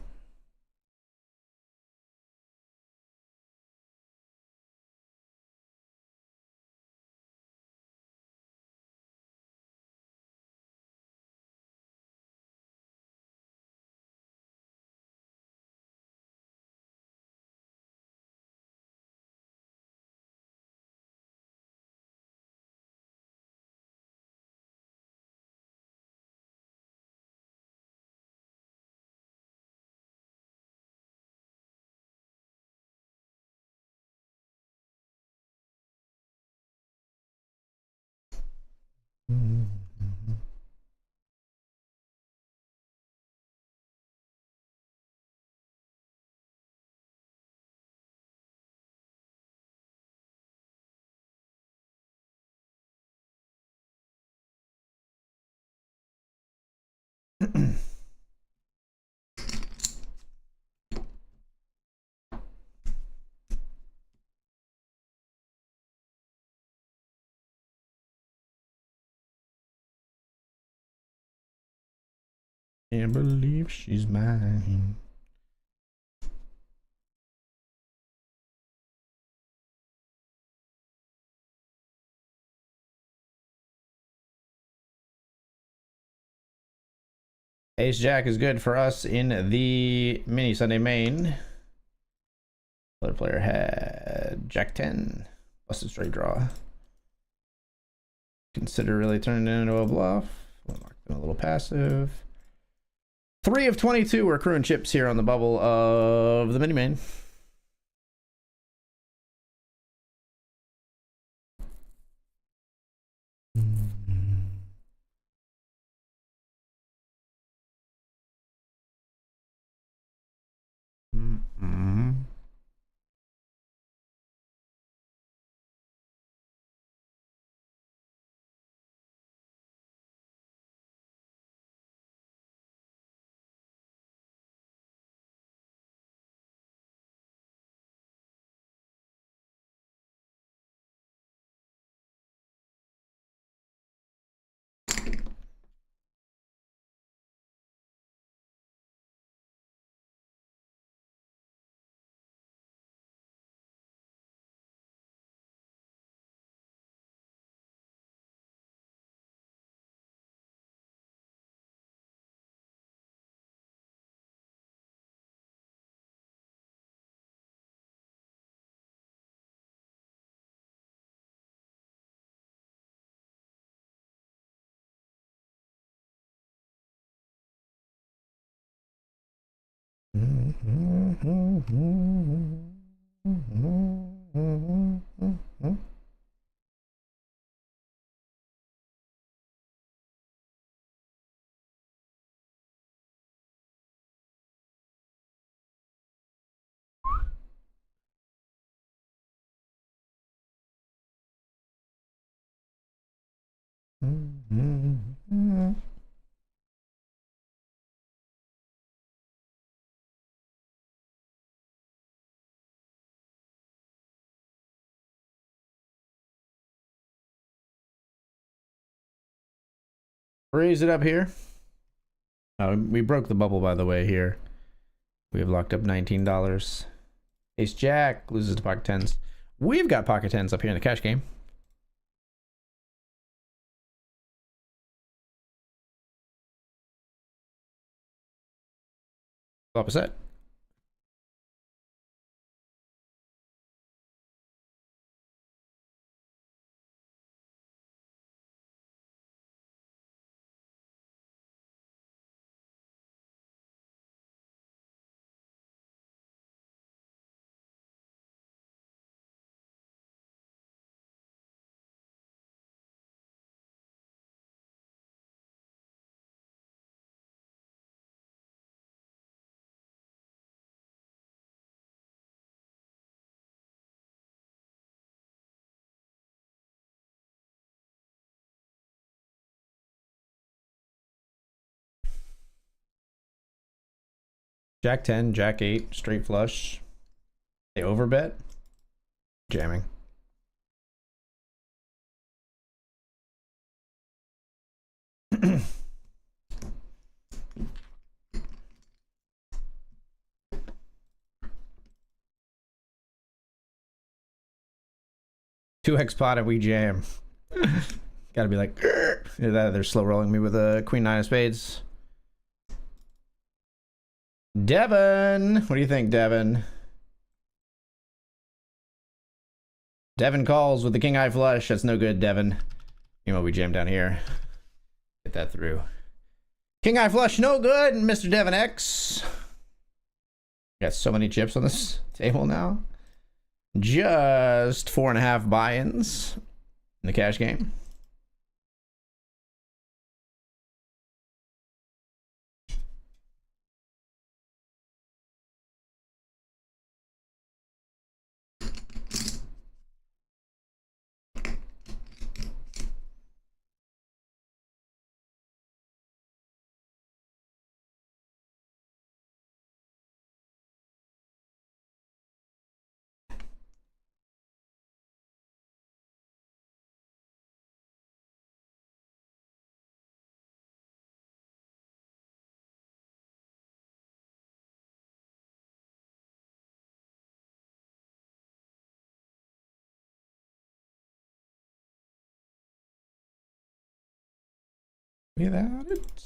Can't believe she's mine. Ace Jack is good for us in the mini Sunday main. Other player had Jack 10. Busted straight draw. Consider really turning it into a bluff. We'll mark them a little passive. 3 of 22. We're accruing chips here on the bubble of the mini main. Raise it up here. We broke the bubble, by the way, here. We have locked up $19. Ace Jack loses to pocket tens. We've got pocket tens up here in the cash game. Flop a set. Jack 10, Jack 8, straight flush. They overbet. Jamming. 2x pot and we jam. Gotta be like, they're slow rolling me with a queen nine of spades. Devin, what do you think, Devin? Devin calls with the king high flush. That's no good, Devin. You know, we jam down here. Get that through. King high flush, no good, Mr. Devin X. Got so many chips on this table now. Just 4.5 buy-ins in the cash game. Without it.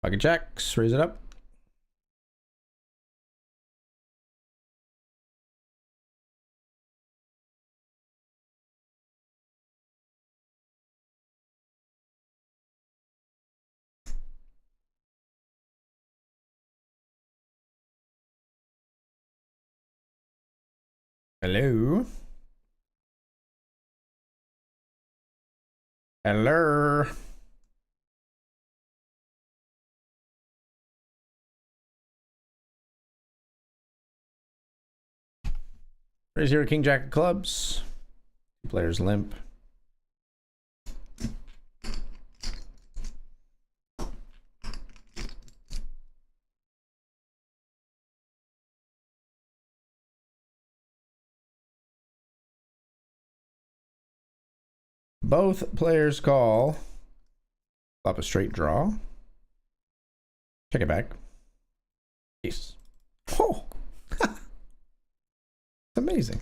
Pocket jacks, raise it up. Hello. Hello. Raise your king jack of clubs. Two players limp. Both players call. Flop a straight draw. Check it back. Ace. Oh. It's amazing.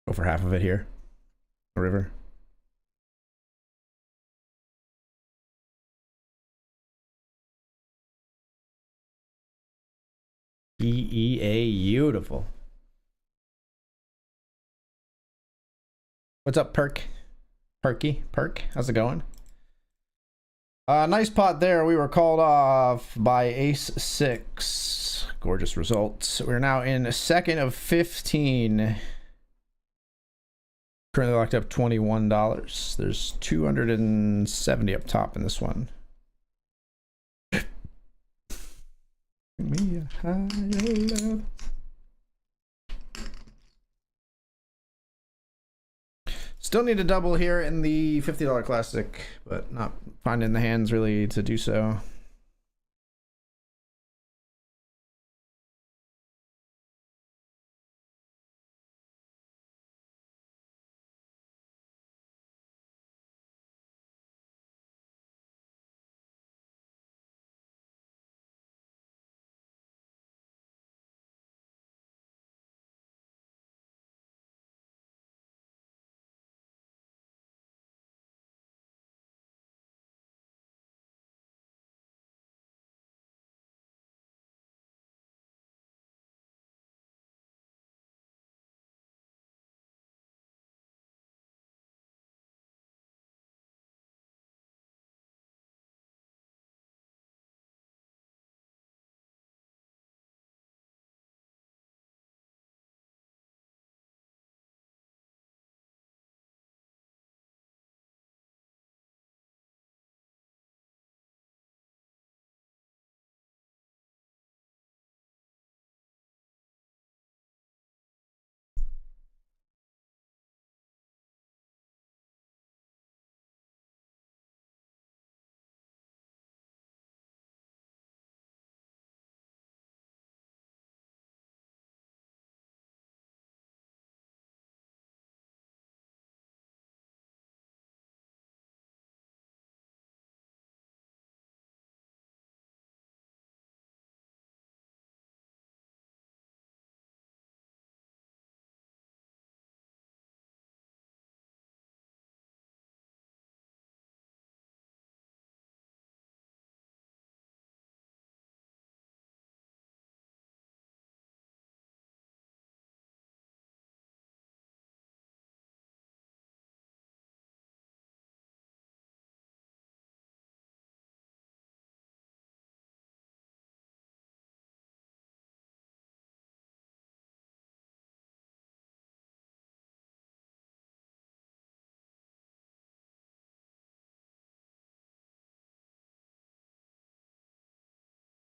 Go for half of it here. River. EEA, beautiful. What's up, Perk? Perk, how's it going? Nice pot there. We were called off by ace 6. Gorgeous results. We're now in second of 15. Currently locked up $21. There's 270 up top in this one. Me a higher love. Still need a double here in the $50 classic, but not finding the hands really to do so.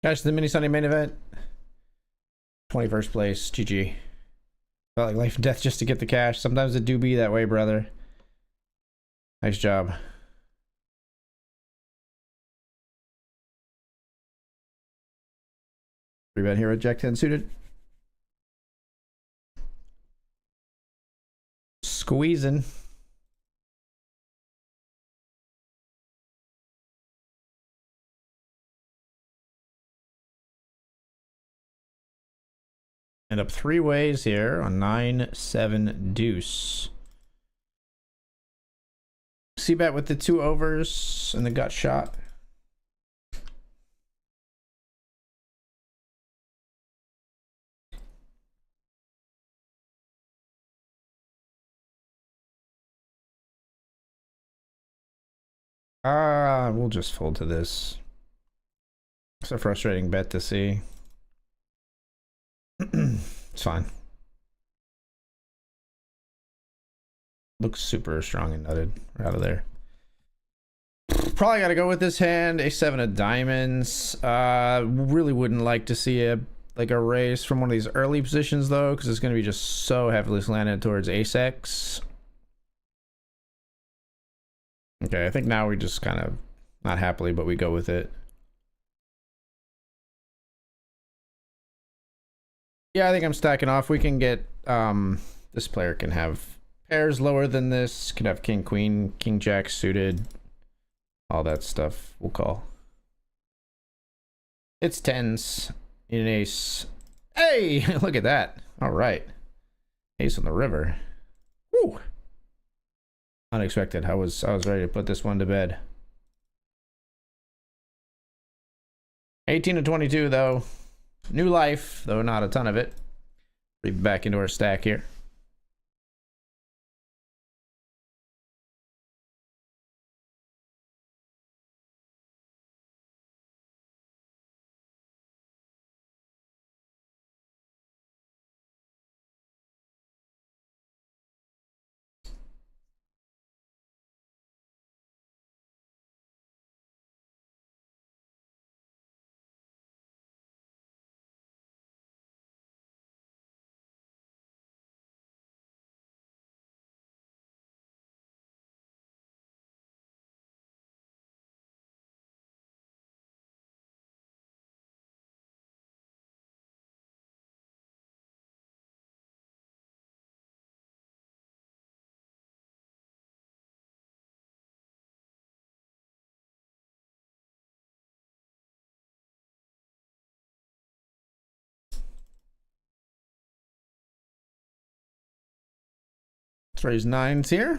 Guys, the mini Sunday main event. 21st place. GG. Felt like life and death just to get the cash. Sometimes it do be that way, brother. Nice job. Free bet here with Jack 10 suited. Squeezing. End up 3 ways here on 9-7 deuce. C-bet with the 2 overs and the gut shot. We'll just fold to this. It's a frustrating bet to see. It's fine. Looks super strong and nutted. We're out of there. Probably got to go with this hand. A7 of diamonds. Really wouldn't like to see a raise from one of these early positions though, because it's going to be just so heavily slanted towards ace-x. Okay, I think now we just kind of, not happily, but we go with it. Yeah, I think I'm stacking off. We can get, this player can have pairs lower than this, could have king, queen, king, jack suited, all that stuff we'll call. It's tens in an ace. Hey, look at that. All right. Ace on the river. Woo. Unexpected. I was ready to put this one to bed. 18 to 22 though. New life, though not a ton of it. Read back into our stack here. Let's raise nines here.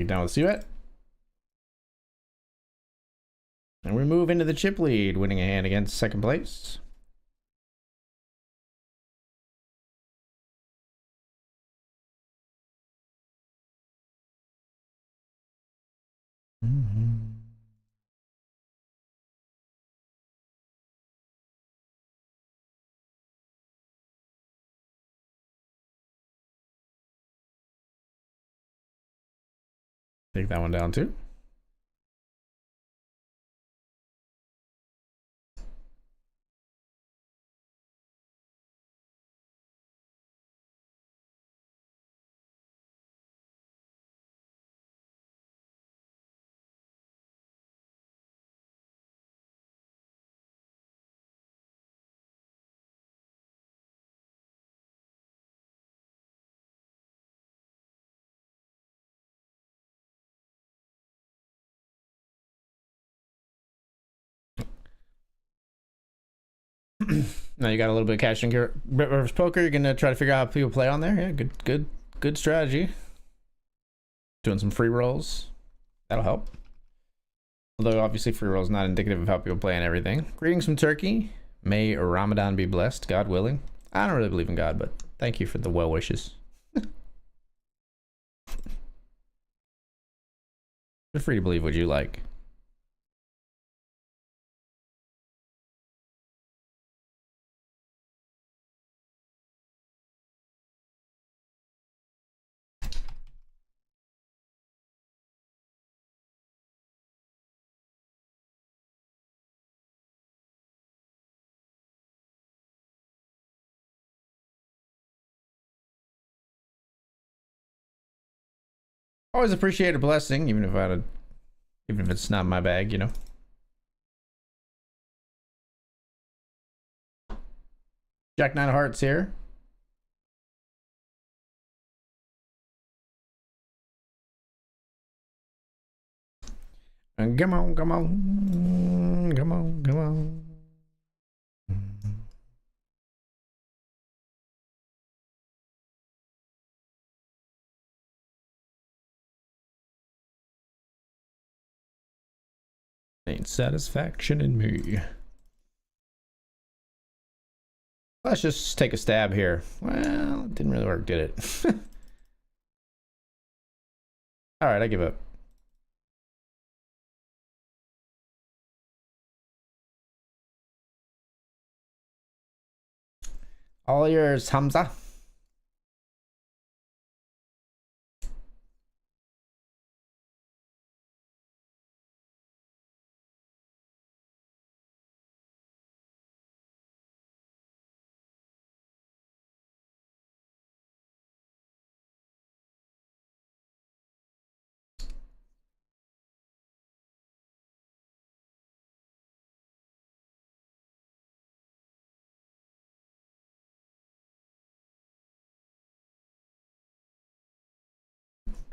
Down with C-bet. And we move into the chip lead, winning a hand against second place. Take that one down too. Now you got a little bit of cash in here. BetRivers Poker, you're gonna try to figure out how people play on there. Yeah, good strategy. Doing some free rolls. That'll help. Although obviously free rolls not indicative of how people play on everything. Greetings from Turkey. May Ramadan be blessed, God willing. I don't really believe in God, but thank you for the well wishes. Feel free to believe what you like. Always appreciate a blessing, even if it's not my bag, you know. Jack Nine of Hearts here. And come on, come on, come on, come on. Ain't satisfaction in me. Let's just take a stab here. Well, it didn't really work, did it? All right, I give up. All yours, Hamza.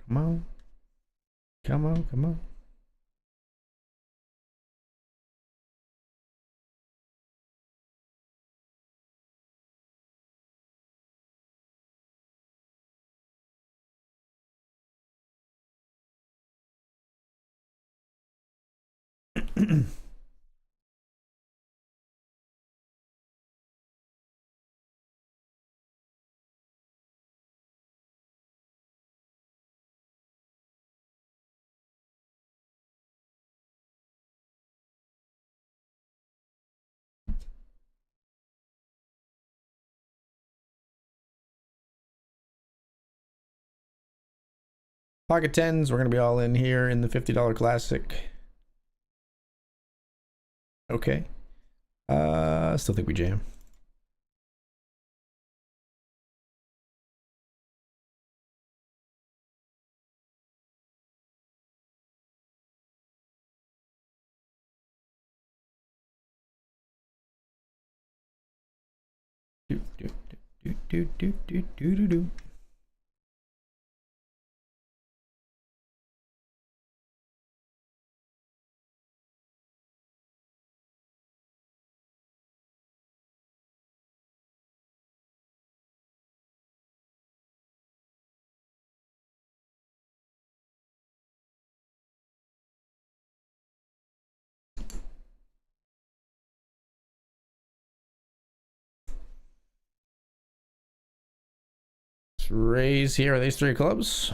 Come on. Come on, come on. Pocket tens, we're gonna be all in here in the $50 classic. Okay. Still think we jam. Do do do do do do do do do. Let's raise here. Are these three clubs?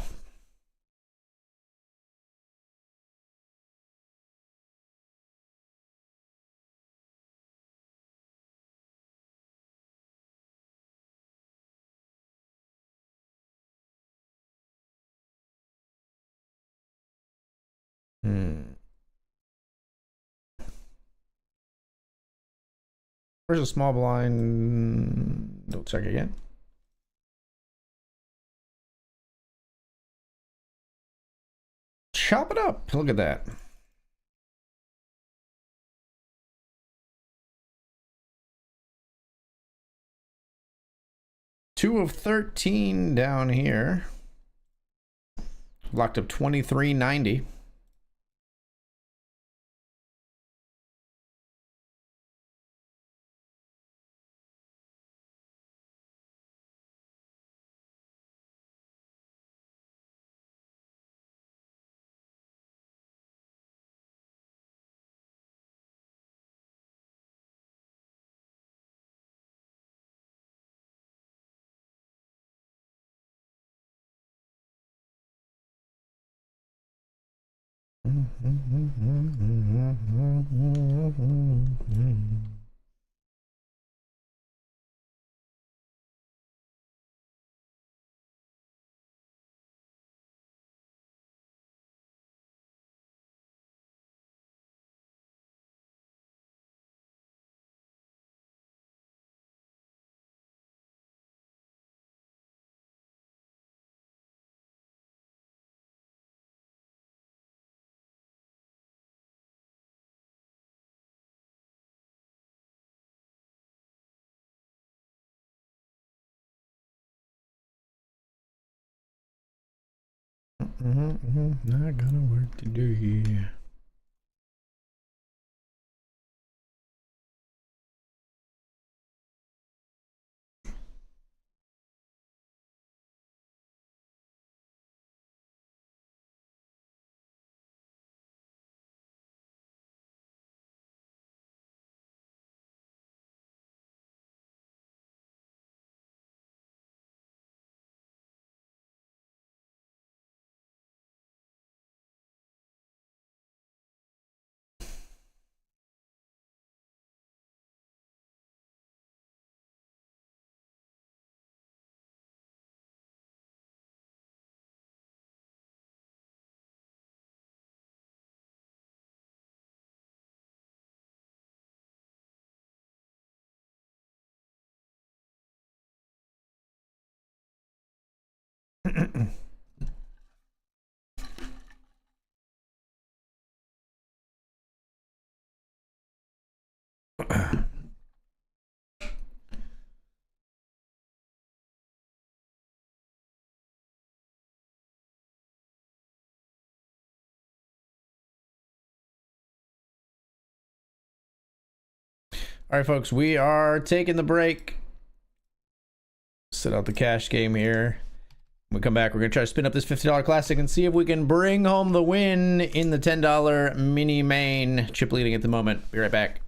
Where's a small blind? Don't check again. Chop it up. Look at that. Two of 13 down here. Locked up 23.90. Not gonna work today. All right, folks, we are taking the break. Set out the cash game here. When we come back, we're going to try to spin up this $50 classic and see if we can bring home the win in the $10 mini main. Chip leading at the moment. Be right back.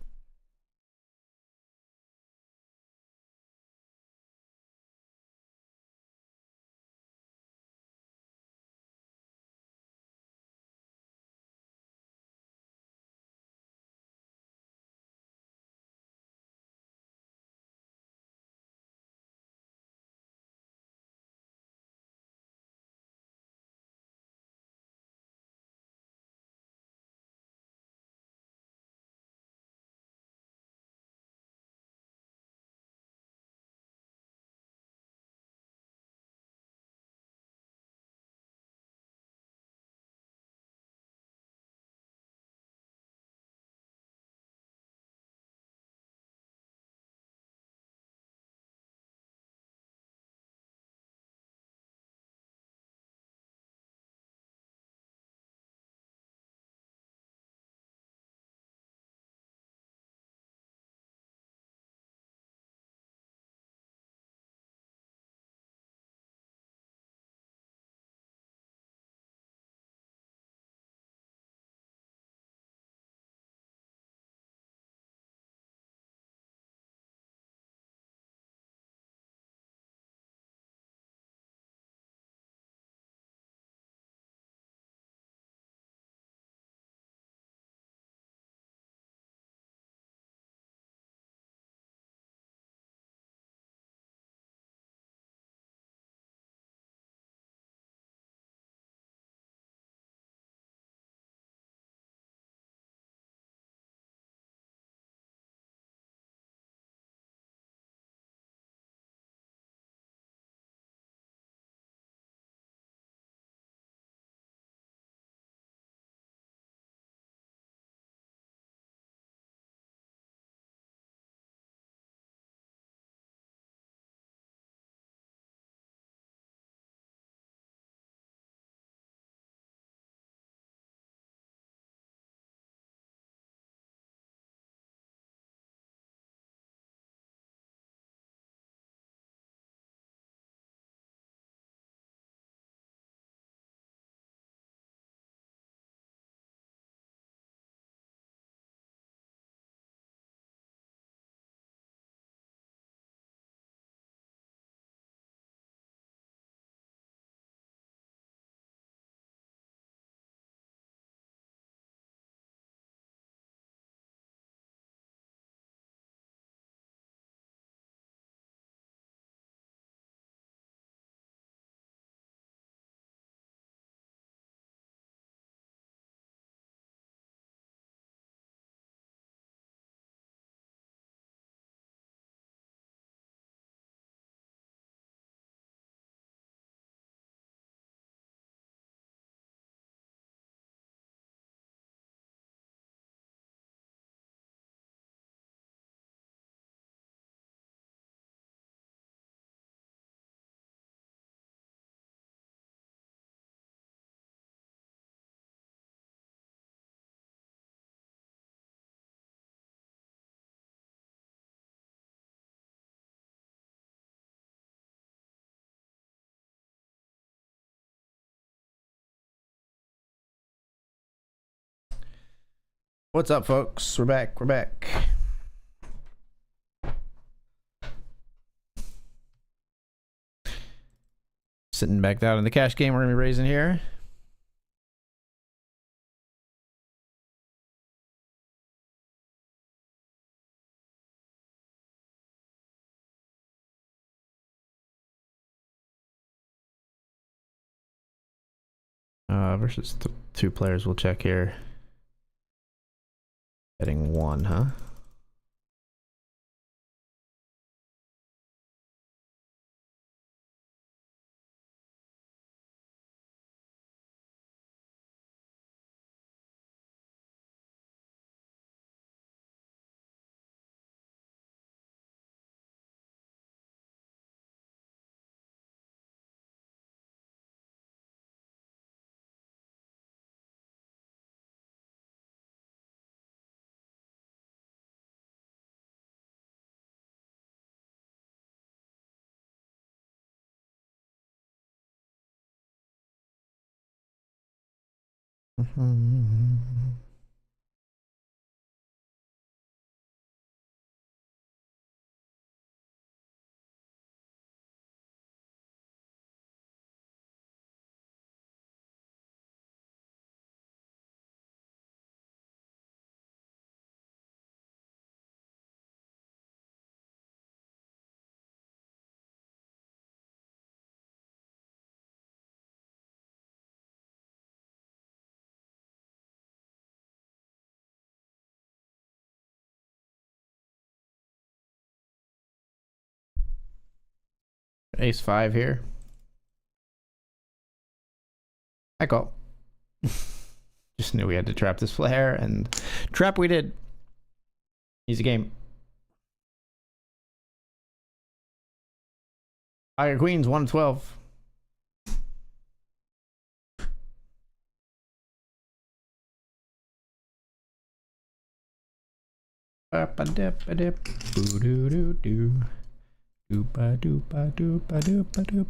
What's up, folks? We're back. We're back. Sitting back down in the cash game we're going to be raising here. Versus two players. We'll check here. Betting one, huh? Ace 5 here. I call. Just knew we had to trap this flare, and trap we did. Easy game. Higher queens 1-12. Ba-ba-dip-ba-dip. Boo-doo-doo-doo. Doop-a-doop-a-doop-a-doop-a-doop.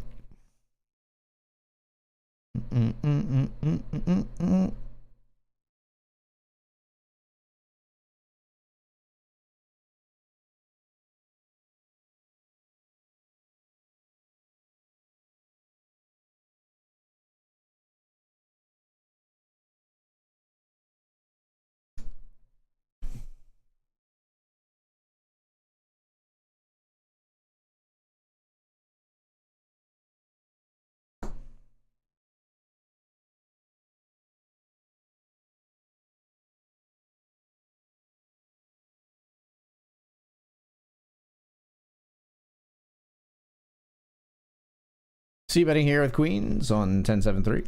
C betting here with queens on 10-7-3.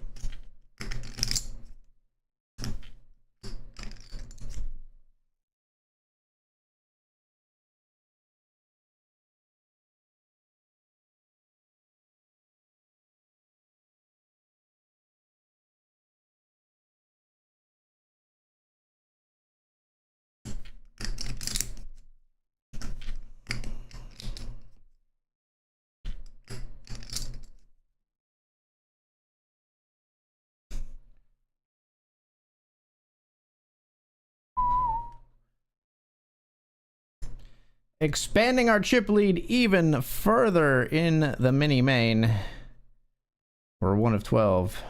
Expanding our chip lead even further in the mini main. We're 1 of 12.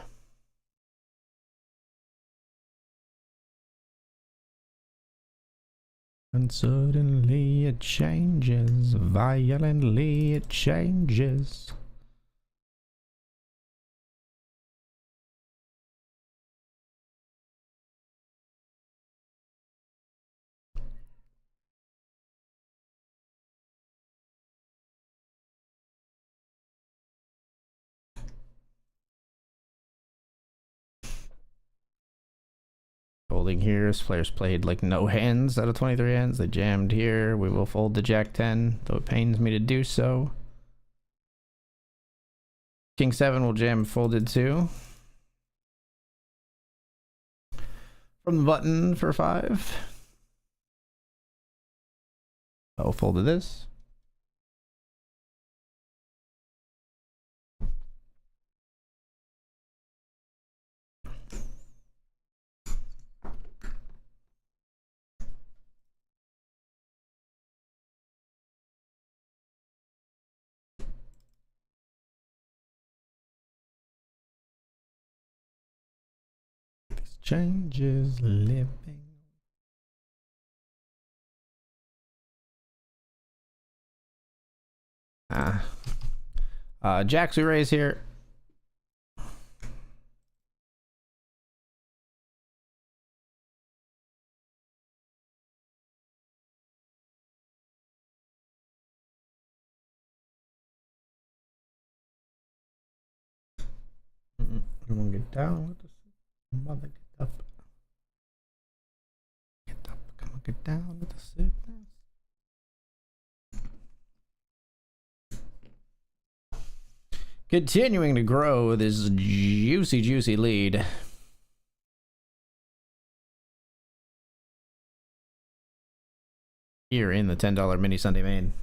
And suddenly it changes. Violently it changes. Folding here. This player's played like no hands out of 23 hands. They jammed here. We will fold the Jack 10, though it pains me to do so. King 7 will jam folded too. From the button for 5. Oh, folded this. Changes living. Jax Uray's here. I'm gonna get down with this. Mother, get up. Get up. Come on, get down with the sickness. Continuing to grow this juicy lead. Here in the $10 mini Sunday main.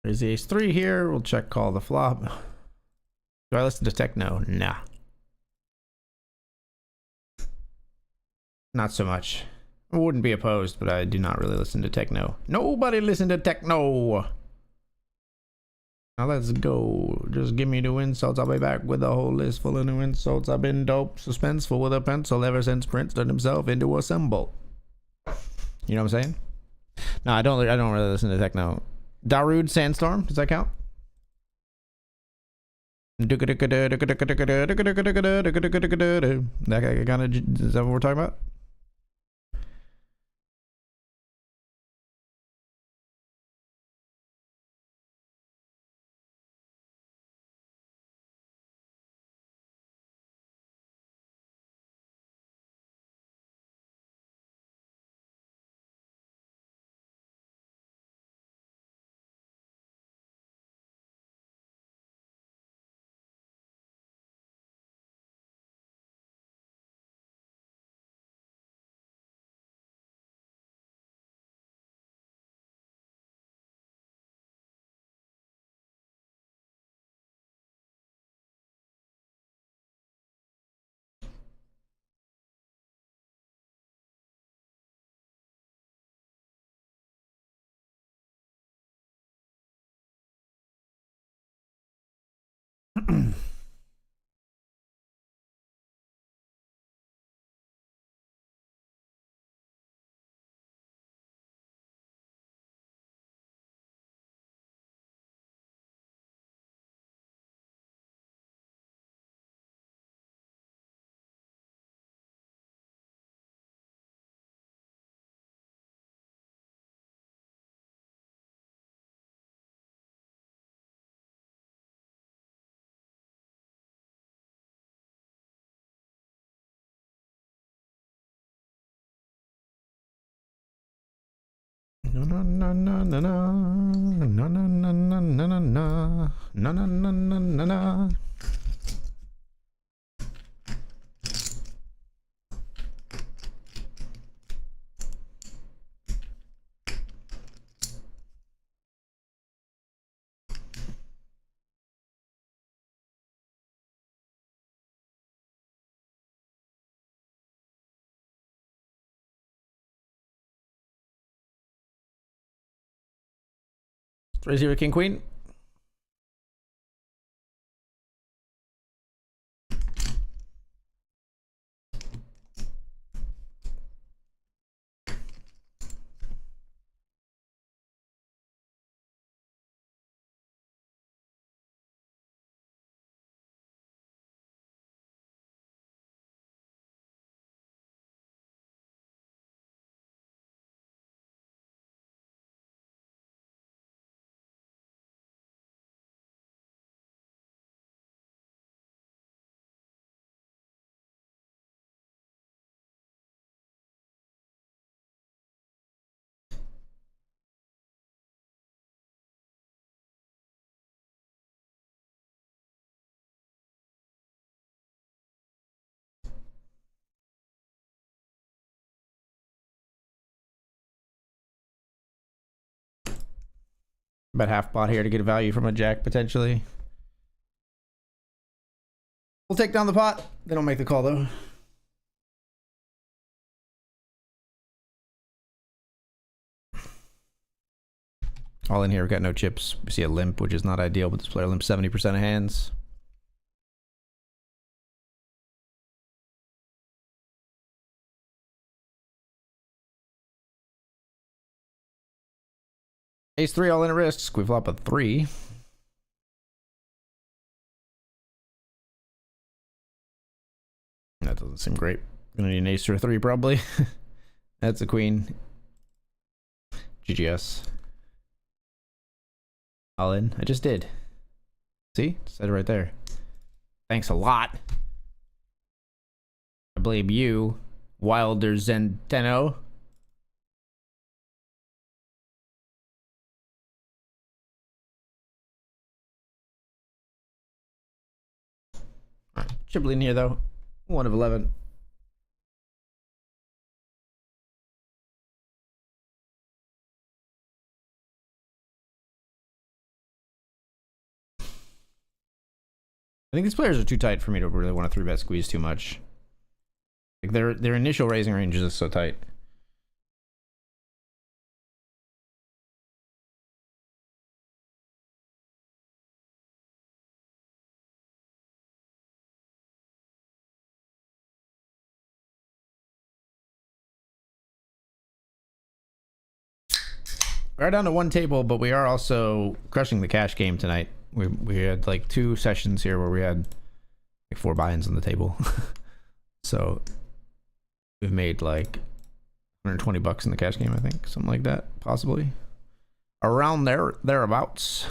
There's the ace-3 here. We'll check call the flop. Do I listen to techno? Nah. Not so much. I wouldn't be opposed, but I do not really listen to techno. Nobody listen to techno. Now let's go. Just give me new insults. I'll be back with a whole list full of new insults. I've been dope, suspenseful with a pencil ever since Prince turned himself into a symbol. You know what I'm saying? No, I don't really listen to techno. Darude Sandstorm, does that count? That kind of, is that what we're talking about? No no no no no no no no no no no no no no no no no no. Raise your king queen. About half pot here to get a value from a jack potentially. We'll take down the pot. They don't make the call though. All in here, we got no chips. We see a limp, which is not ideal, but this player limps 70% of hands. Ace 3 all in at risk. We flop a 3. That doesn't seem great. Gonna need an ace or a 3 probably. That's a queen. GGS. All in. I just did. See? Said it right there. Thanks a lot. I blame you, Wilder Zenteno. Alright, Chibley in here though. 1 of 11. I think these players are too tight for me to really want to 3-bet squeeze too much. Like their initial raising range is just so tight. We're down to 1 table, but we are also crushing the cash game tonight. We had like 2 sessions here where we had like 4 buy-ins on the table. So we've made like $120 in the cash game, I think. Something like that, possibly. Around thereabouts.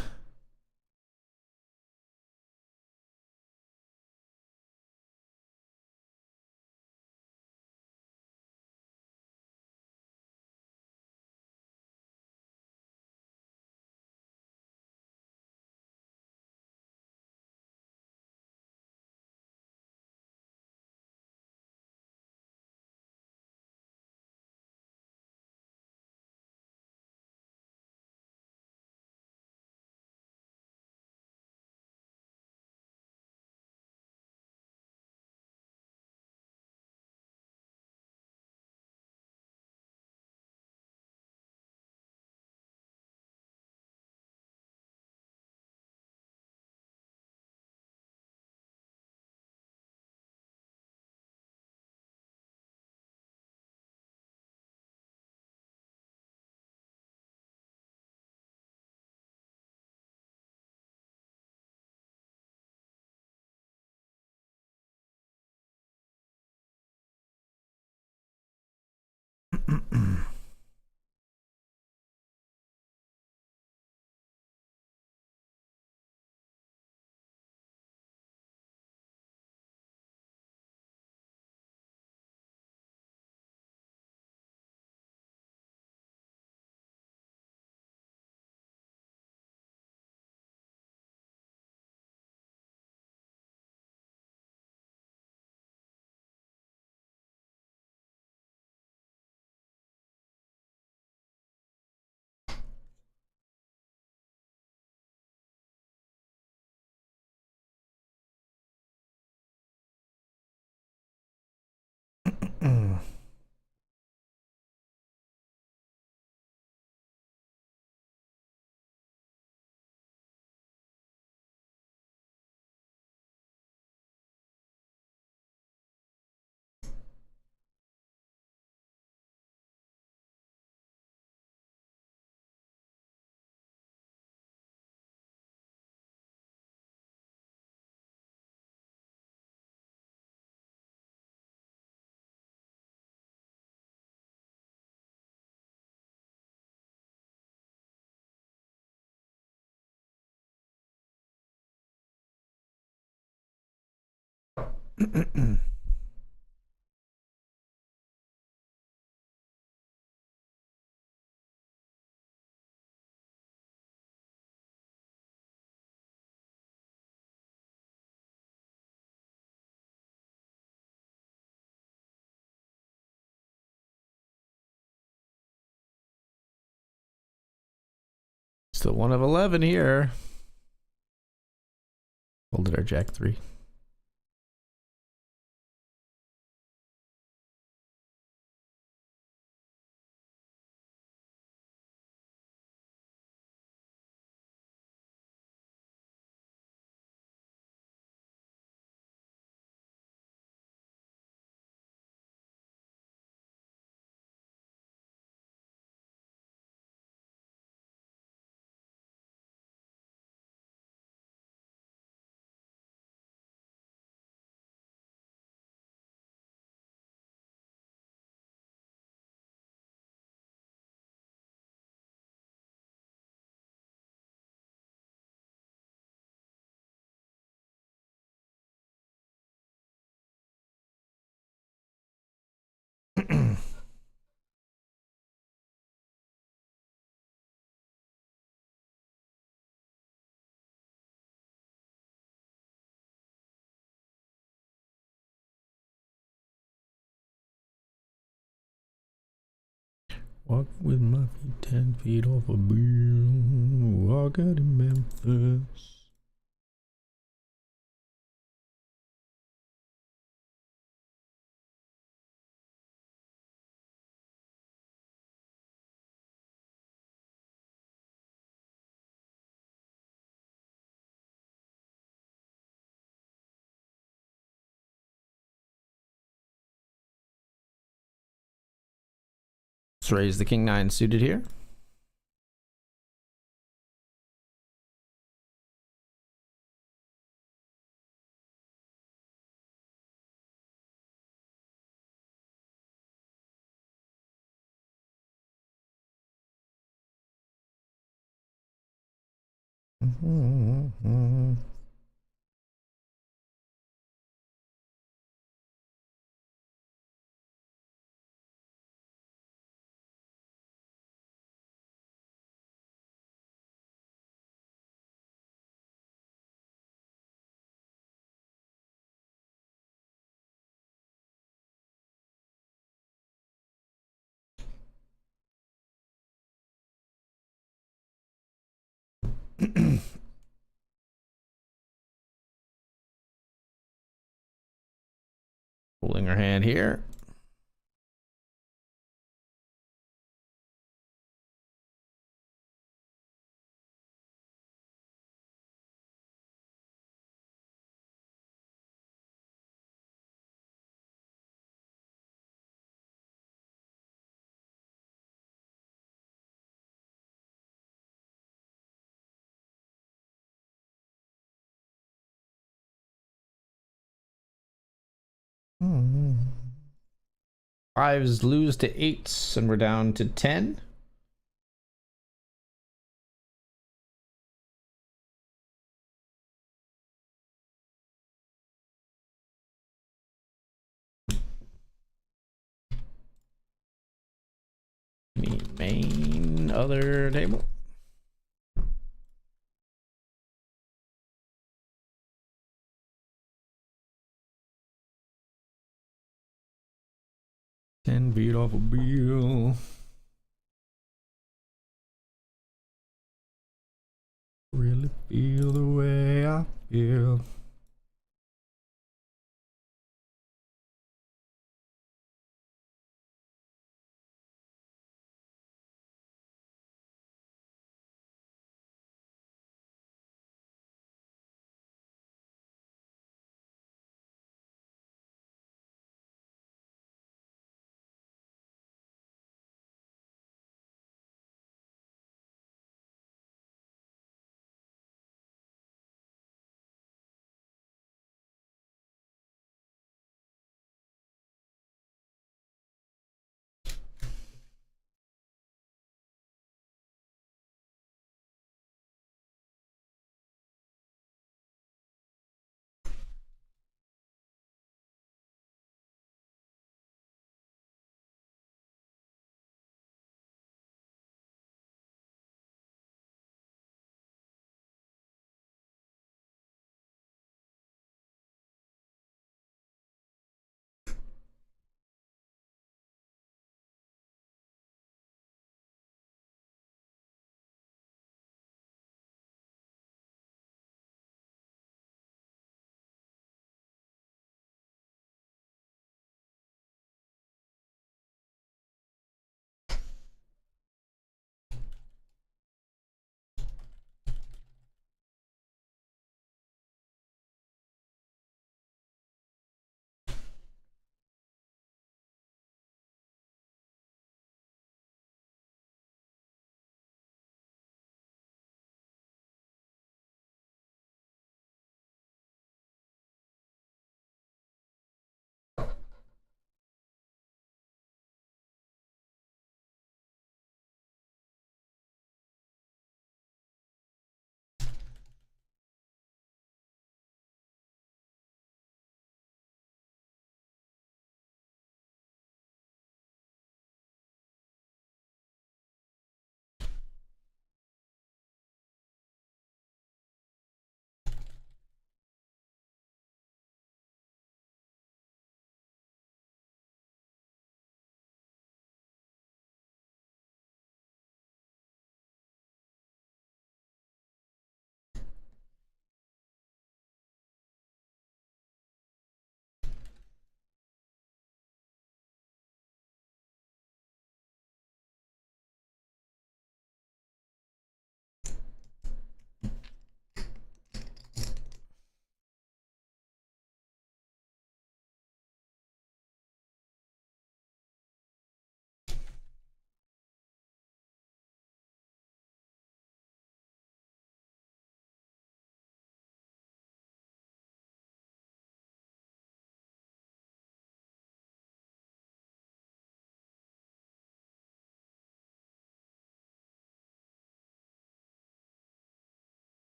Still one of 11 here. Folded our jack 3. Walk with my feet 10 feet off a beam. Walk out in Memphis. Let's raise the king 9 suited here. Pulling her hand here. Fives lose to 8s, and we're down to 10. Main other table. Ten feet off a bill. Really feel the way I feel.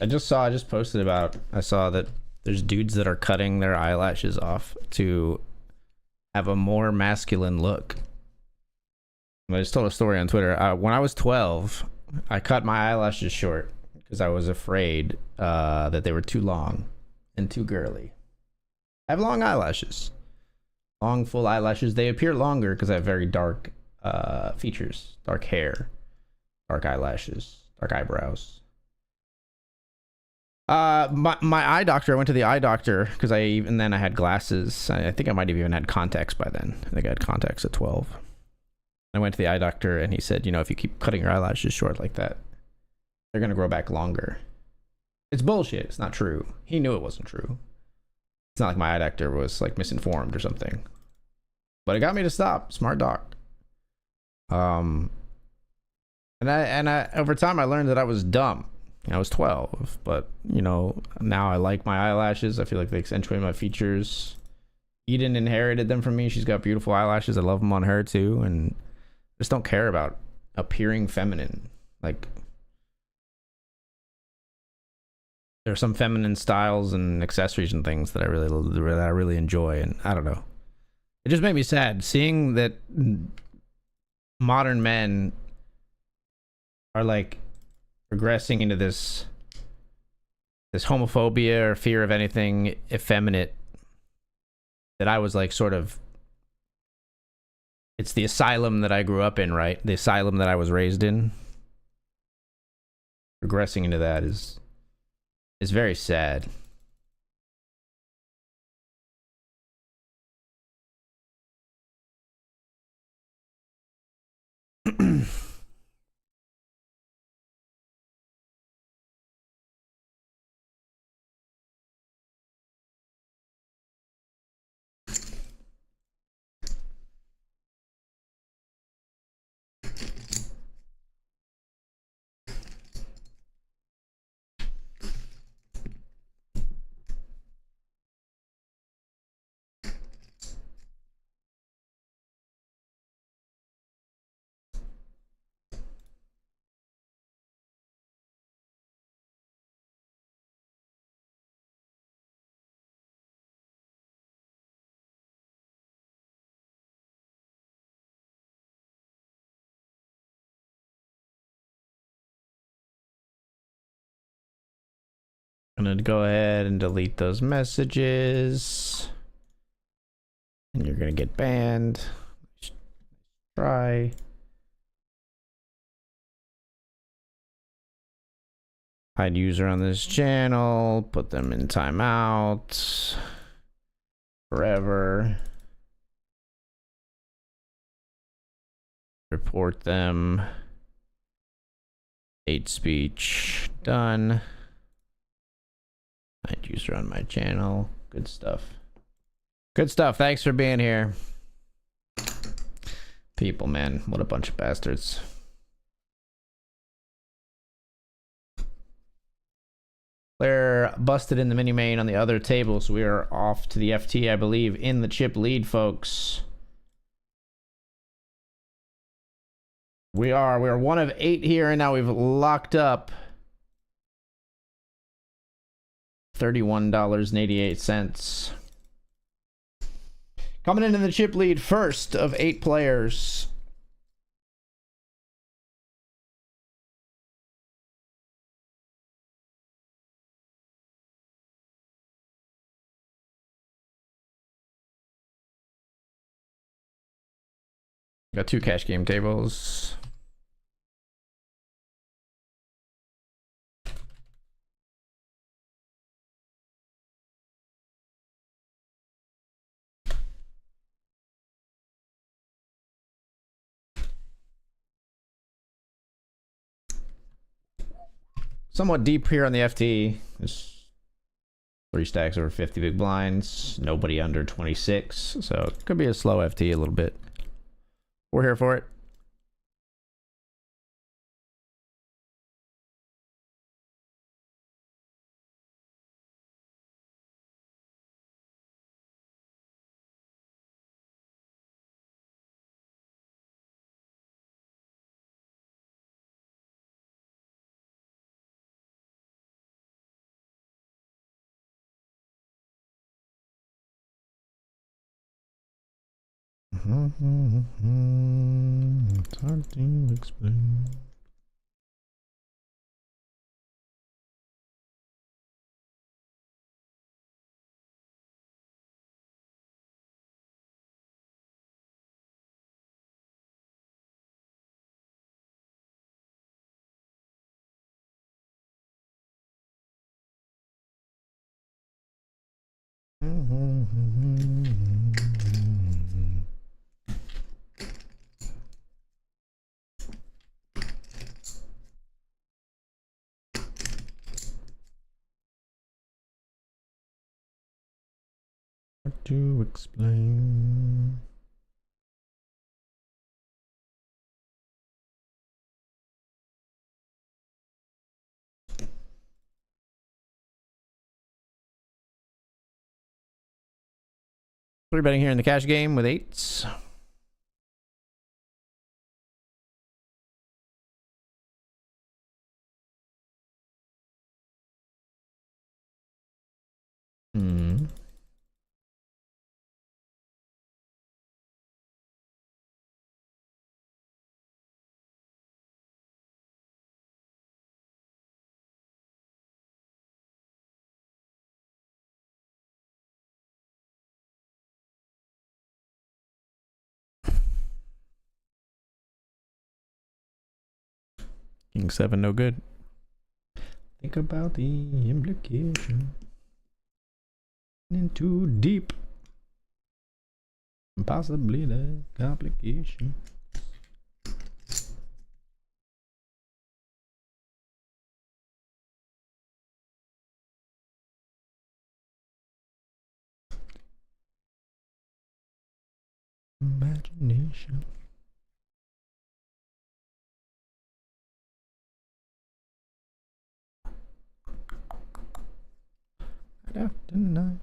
I just posted about, I saw that there's dudes that are cutting their eyelashes off to have a more masculine look. I just told a story on Twitter. When I was 12, I cut my eyelashes short because I was afraid that they were too long and too girly. I have long eyelashes, long full eyelashes. They appear longer because I have very dark features, dark hair, dark eyelashes, dark eyebrows. My eye doctor. I went to the eye doctor because I had glasses. I think I might have even had contacts by then. I think I had contacts at 12. I went to the eye doctor and he said, you know, if you keep cutting your eyelashes short like that, they're gonna grow back longer. It's bullshit. It's not true. He knew it wasn't true. It's not like my eye doctor was like misinformed or something. But it got me to stop. Smart doc. And I over time I learned that I was dumb. I was 12, but you know, now I like my eyelashes. I feel like they accentuate my features. Eden inherited them from me. She's got beautiful eyelashes. I love them on her too, and I just don't care about appearing feminine. Like, there are some feminine styles and accessories and things that I really enjoy, and I don't know. It just made me sad seeing that modern men are like regressing into this homophobia or fear of anything effeminate that I was like sort of, it's the asylum that I grew up in, right? The asylum that I was raised in. Regressing into that is very sad. I'm gonna go ahead and delete those messages. And you're gonna get banned. Try. Hide user on this channel. Put them in timeout. Forever. Report them. Hate speech. Done. Hide user on my channel. Good stuff. Good stuff. Thanks for being here. People, man. What a bunch of bastards. Player busted in the mini main on the other table, so we are off to the FT, I believe, in the chip lead, folks. We are one of 8 here, and now we've locked up $31.88. Coming into the chip lead first of 8 players. Got 2 cash game tables. Somewhat deep here on the FT. There's 3 stacks over 50 big blinds. Nobody under 26. So it could be a slow FT a little bit. We're here for it. It's hard to explain. Hard to explain. Three betting here in the cash game with 8s. King 7, no good. Think about the implication. In too deep. Possibly the complication. Imagination. Night after night.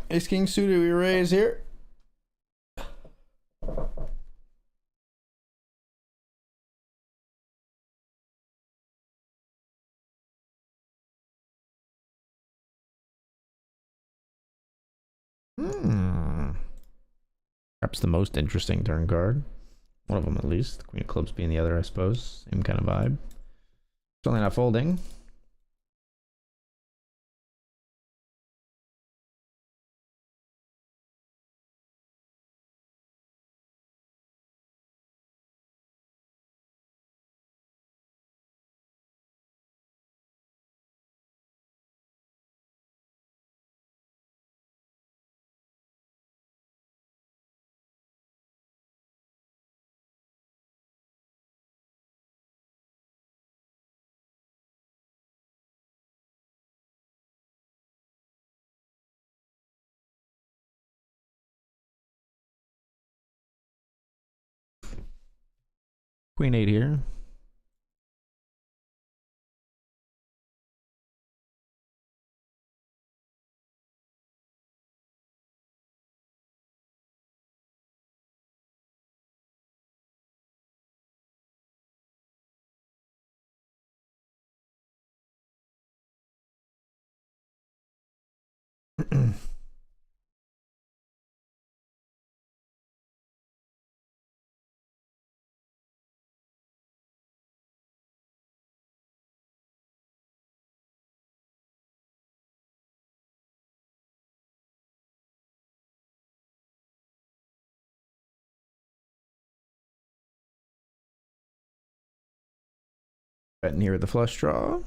Ace King suited, we raise here. Perhaps the most interesting turn card. One of them at least. Queen of Clubs being the other, I suppose. Same kind of vibe. Certainly not folding. Queen 8 here. Betting here with the flush draw.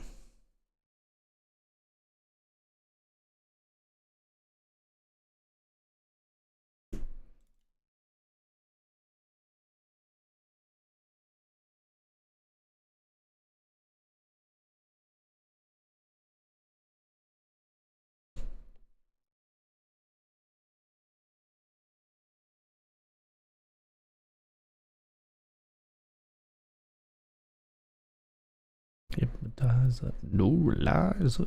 Hypnotizer, neuralizer.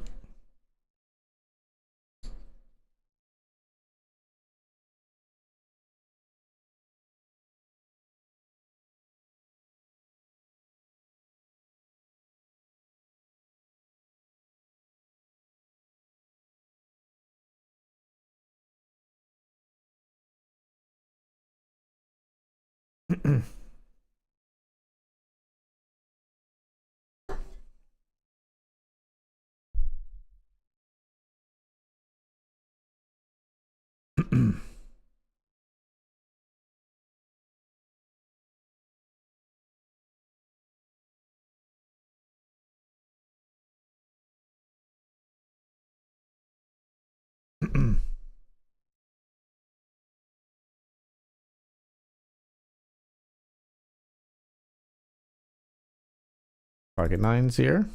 Pocket nines here.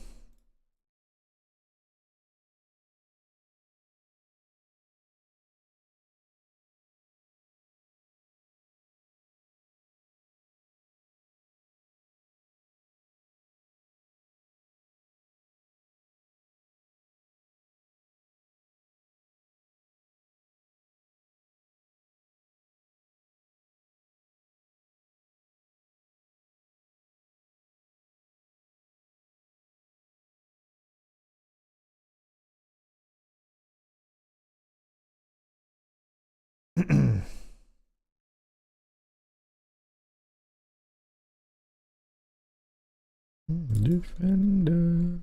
Defender.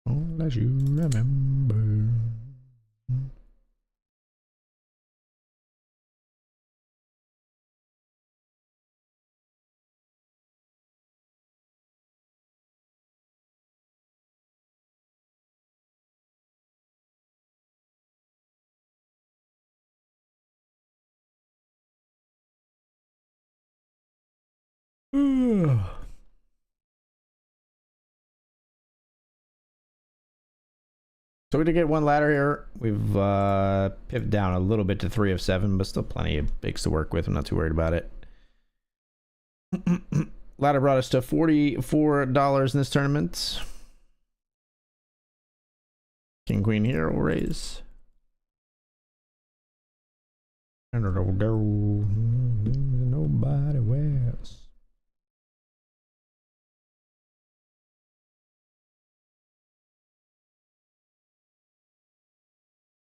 All as you remember. So we did get one ladder here. We've pivoted down a little bit to 3 of 7, but still plenty of bigs to work with. I'm not too worried about it. Ladder brought us to $44 in this tournament. King Queen here will raise. Nobody wears.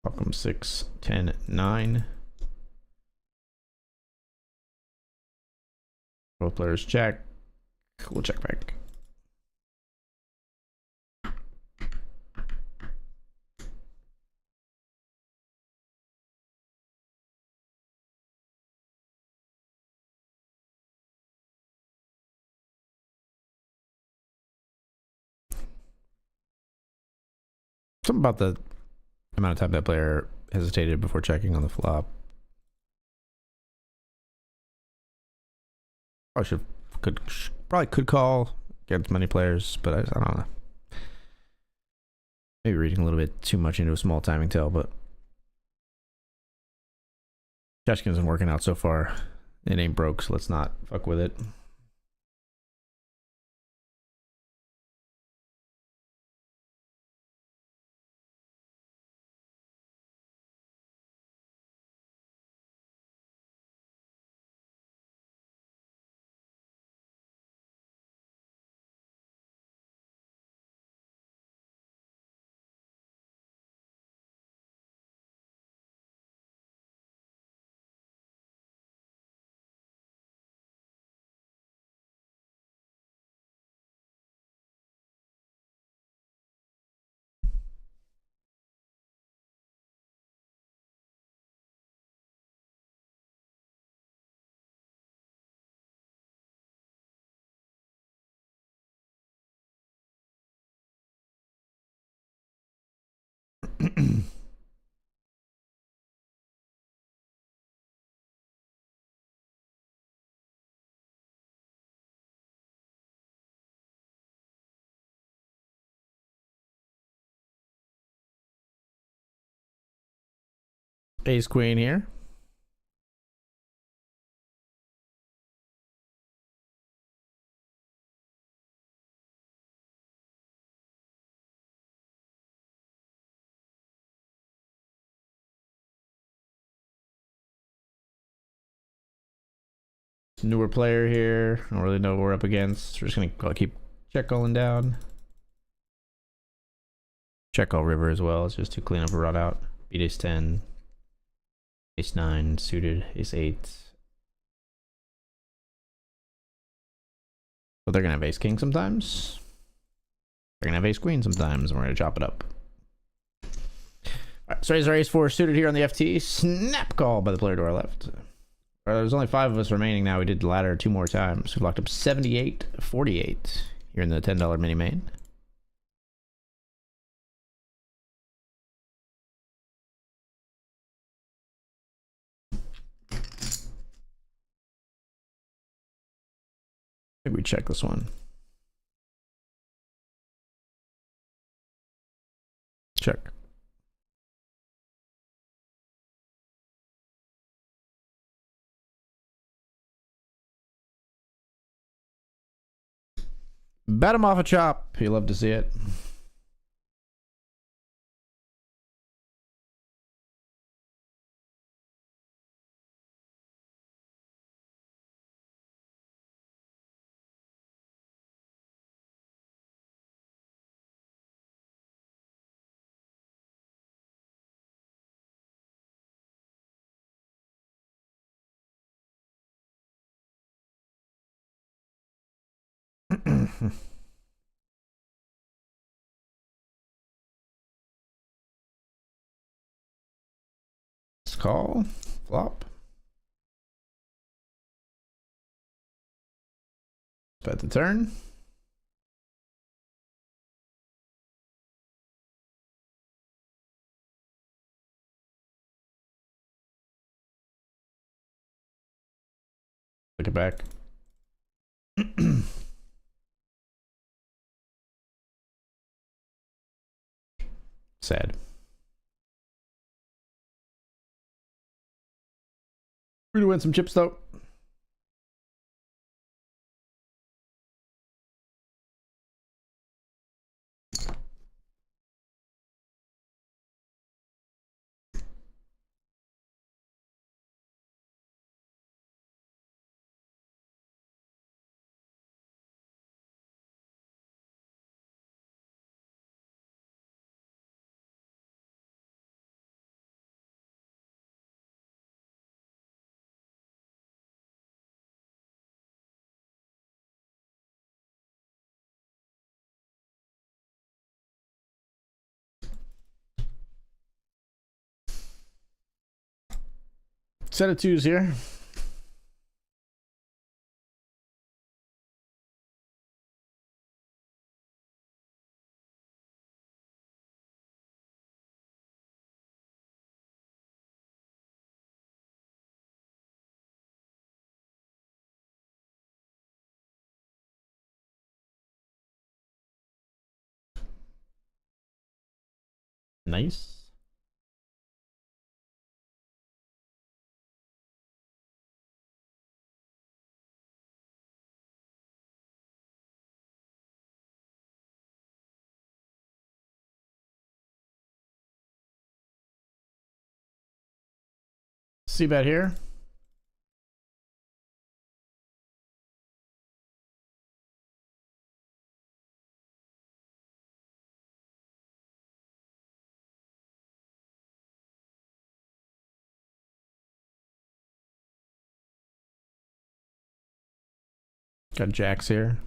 Welcome 6, 10, 9. Both players check. We'll check back. Something about the amount of time that player hesitated before checking on the flop. Probably could call against many players, but I don't know. Maybe reading a little bit too much into a small timing tell, but Cheshkin isn't working out so far. It ain't broke, so let's not fuck with it. Ace Queen here. Newer player here. I don't really know what we're up against. We're just gonna keep check calling down. Check call river as well. It's just to clean up a run out. Beat ace 10. Ace 9 suited. Ace 8. But they're gonna have ace king sometimes. They're gonna have ace queen sometimes, and we're gonna chop it up. Alright, so raise our ace 4 suited here on the FT. Snap call by the player to our left. There's only 5 of us remaining now. We did the ladder 2 more times. We've locked up 78.48 here in the $10 mini main. think we check this one. Check. Bet him off a chop. You love to see it. Let's call. Flop. Bet the turn. Look it back. Sad. We're gonna win some chips though. Set of twos here. Nice. See bet here. Got jacks here.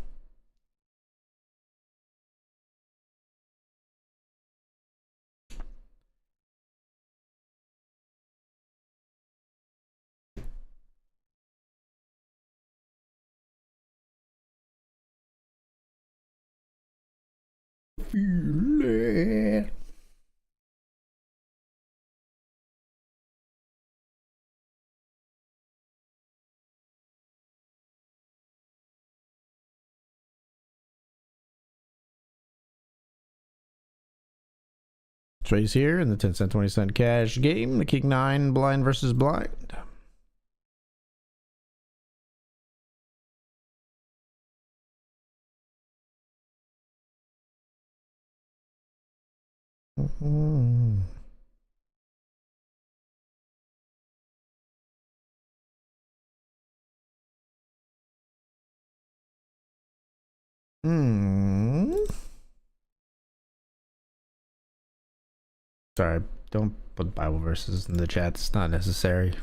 Trace here in the 10-cent, 20-cent cash game. The King 9 blind versus blind. Sorry, don't put Bible verses in the chat. It's not necessary.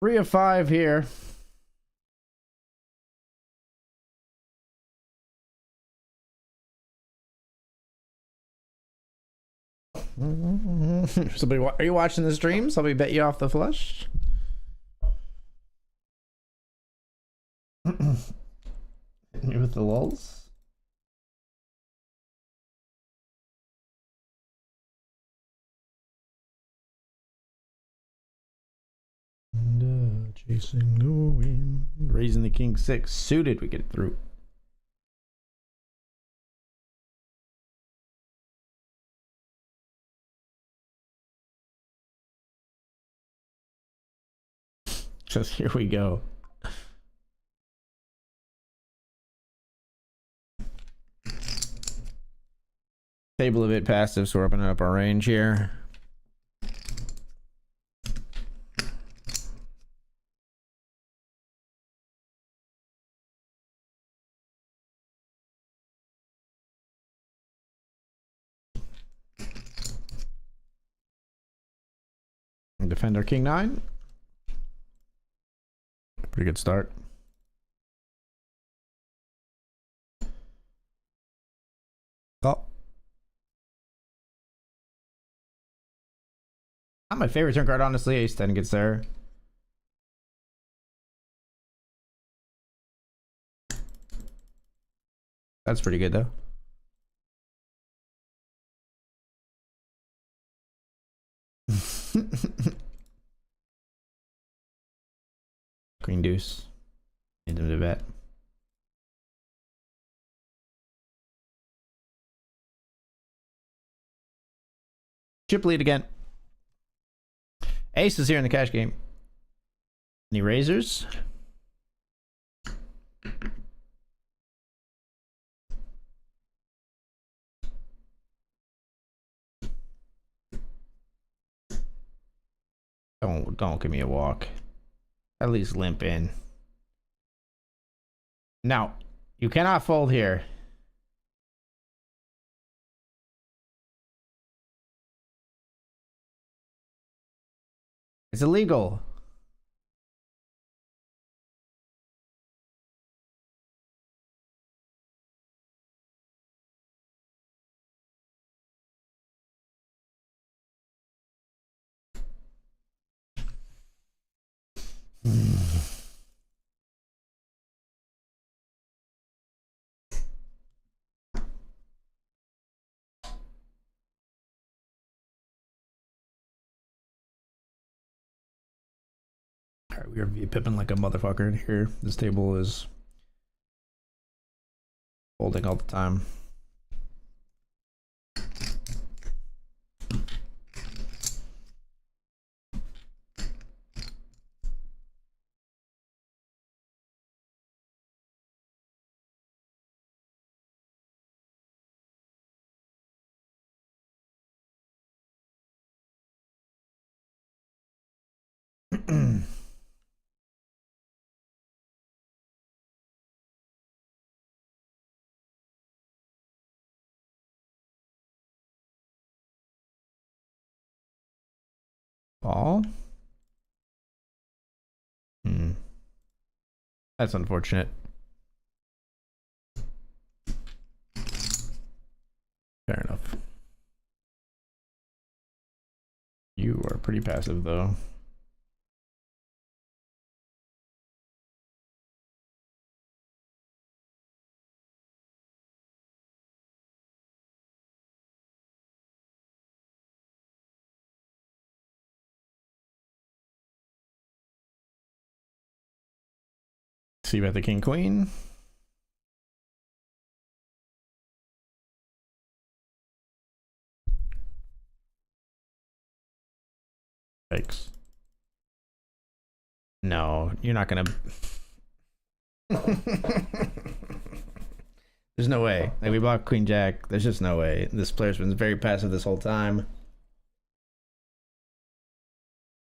3 of 5 here. Somebody, are you watching the stream? Somebody bet you off the flush. You with the lulls? And, chasing the wind, raising the king 6 suited. We get it through. Just here we go. Table a bit passive, so we're opening up our range here. And defend our king 9. Pretty good start. Oh. Not my favorite turn card, honestly. Ace 10 gets there. That's pretty good, though. Queen deuce. Need them to bet. Chip lead again. Ace is here in the cash game. Any razors? Don't give me a walk. At least limp in. Now, you cannot fold here. It's illegal. Alright, we are pipping like a motherfucker in here. This table is folding all the time. Ball? That's unfortunate. Fair enough. You are pretty passive, though. See about the king queen. Fakes. No, you're not gonna. There's no way. Like, we blocked queen jack. There's just no way. This player's been very passive this whole time.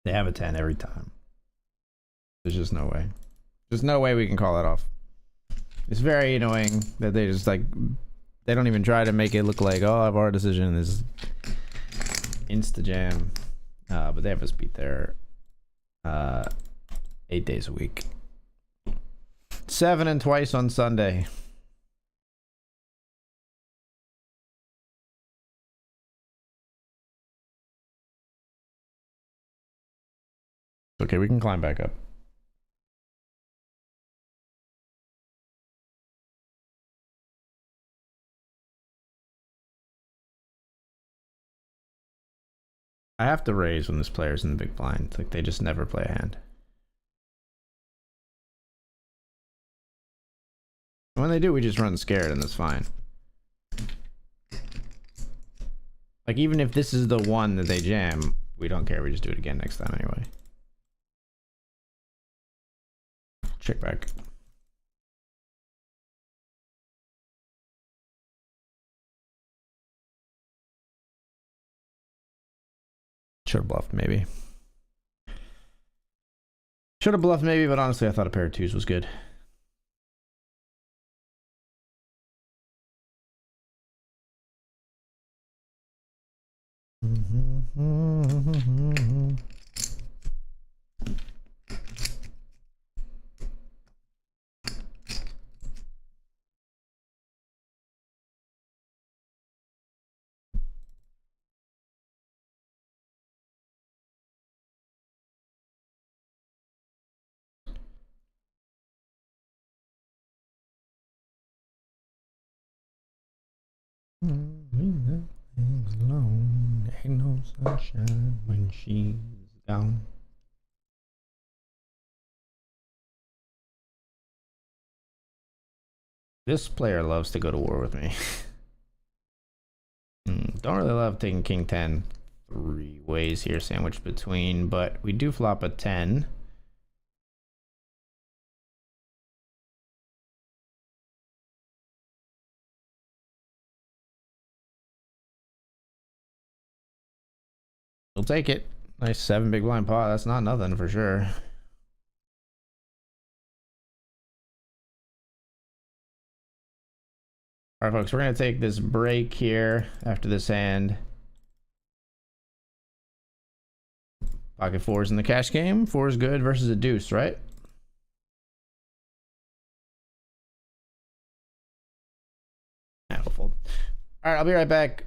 They have a 10 every time. There's just no way. There's no way we can call that off. It's very annoying that they just like, they don't even try to make it look like, oh, I have our decision. This is insta jam. But they have us beat there. 8 days a week. 7 and twice on Sunday. Okay, we can climb back up. I have to raise when this player's in the big blind. Like, they just never play a hand. When they do, we just run scared, and that's fine. Like, even if this is the one that they jam, we don't care. We just do it again next time anyway. Check back. Should have bluffed, maybe. Should have bluffed, maybe, but honestly, I thought a pair of twos was good. Ain't no sunshine when she's down. This player loves to go to war with me. Don't really love taking king 10 3 ways here, sandwiched between, but we do flop a 10. We'll take it. Nice 7 big blind pot. That's not nothing for sure. All right, folks, we're going to take this break here after this hand. Pocket 4's in the cash game. 4 is good versus a deuce, right? Yeah, we'll fold. All right, I'll be right back.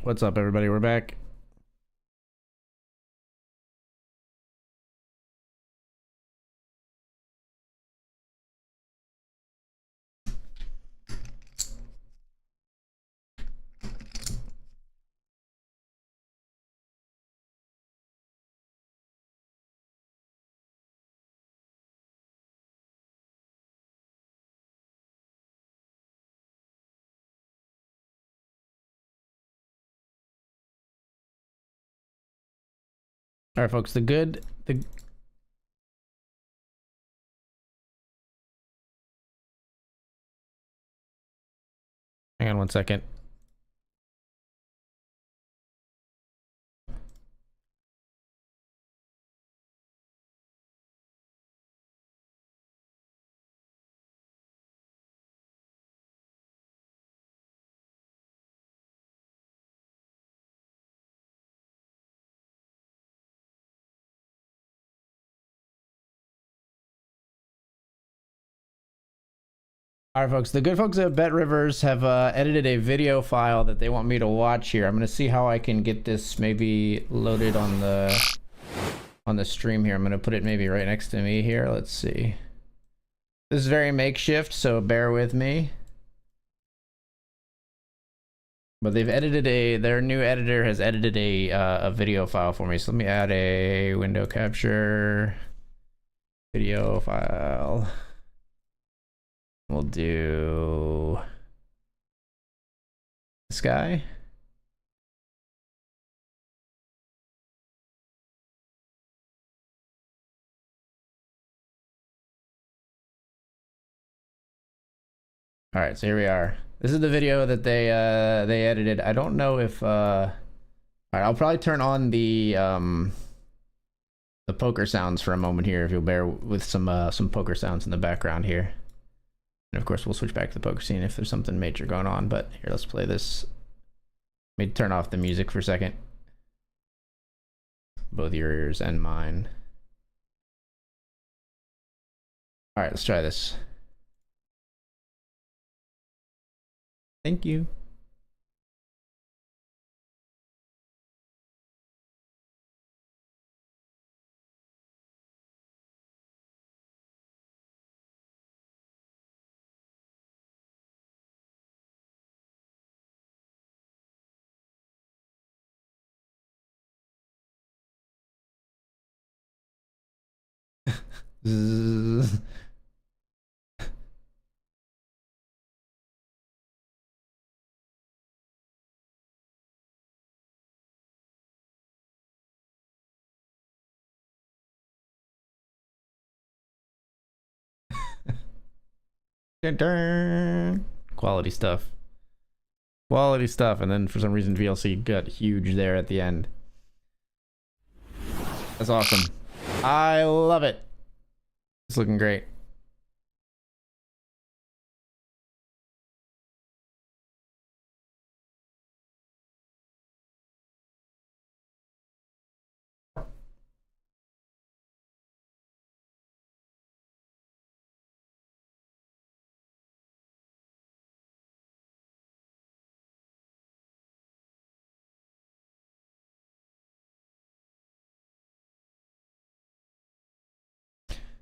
What's up, everybody? We're back. All right, folks. Hang on one second. All right, folks. The good folks at BetRivers have edited a video file that they want me to watch here. I'm gonna see how I can get this maybe loaded on the stream here. I'm gonna put it maybe right next to me here. Let's see. This is very makeshift, so bear with me. But they've edited their new editor has edited a video file for me. So let me add a window capture video file. We'll do this guy. All right, so here we are. This is the video that they edited. I don't know if all right, I'll probably turn on the poker sounds for a moment here, if you'll bear with some poker sounds in the background here. And of course, we'll switch back to the poker scene if there's something major going on. But here, let's play this. Let me turn off the music for a second. Both your ears and mine. All right, let's try this. Thank you. Quality stuff. Quality stuff. And then for some reason VLC got huge there at the end. That's awesome. I love it. It's looking great.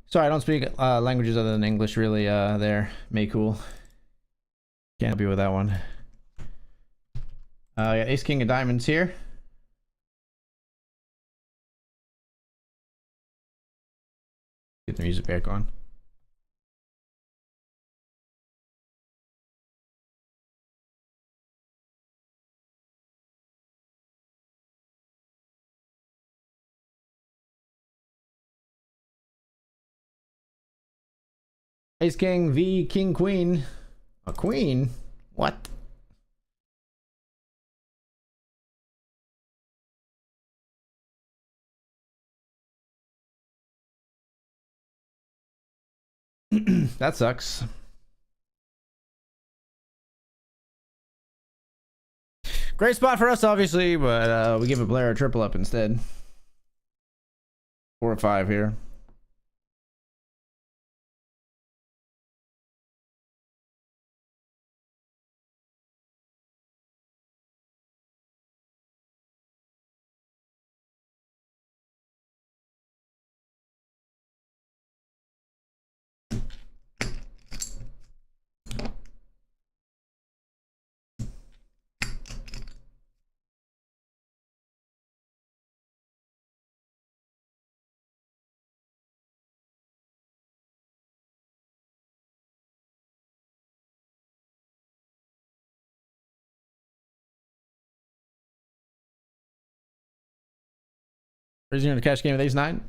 Sorry, I don't speak languages other than English really there. May cool. Can't help you with that one. Yeah, Ace King of Diamonds here. Get the music back on. Ace King v King Queen. A queen? What? That sucks. Great spot for us, obviously, but we give a Blair a triple up instead. 4 or 5 here. Raising on the cash game with ace 9.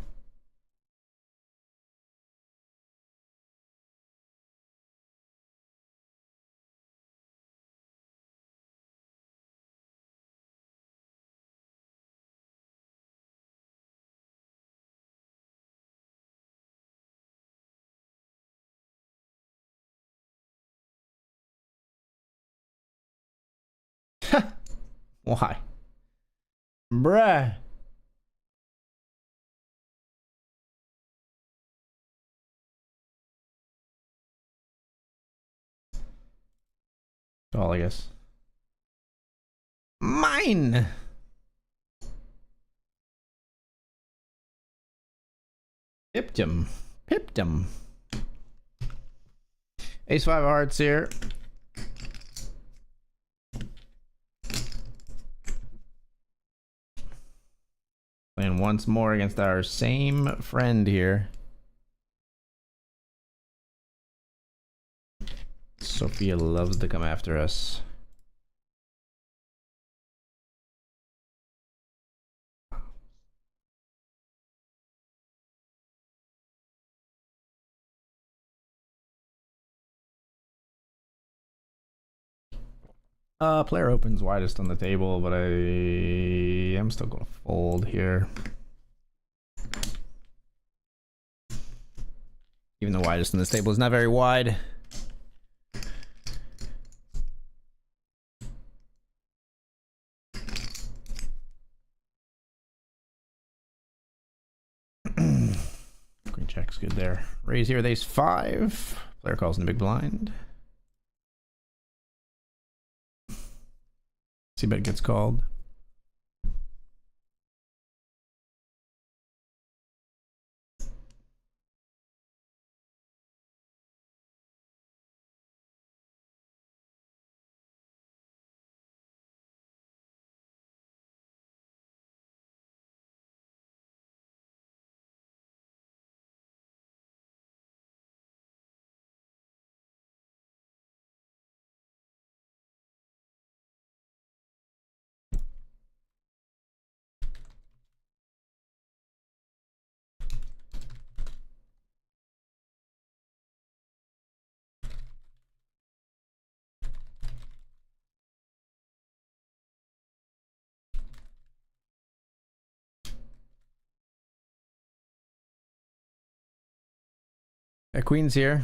Why? Bruh. All I guess. Mine. Pipped him. Pipped him. Ace 5 of hearts here. Playing once more against our same friend here. Sophia loves to come after us. Player opens widest on the table, but I am still going to fold here. Even the widest on this table is not very wide. Queen check's good there. Raise here with ace 5. Player calls in the big blind. C-bet gets called. Queen's here.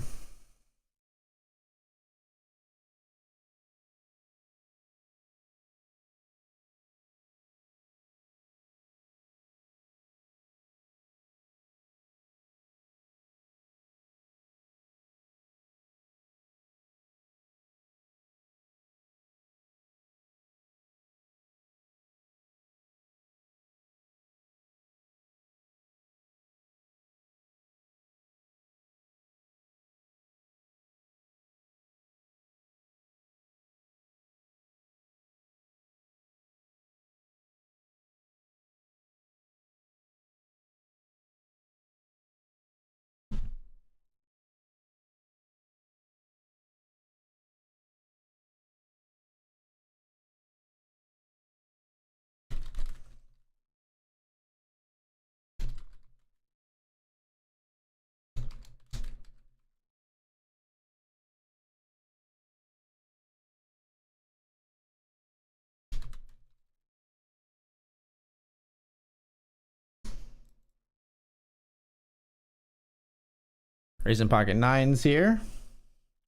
Raising pocket 9s here.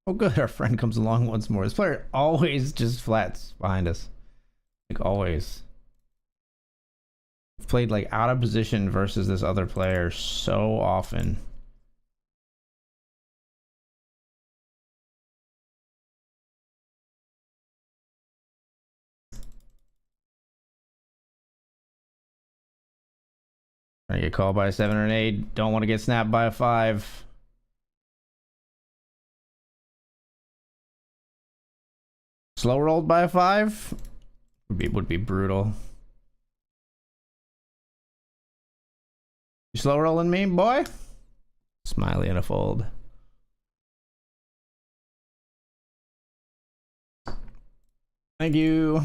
Oh good, our friend comes along once more. This player always just flats behind us. Like always. I've played like out of position versus this other player so often. Trying to get called by a 7 or an 8. Don't want to get snapped by a 5. Slow rolled by a 5 would be brutal. You slow rolling me, boy? Smiley in a fold. Thank you.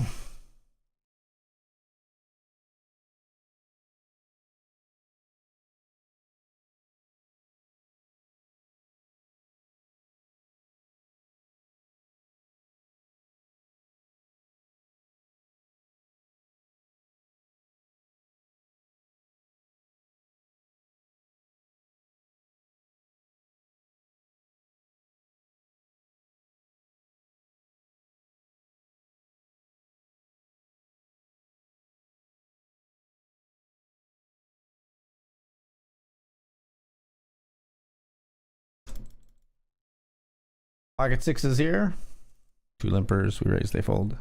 Pocket sixes here. Two limpers. We raise, they fold.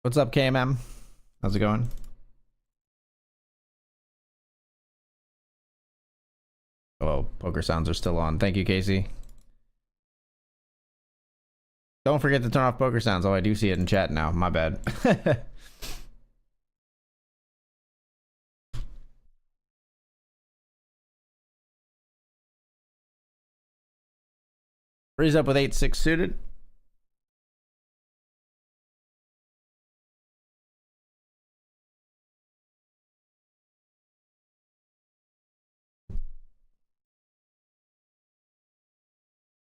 What's up, KMM? How's it going? Oh, poker sounds are still on. Thank you, Casey. Don't forget to turn off poker sounds. Oh, I do see it in chat now. My bad. Freeze up with 8-6 suited.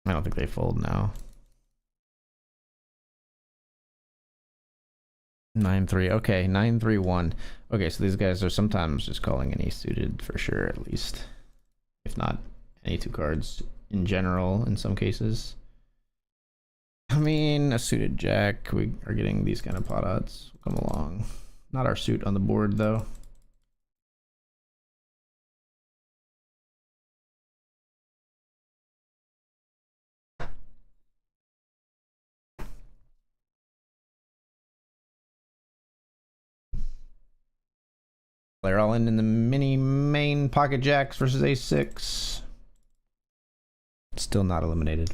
I don't think they fold now. 9-3. Okay, 9-3-1. Okay, so these guys are sometimes just calling any suited for sure, at least. If not any two cards in general, in some cases. I mean, a suited jack. We are getting these kind of pot odds. Come along. Not our suit on the board, though. They're all in the mini main pocket jacks versus a6. Still not eliminated.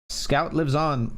Scout lives on.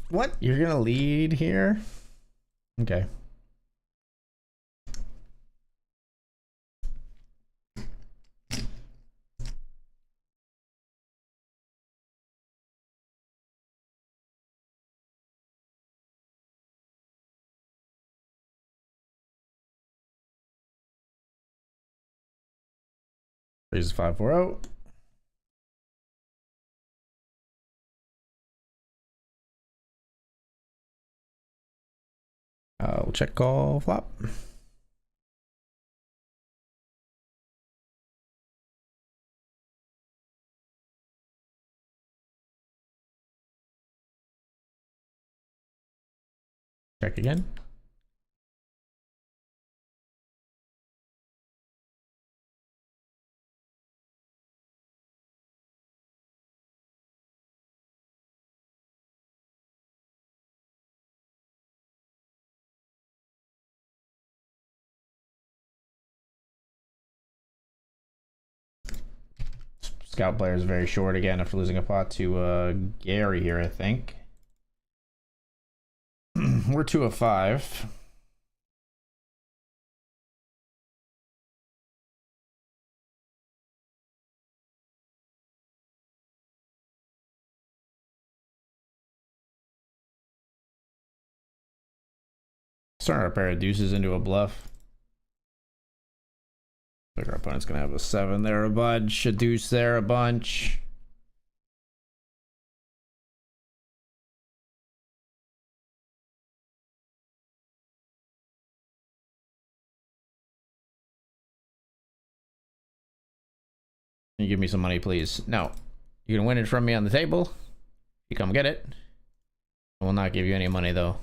What? You're gonna lead here? Okay. Raises 5-4-0. We'll check call flop. Check again. Scout player is very short again after losing a pot to Gary here, I think. We're 2 of 5. Turn our pair of deuces into a bluff. I think our opponent's gonna have a 7 there, a bunch, a deuce there, a bunch. Can you give me some money, please? No. You can win it from me on the table. You come get it. I will not give you any money, though.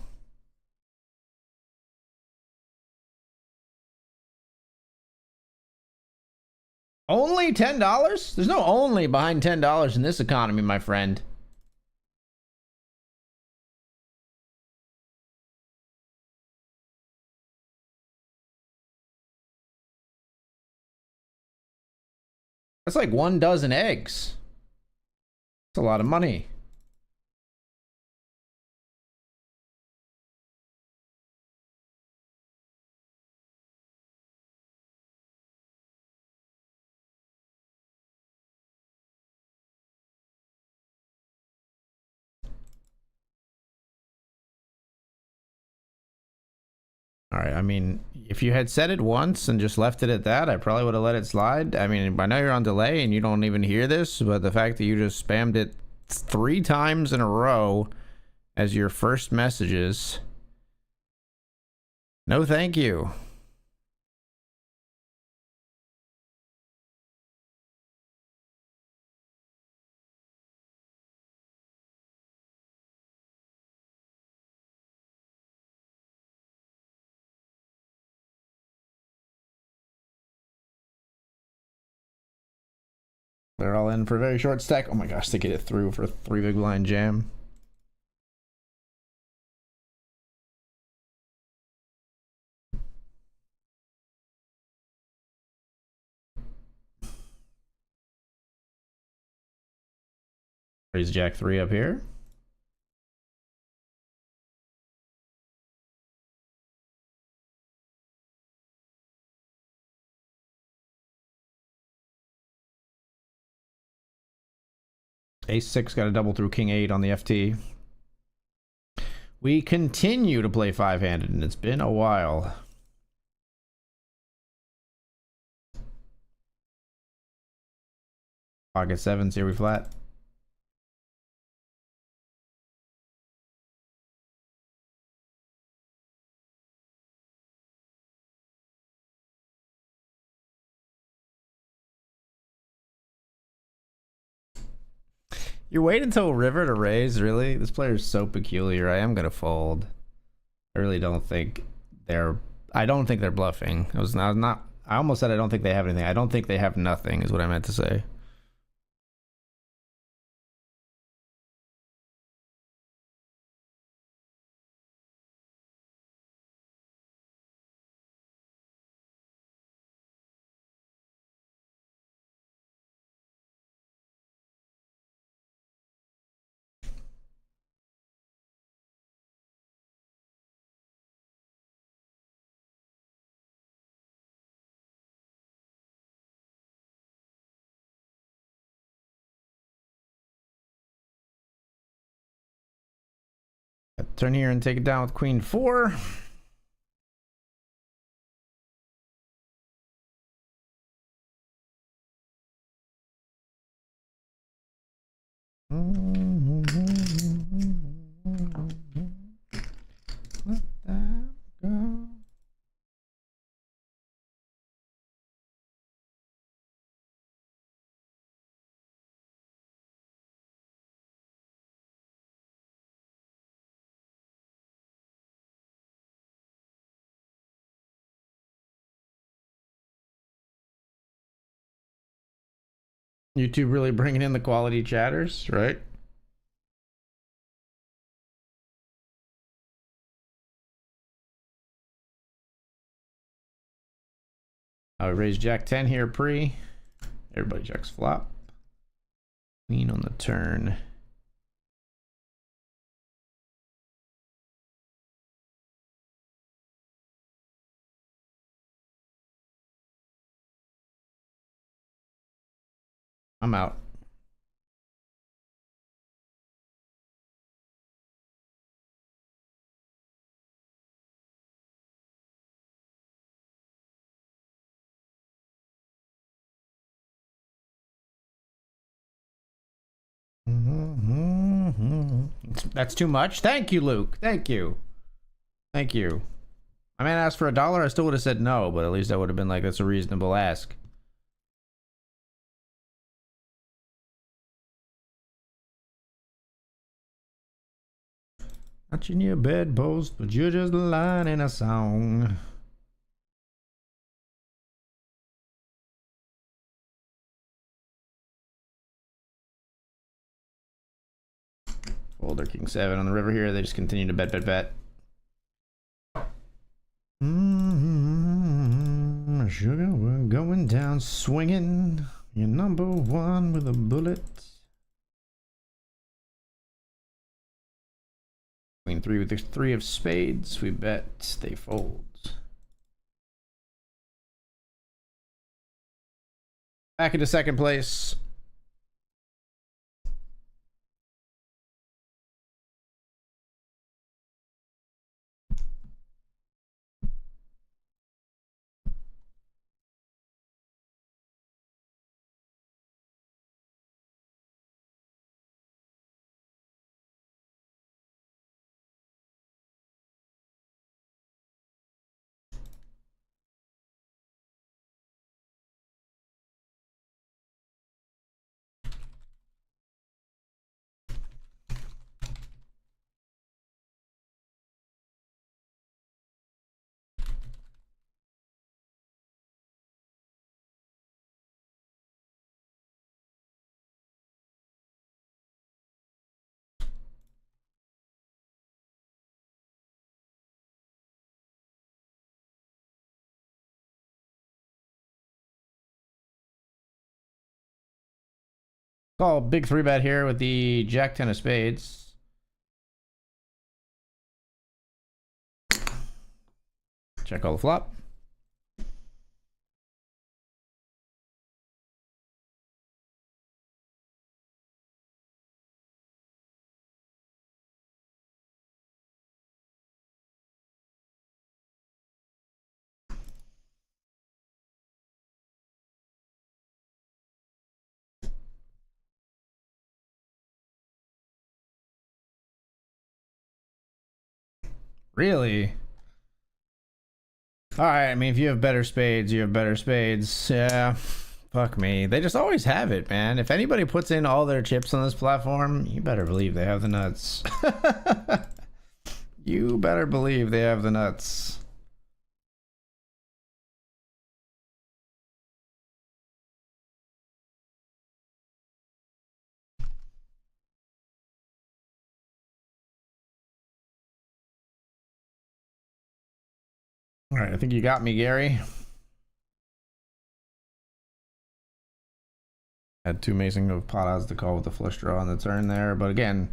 Only $10? There's no only behind $10 in this economy, my friend. That's like 1 dozen eggs. That's a lot of money. All right, I mean, if you had said it once and just left it at that, I probably would have let it slide. I mean, I know you're on delay and you don't even hear this, but the fact that you just spammed it 3 times in a row as your first messages. No, thank you. They're all in for a very short stack. Oh my gosh, they get it through for a 3 big blind jam. Raise Jack 3 up here. Ace 6 got a double through King 8 on the FT. We continue to play 5-handed, and it's been a while. Pocket 7, series flat. You wait until river to raise, really? This player is so peculiar. I am gonna fold. I really don't think they're. I don't think they're bluffing. I was not. I almost said I don't think they have anything. I don't think they have nothing. Is what I meant to say. Turn here and take it down with Queen 4. Let that go. YouTube really bringing in the quality chatters, right? I raise Jack 10 here pre. Everybody checks flop. Queen on the turn. I'm out. That's too much. Thank you, Luke. Thank you. Thank you. I mean, ask for $1. I still would have said no, but at least I would have been like, that's a reasonable ask. Not in your bedpost, but you're just a line in a song. Folder King 7 on the river here. They just continue to bet. Sugar, we're going down swinging. You're number one with a bullet. Queen 3 with the 3 of spades. We bet. They fold. Back into second place. Call big 3-bet here with the Jack 10 of spades. Check all the flop. Really? Alright, I mean, if you have better spades, you have better spades. Yeah, fuck me. They just always have it, man. If anybody puts in all their chips on this platform, you better believe they have the nuts. You better believe they have the nuts. Alright, I think you got me, Gary. Had too amazing of pot odds to call with the flush draw on the turn there, but again,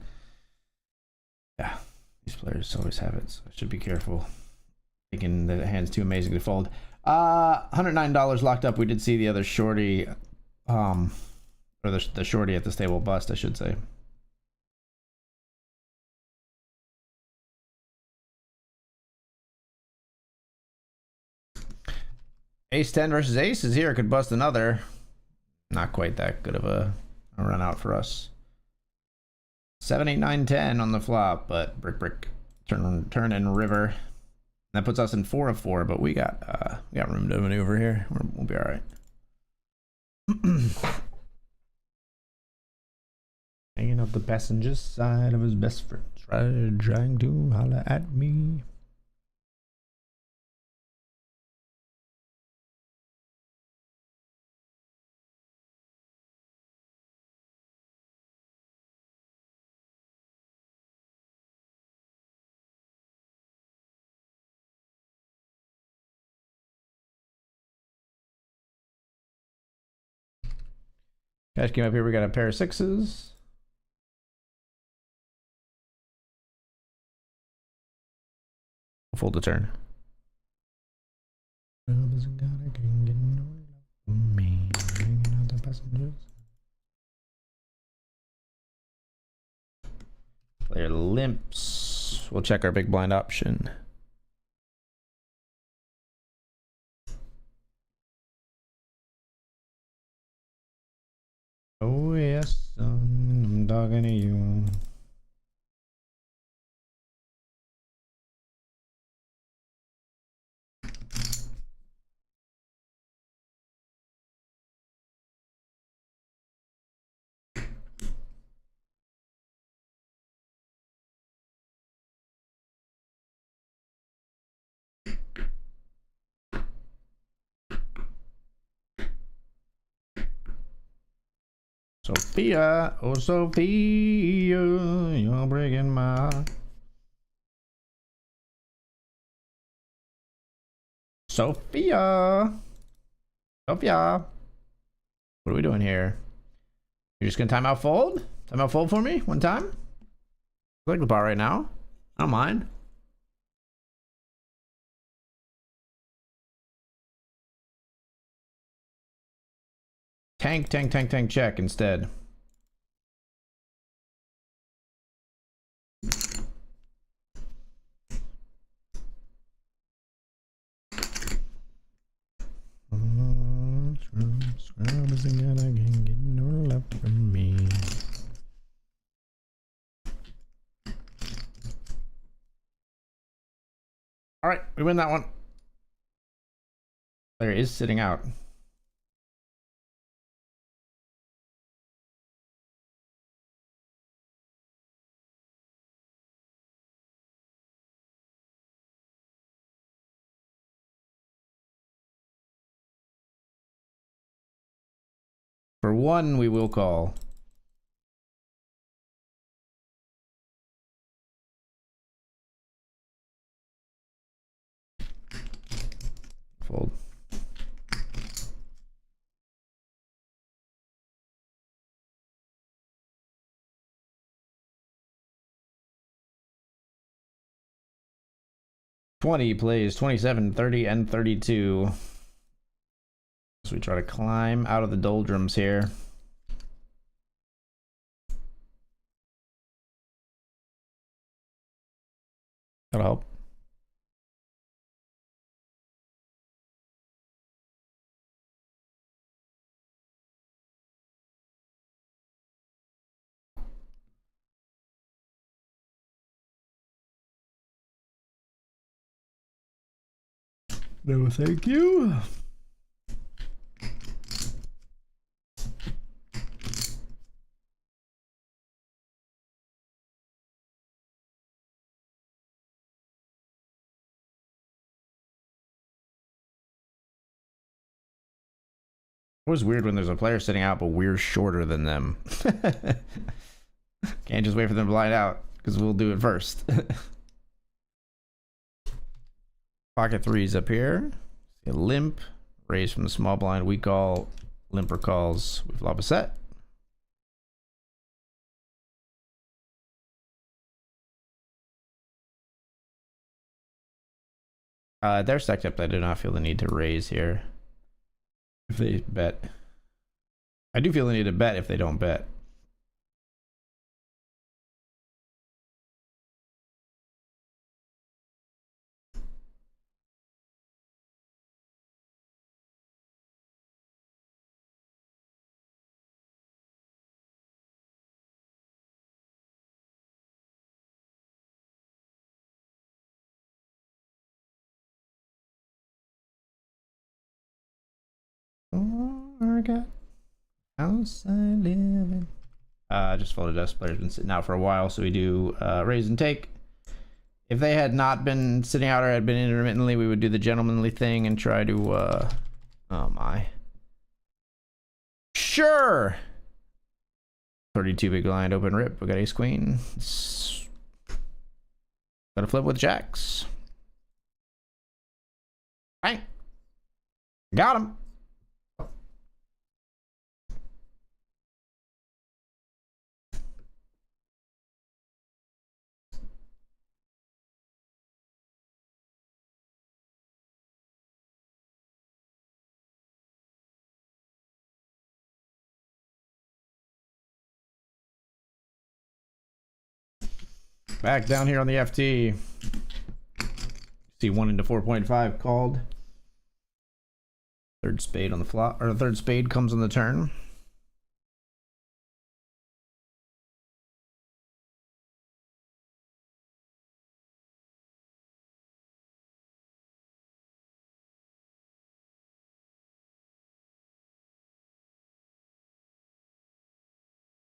yeah, these players always have it, so I should be careful. Thinking that the hand's too amazing to fold. $109 locked up. We did see the other shorty, or the shorty at the stable bust, I should say. Ace 10 versus aces here could bust another. Not quite that good of a run out for us. 7, 8, 9, 10 on the flop, but brick, turn and river. That puts us in 4 of 4, but we got room to maneuver here. We'll be all right. Hanging up the passenger side of his best friend, trying to holler at me. Cash came up here. We got a pair of sixes. Fold the turn. Player limps. We'll check our big blind option. Oh yes, son, I'm talking to you. Sophia, oh Sophia, you're breaking my heart. Sophia, Sophia, what are we doing here? You're just gonna timeout fold? Timeout fold for me one time? I like the bar right now. I don't mind. Tank, tank, tank, tank, check instead. Scrub is again, I can get no love from me. All right, we win that one. Player is sitting out. For one, we will call. Fold. Twenty plays 27, 30, and 32. So we try to climb out of the doldrums here. That'll help. No, thank you. It was weird when there's a player sitting out, but we're shorter than them. Can't just wait for them to blind out, because we'll do it first. Pocket threes up here. See a limp. Raise from the small blind. We call. Limper calls. We flop a set. They're stacked up. I do not feel the need to raise here. If they bet. I do feel the need to bet if they don't bet. Oh, God. House I live in. Just folded us. Player's been sitting out for a while, so we do raise and take. If they had not been sitting out or had been intermittently, we would do the gentlemanly thing and try to oh my. Sure. 32 big blind open rip. We got ace queen. Gotta flip with jacks. Bang. Got him. Back down here on the FT. See 1 into 4.5 called. Third spade on the flop, or third spade comes on the turn.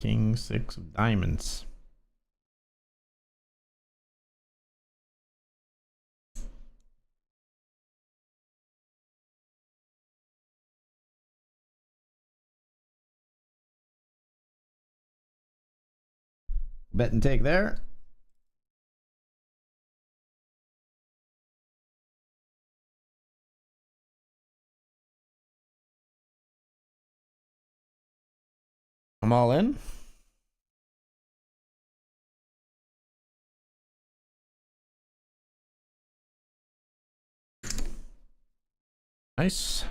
King 6 of diamonds. Bet and take there. I'm all in. Nice.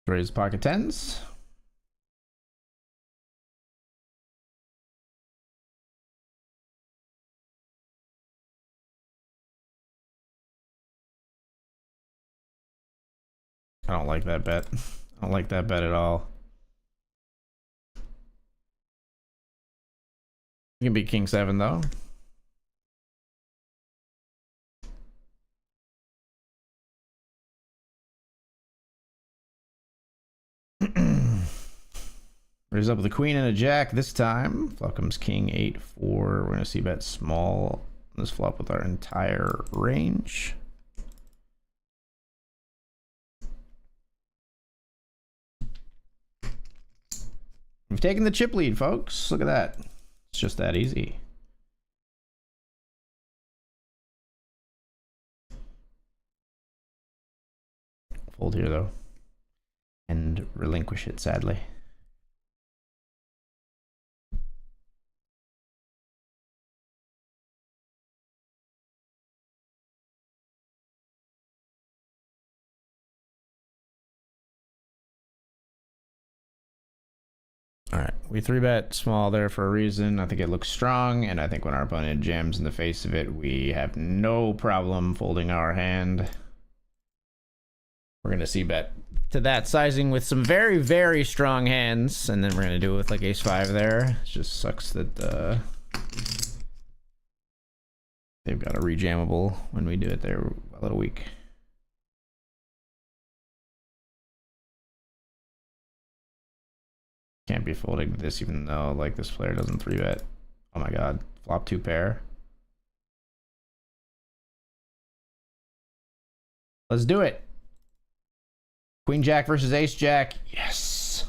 Raise pocket tens. I don't like that bet. I don't like that bet at all. You can beat King 7 though. Raise up with a queen and a jack this time. Flop comes King 8-4. We're gonna see bet small on this flop with our entire range. We've taken the chip lead, folks. Look at that. It's just that easy. Fold here though, and relinquish it sadly. All right, we 3-bet small there for a reason. I think it looks strong, and I think when our opponent jams in the face of it, we have no problem folding our hand. We're gonna see bet to that sizing with some very, very strong hands, and then we're gonna do it with like ace-5 there. It just sucks that they've got a rejammable when we do it there a little weak. Can't be folding this even though like this player doesn't 3-bet. Oh my god, flop 2 pair. Let's do it. Queen Jack versus Ace Jack. Yes.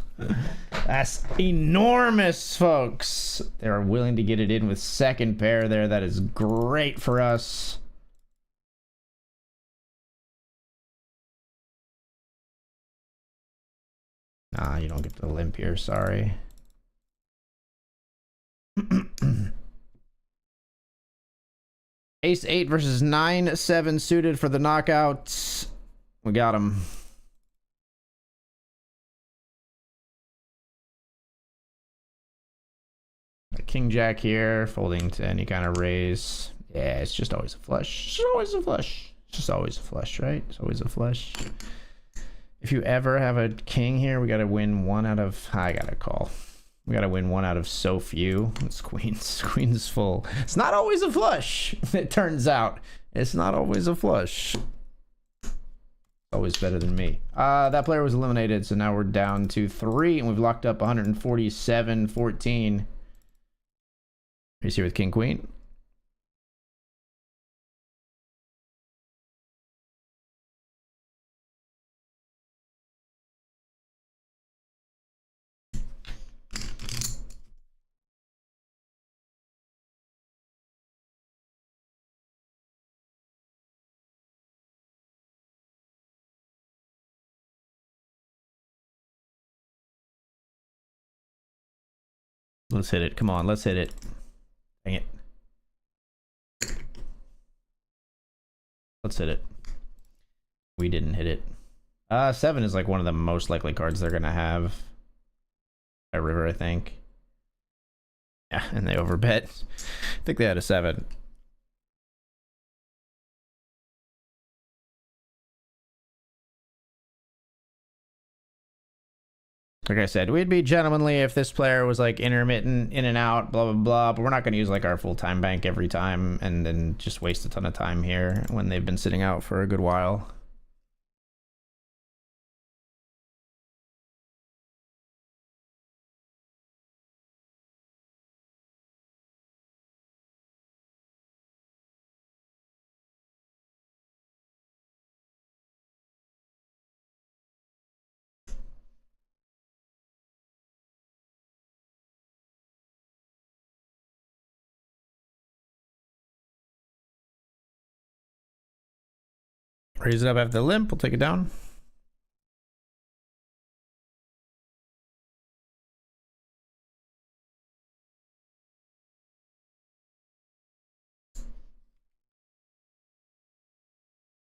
That's enormous, folks. They're willing to get it in with second pair there. That is great for us. Nah, you don't get the limp here, sorry. Ace 8 versus 9-7 suited for the knockouts. We got him. King Jack here, folding to any kind of raise. Yeah, it's just always a flush. It's just always a flush. It's just always a flush, right? It's always a flush. If you ever have a king here, we gotta win 1 out of... I gotta call. We gotta win 1 out of so few. It's queens. Queens full. It's not always a flush. It turns out. It's not always a flush. Always better than me. That player was eliminated, so now we're down to 3, and we've locked up 147-14. He's here with King Queen. Let's hit it. Come on, let's hit it. Dang it. Let's hit it. We didn't hit it. 7 is like one of the most likely cards they're gonna have at river, I think. Yeah, and they overbet. I think they had a 7. Like I said, we'd be gentlemanly if this player was like intermittent, in and out, blah, blah, blah. But we're not going to use like our full-time bank every time and then just waste a ton of time here when they've been sitting out for a good while. Raise it up after the limp. We'll take it down.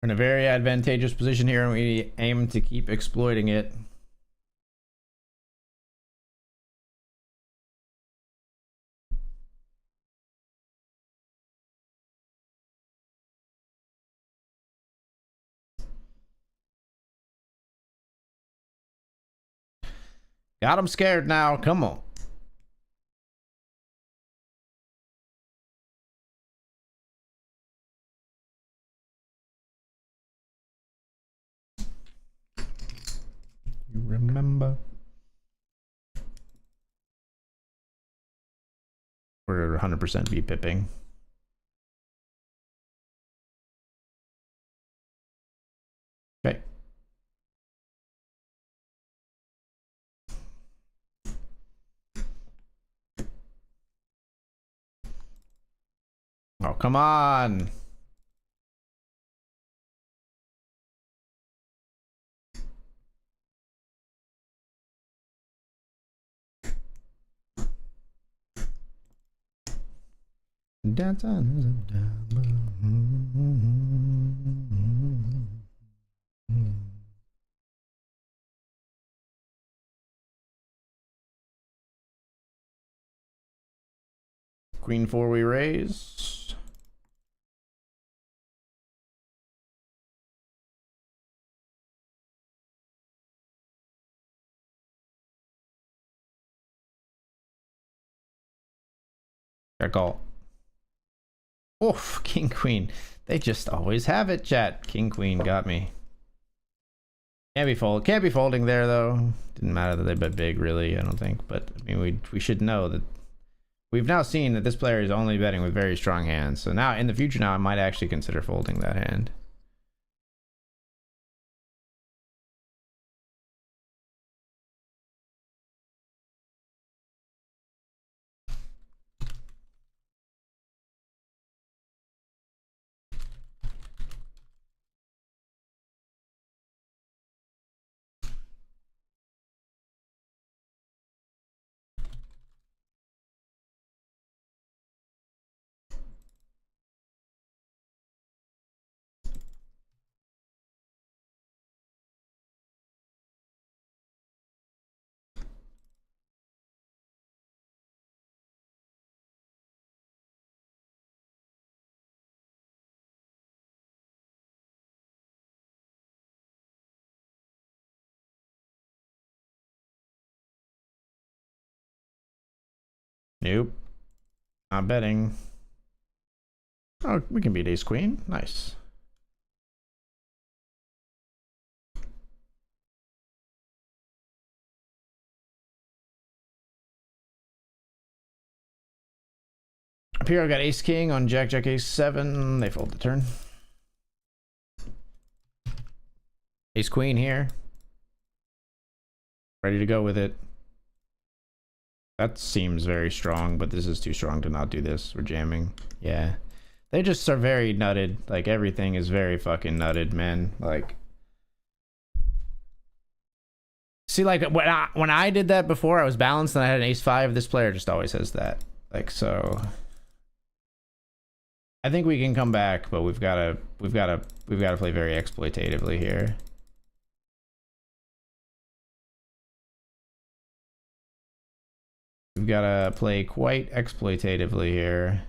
We're in a very advantageous position here, and we aim to keep exploiting it. Got him scared now. Come on. You remember? We're 100% V-pipping. Okay. Oh, come on. Queen 4 we raise. Fair call. Oof, king queen. They just always have it, chat. King queen got me. Can't be folding there though. Didn't matter that they bet big, really, I don't think. But I mean, we should know that we've now seen that this player is only betting with very strong hands. So now in the future, now I might actually consider folding that hand. Nope. Not betting. Oh, we can beat ace queen. Nice. Up here, I got ace king on jack jack ace 7. They fold the turn. Ace queen here. Ready to go with it. That seems very strong, but this is too strong to not do this. We're jamming. Yeah. They just are very nutted. Like, everything is very fucking nutted, man. Like, see, like, when I did that before, I was balanced and I had an ace 5. This player just always has that. Like, so I think we can come back, but we've got to play very exploitatively here. We've got to play quite exploitatively here.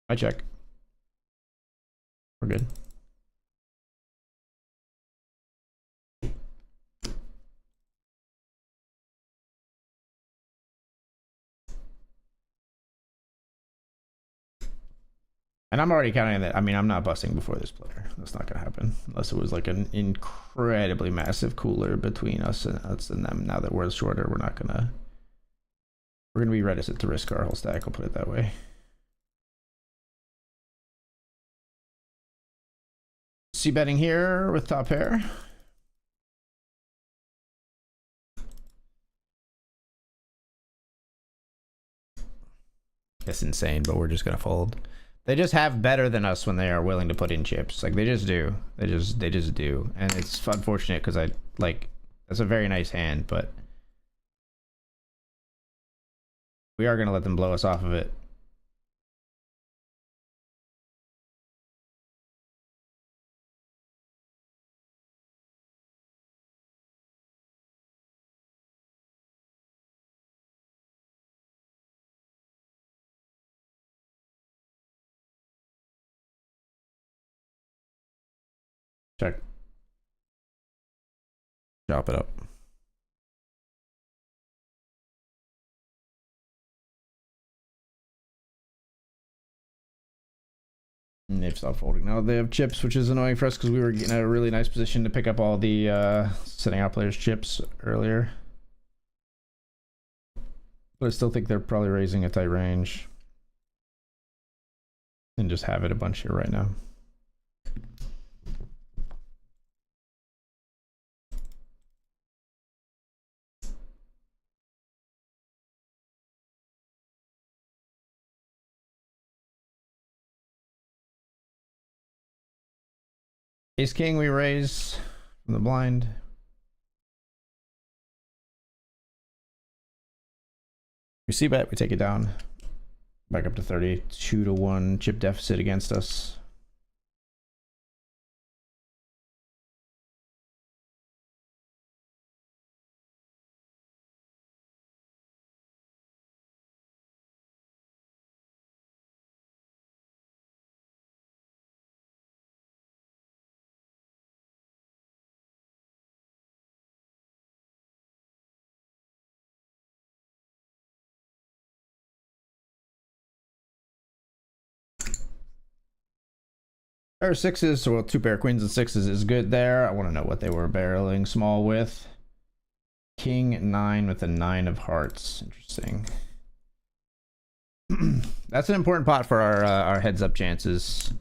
I check. We're good. And I'm already counting that. I mean, I'm not busting before this player. That's not gonna happen unless it was like an incredibly massive cooler between us and them. Now that we're shorter, we're gonna be reticent to risk our whole stack. I'll put it that way. C betting here with top pair. That's insane, but we're just gonna fold. They just have better than us when they are willing to put in chips. Like they just do. They just do. And it's unfortunate because I like that's a very nice hand, but we are gonna let them blow us off of it. Check. Chop it up. And they've stopped folding. Now they have chips, which is annoying for us because we were in a really nice position to pick up all the sitting out players' chips earlier. But I still think they're probably raising a tight range. And just have it a bunch here right now. Ace king we raise from the blind. We see bet, we take it down. Back up to 32-1 chip deficit against us. Pair of sixes, so well, two pair of queens and sixes is good there. I want to know what they were barreling small with. King 9 with a 9 of hearts. Interesting. That's an important pot for our heads up chances.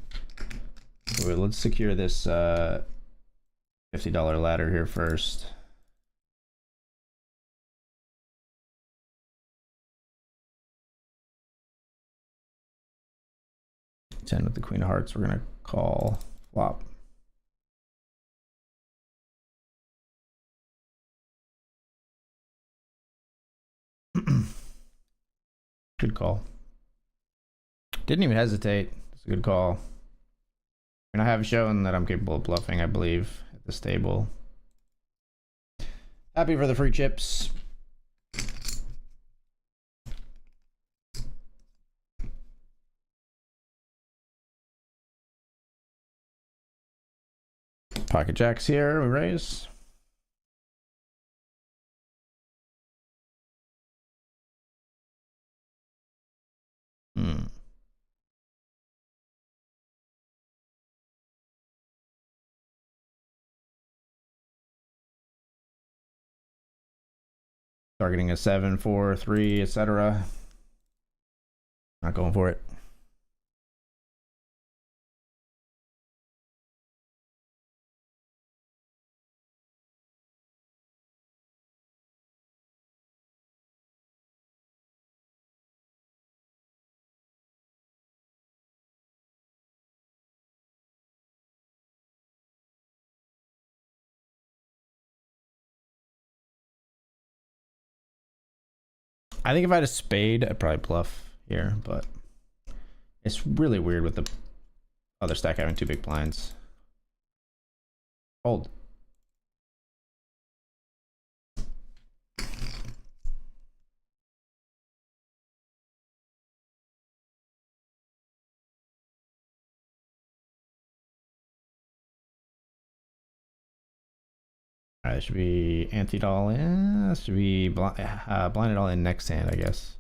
So let's secure this $50 ladder here first. Ten with the queen of hearts. We're gonna call flop. Good call. Didn't even hesitate. It's a good call. And I have shown that I'm capable of bluffing, I believe, at this table. Happy for the free chips. Pocket jacks here, we raise. Targeting a 7, 4, 3, etc. Not going for it. I think if I had a spade, I'd probably bluff here, but it's really weird with the other stack having two big blinds. Fold. Alright, should be anteed all in. Should be blinded all in next hand, I guess.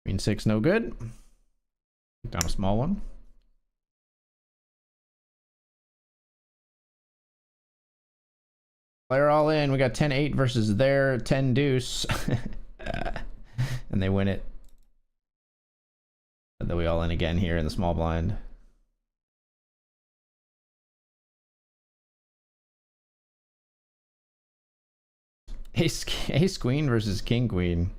Queen 6, no good. Down a small one. Player all in. We got 10-8 versus their 10 deuce. And they win it. And then we all in again here in the small blind. Ace queen versus king queen.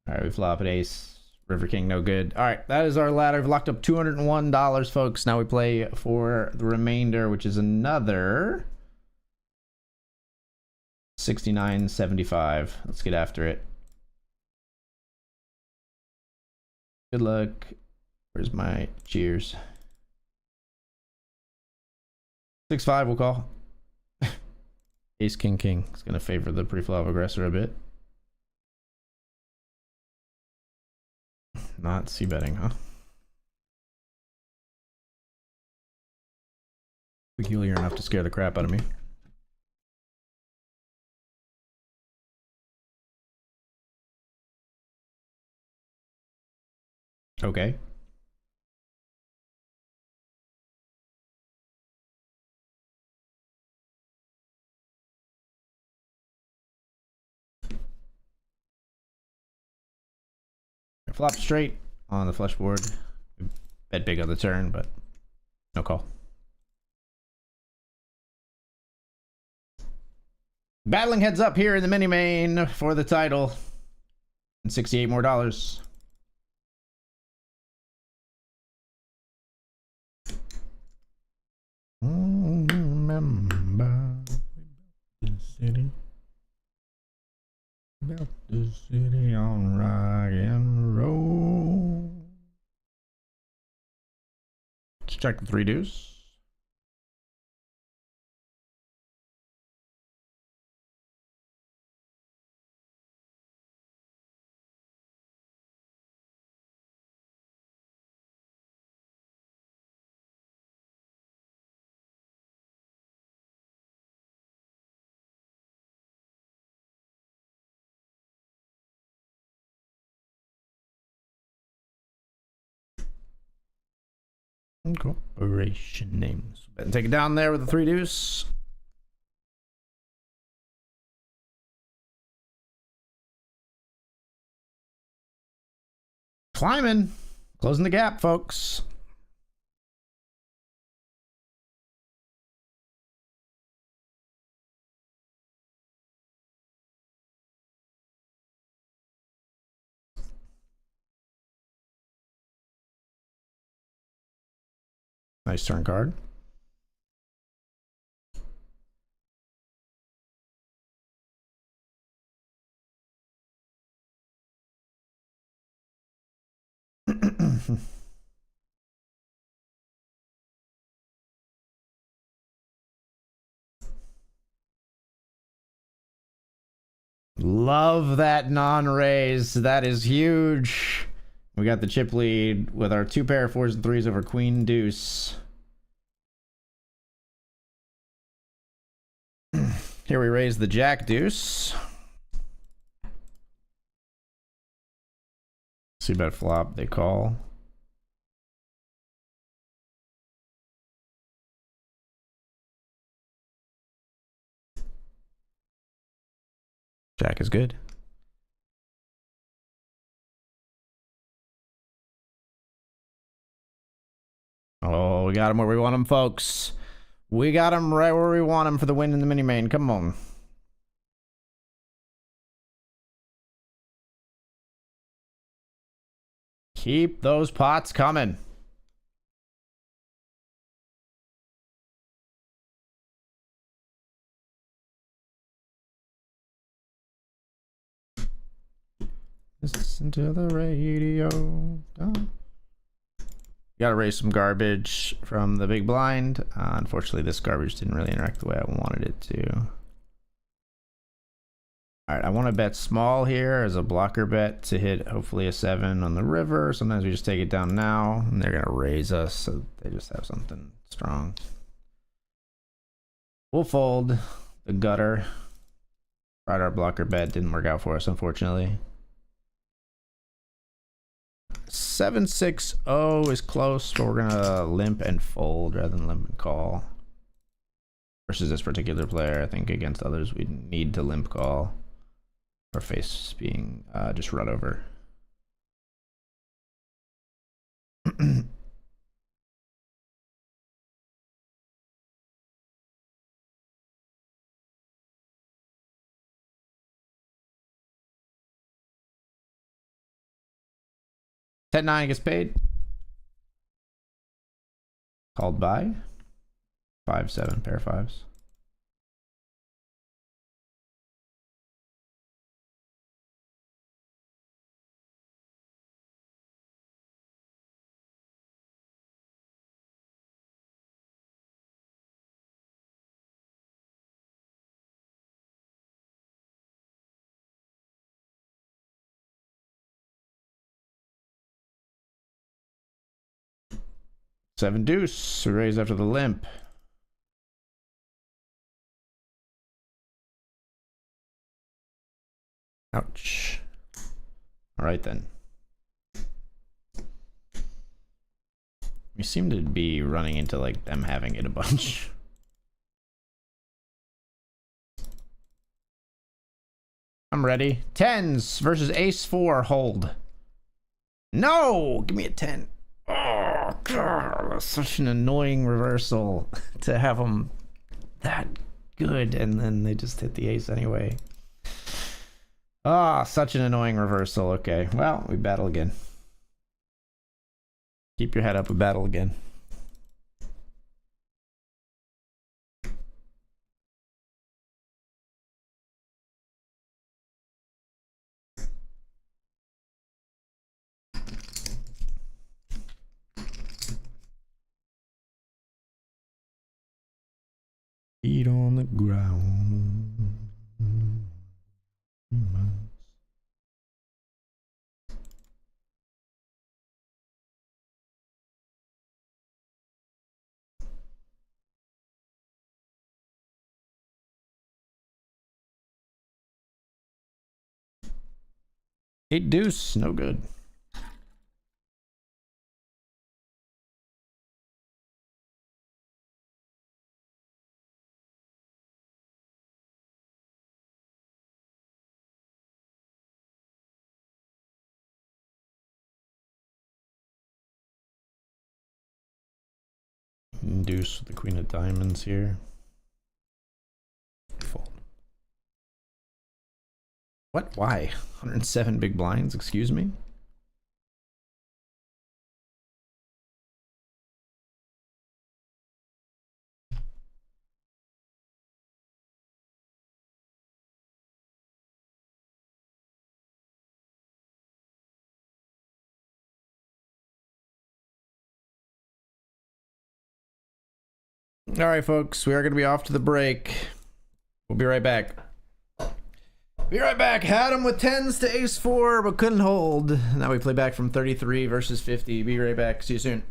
All right, we flop an ace. River king, no good. All right, that is our ladder. We've locked up $201, folks. Now we play for the remainder, which is another $69.75. Let's get after it. Good luck. Where's my cheers? 6-5, we'll call. Ace king king. It's gonna favor the pre-flop aggressor a bit. Not c-betting, huh? Peculiar enough to scare the crap out of me. Okay. Flop straight on the flush board. Bet big on the turn, but no call. Battling heads up here in the mini main for the title. And $68 more. Remember the city. Built the city on rock and roll. Let's check the 3 deuce. Corporation names. Bet and take it down there with the 3 deuce. Climbing. Closing the gap, folks. Nice turn card. Love that non-raise. That is huge. We got the chip lead with our 2 pair of 4s and 3s over queen deuce. Here we raise the jack deuce. C-bet flop, they call. Jack is good. Oh, we got him where we want him, folks. We got him right where we want him for the win in the mini main. Come on. Keep those pots coming. Listen to the radio. Oh. Gotta raise some garbage from the big blind. Unfortunately, this garbage didn't really interact the way I wanted it to. Alright, I want to bet small here as a blocker bet to hit hopefully a 7 on the river. Sometimes we just take it down now, and they're going to raise us, so they just have something strong. We'll fold the gutter. Tried our blocker bet, didn't work out for us, unfortunately. 7-6-0 is close, but we're gonna limp and fold rather than limp and call. Versus this particular player, I think against others we need to limp call. Our face being just run over. 10-9 gets paid. Called by 5-7 pair fives. Seven deuce, raise after the limp. Ouch. All right then. We seem to be running into like them having it a bunch. I'm ready. Tens versus ace 4, hold. No, give me a 10. Oh, God, that's such an annoying reversal to have them that good and then they just hit the ace anyway. Ah, oh, such an annoying reversal. Okay, well, we battle again. Keep your head up, we battle again. Feet on the ground. Eight deuce, no good. Deuce with the queen of diamonds here. Fold. What? Why? 107 big blinds, excuse me? All right, folks, we are going to be off to the break. We'll be right back. Be right back. Had him with 10s to ace 4, but couldn't hold. Now we play back from 33 versus 50. Be right back. See you soon.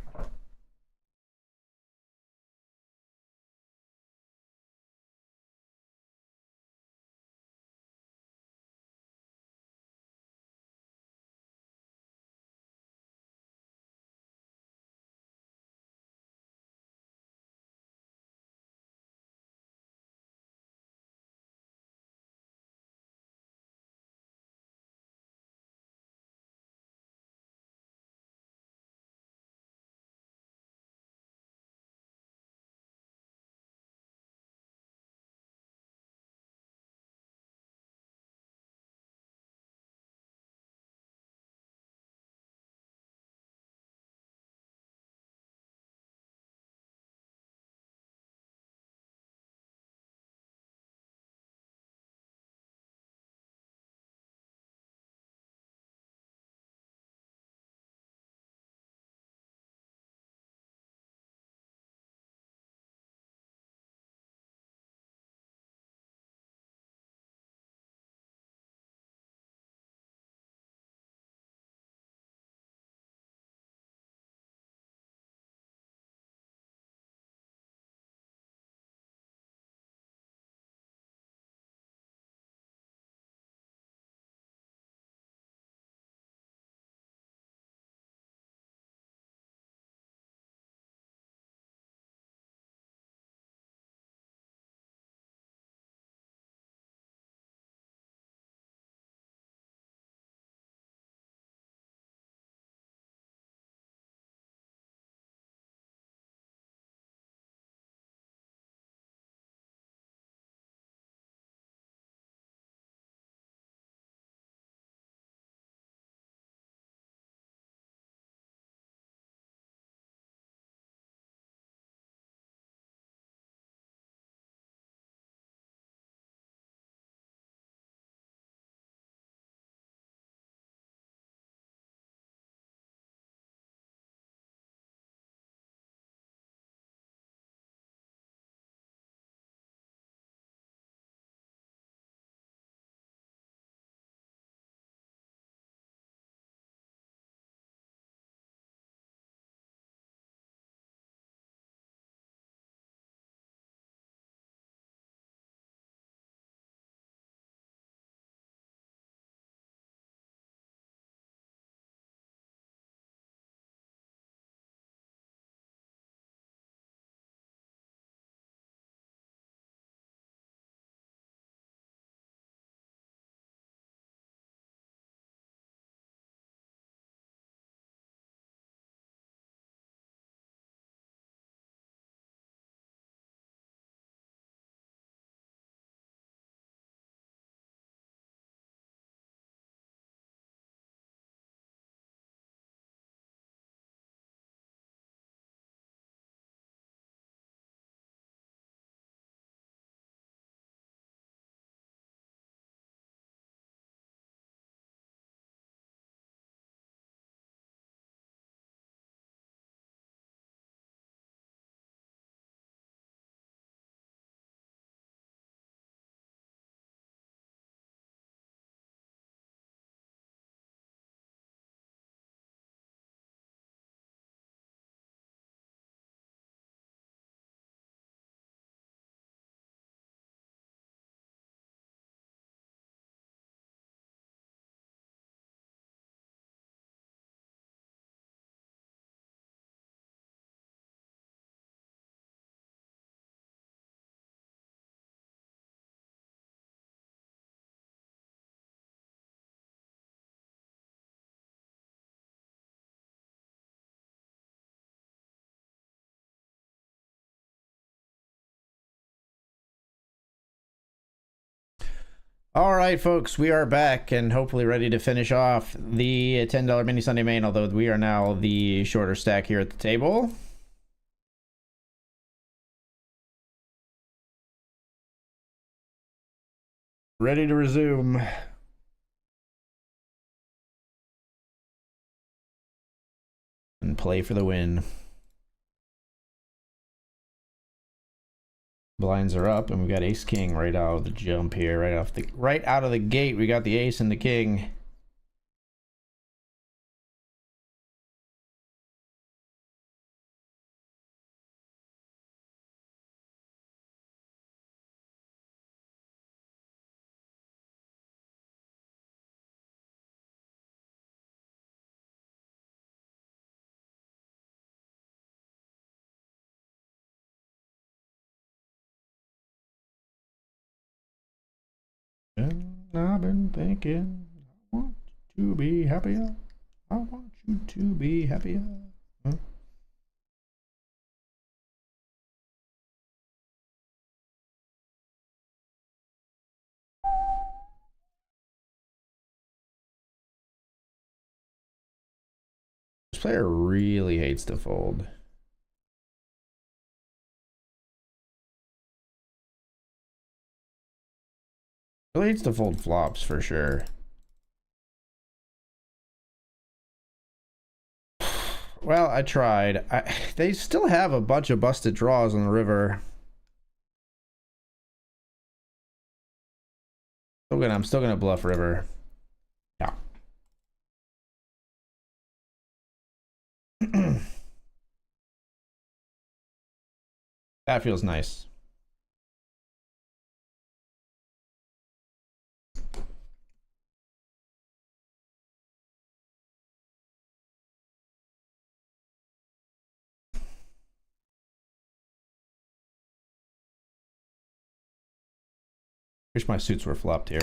All right, folks, we are back and hopefully ready to finish off the $10 mini Sunday main, although we are now the shorter stack here at the table. Ready to resume. And play for the win. Blinds are up, and we got ace king right out of the jump here, right out of the gate. We got the ace and the king. And I've been thinking, I want to be happier. I want you to be happier. Huh? This player really hates to fold. Really hates to fold flops for sure. Well, I tried. They still have a bunch of busted draws on the river. I'm still gonna bluff river. Yeah. That feels nice. Wish my suits were flopped here.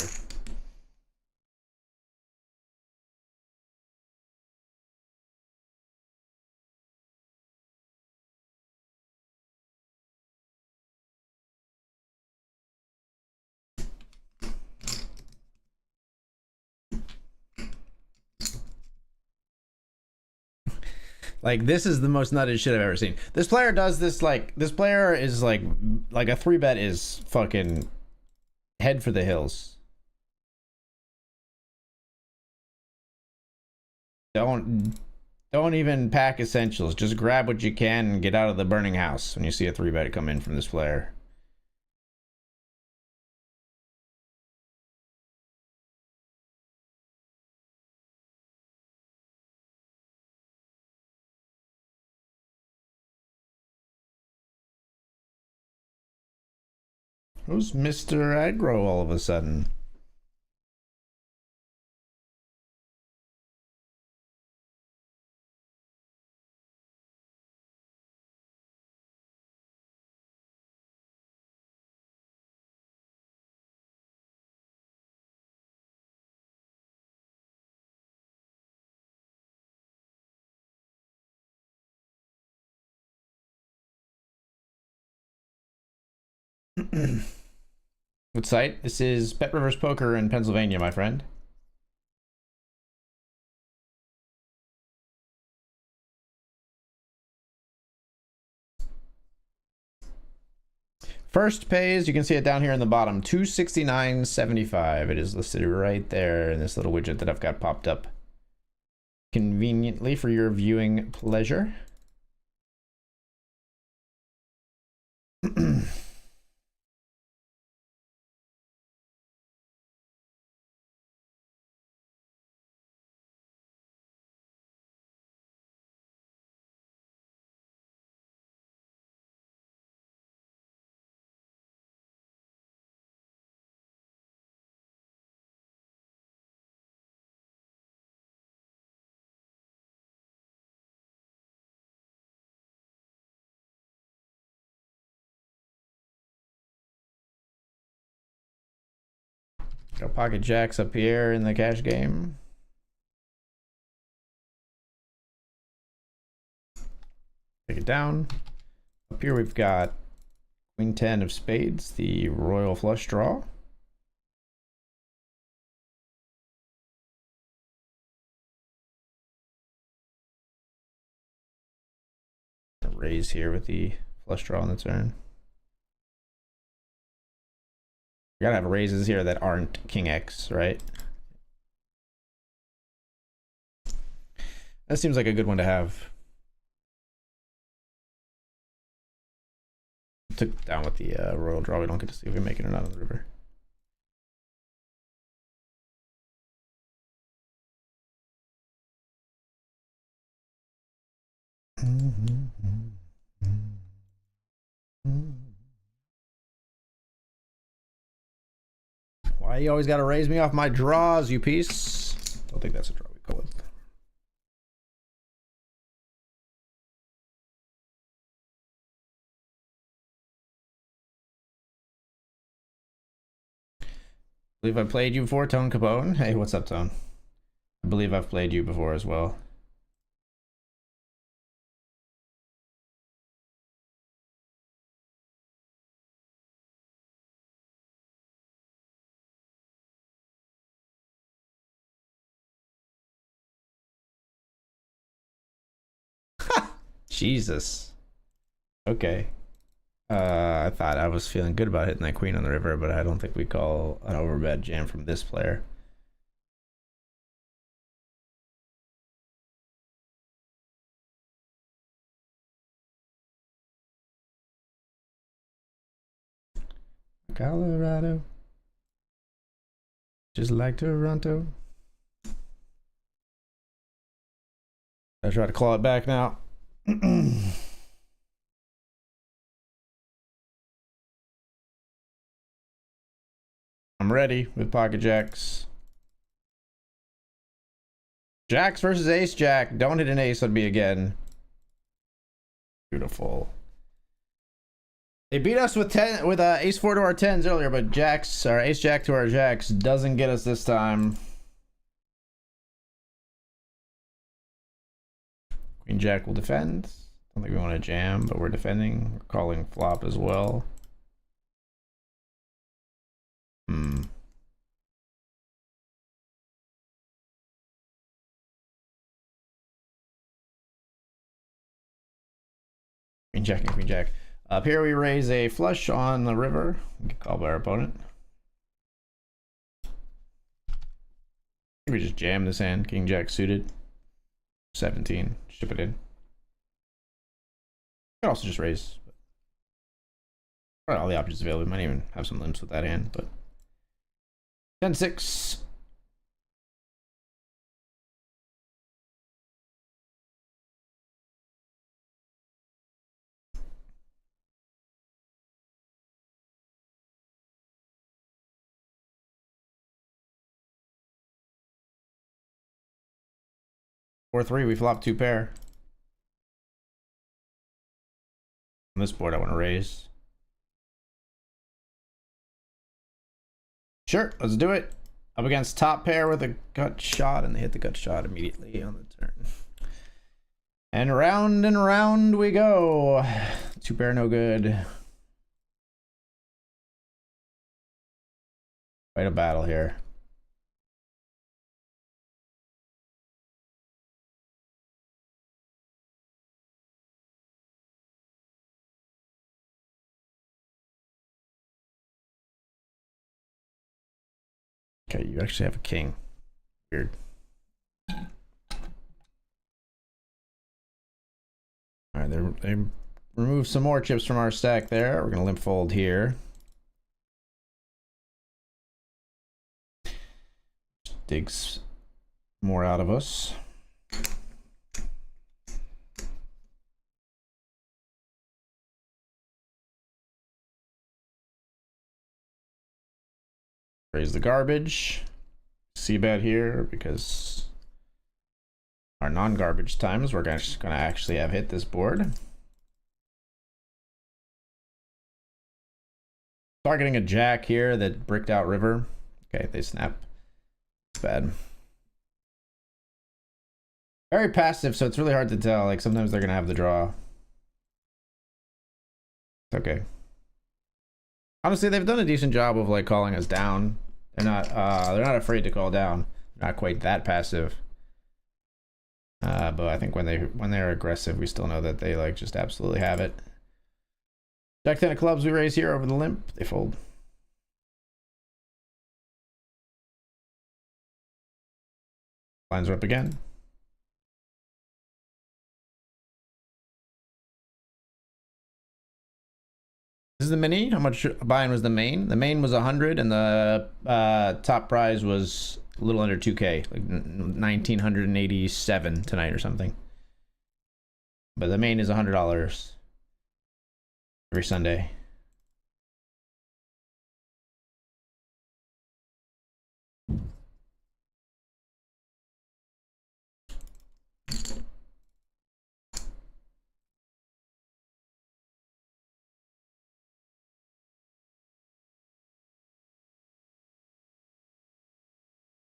Like, this is the most nutted shit I've ever seen. This player does this, like, this player is like a 3-bet is fucking head for the hills. Don't even pack essentials. Just grab what you can and get out of the burning house when you see a 3-bet come in from this player. Who's Mr. Aggro all of a sudden? What site? This is BetRivers Poker in Pennsylvania, my friend. First pays, you can see it down here in the bottom, $269.75. It is listed right there in this little widget that I've got popped up conveniently for your viewing pleasure. Got pocket jacks up here in the cash game. Take it down. Up here we've got Queen 10 of spades, the royal flush draw. raise here with the flush draw on the turn. You gotta have raises here that aren't King X, right? That seems like a good one to have. Took down with the royal draw. We don't get to see if we make it or not on the river. Why you always gotta raise me off my draws, you piece? Don't think that's a draw we call it. I believe I played you before, Tone Capone. Hey, what's up, Tone? I believe I've played you before as well. Jesus. Okay. I thought I was feeling good about hitting that queen on the river, but I don't think we call an overbet jam from this player. Colorado. Just like Toronto. I try to claw it back now. I'm ready with pocket jacks. Jacks versus ace jack. Don't hit an ace on me again. Beautiful. They beat us with ace 4 to our 10s earlier, but jacks, or ace jack to our jacks doesn't get us this time. Queen jack will defend. Don't think we want to jam, but we're defending. We're calling flop as well. Queen jack and queen jack. Up here we raise a flush on the river. We get called by our opponent. We just jam this hand. King jack suited. 17. Ship it in. Could also just raise. All the options available. We might even have some limps with that hand, but 10-6. Or 3, we flop 2 pair. On this board, I want to raise. Sure, let's do it. Up against top pair with a gut shot, and they hit the gut shot immediately on the turn. And round we go. 2 pair, no good. Quite a battle here. Okay, you actually have a king. Weird. All right, they remove some more chips from our stack there. We're gonna limp fold here. Digs more out of us. Raise the garbage. C-bet here because our non-garbage times we're gonna actually have hit this board. Targeting a jack here that bricked out river. Okay, they snap. It's bad. Very passive, so it's really hard to tell. Like sometimes they're gonna have the draw. It's okay. Honestly, they've done a decent job of like calling us down. They're not afraid to call down. Not quite that passive. But I think when they're aggressive, we still know that they like just absolutely have it. Jack 10 of clubs we raise here over the limp. They fold. Lines are up again. This is the mini. How much buy-in was the main? The main was 100, and the top prize was a little under 2K, like 1,987 tonight or something. But the main is $100 every Sunday.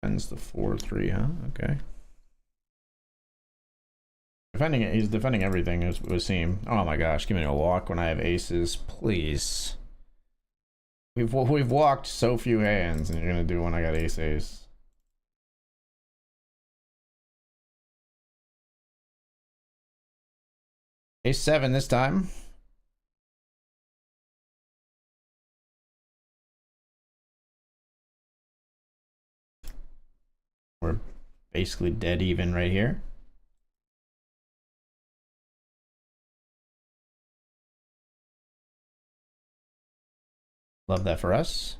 Defends the 4-3, huh? Okay. Defending it, he's defending everything. It would seem. Oh my gosh, give me a walk when I have aces, please. We've walked so few hands, and you're gonna do when I got ace. Ace-7 this time. We're basically dead even right here. Love that for us.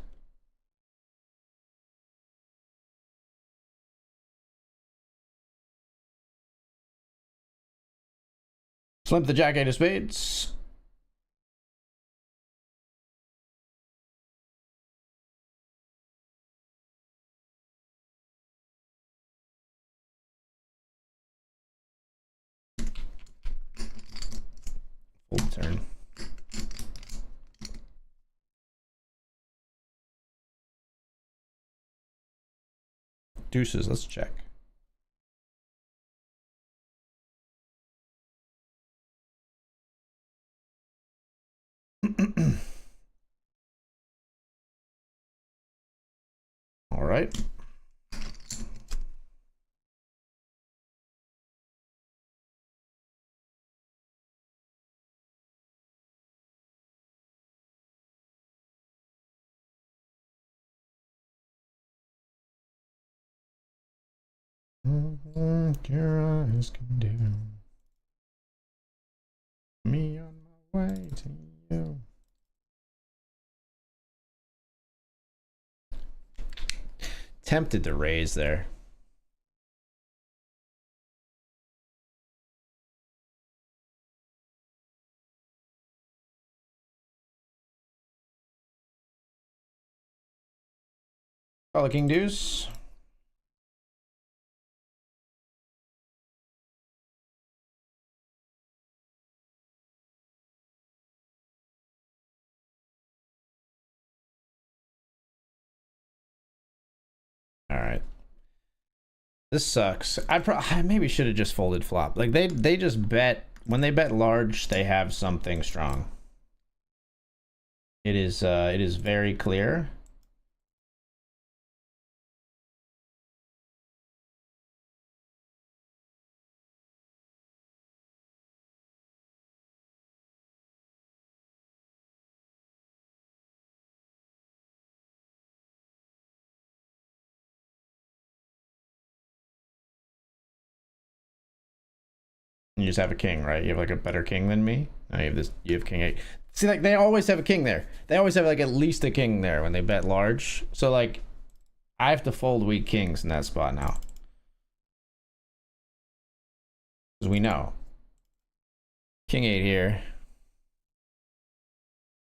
Slip the Jack 8 of spades. Fold turn. Deuces, let's check. All right. Your eyes can do me on my way to you. Tempted to raise there. Call the king deuce. All right. This sucks. I maybe should have just folded flop. Like they just bet when they bet large, they have something strong. It is very clear. You just have a king, right? You have like a better king than me. No, you have this. You have king 8. See, like they always have a king there. They always have like at least a king there when they bet large. So like, I have to fold weak kings in that spot now, because we know king 8 here.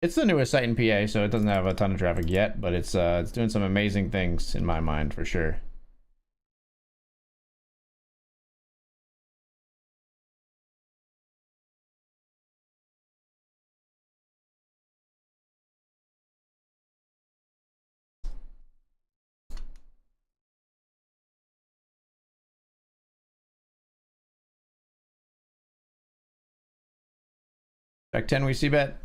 It's the newest site in PA, so it doesn't have a ton of traffic yet, but it's doing some amazing things in my mind for sure. Jack 10, we see bet.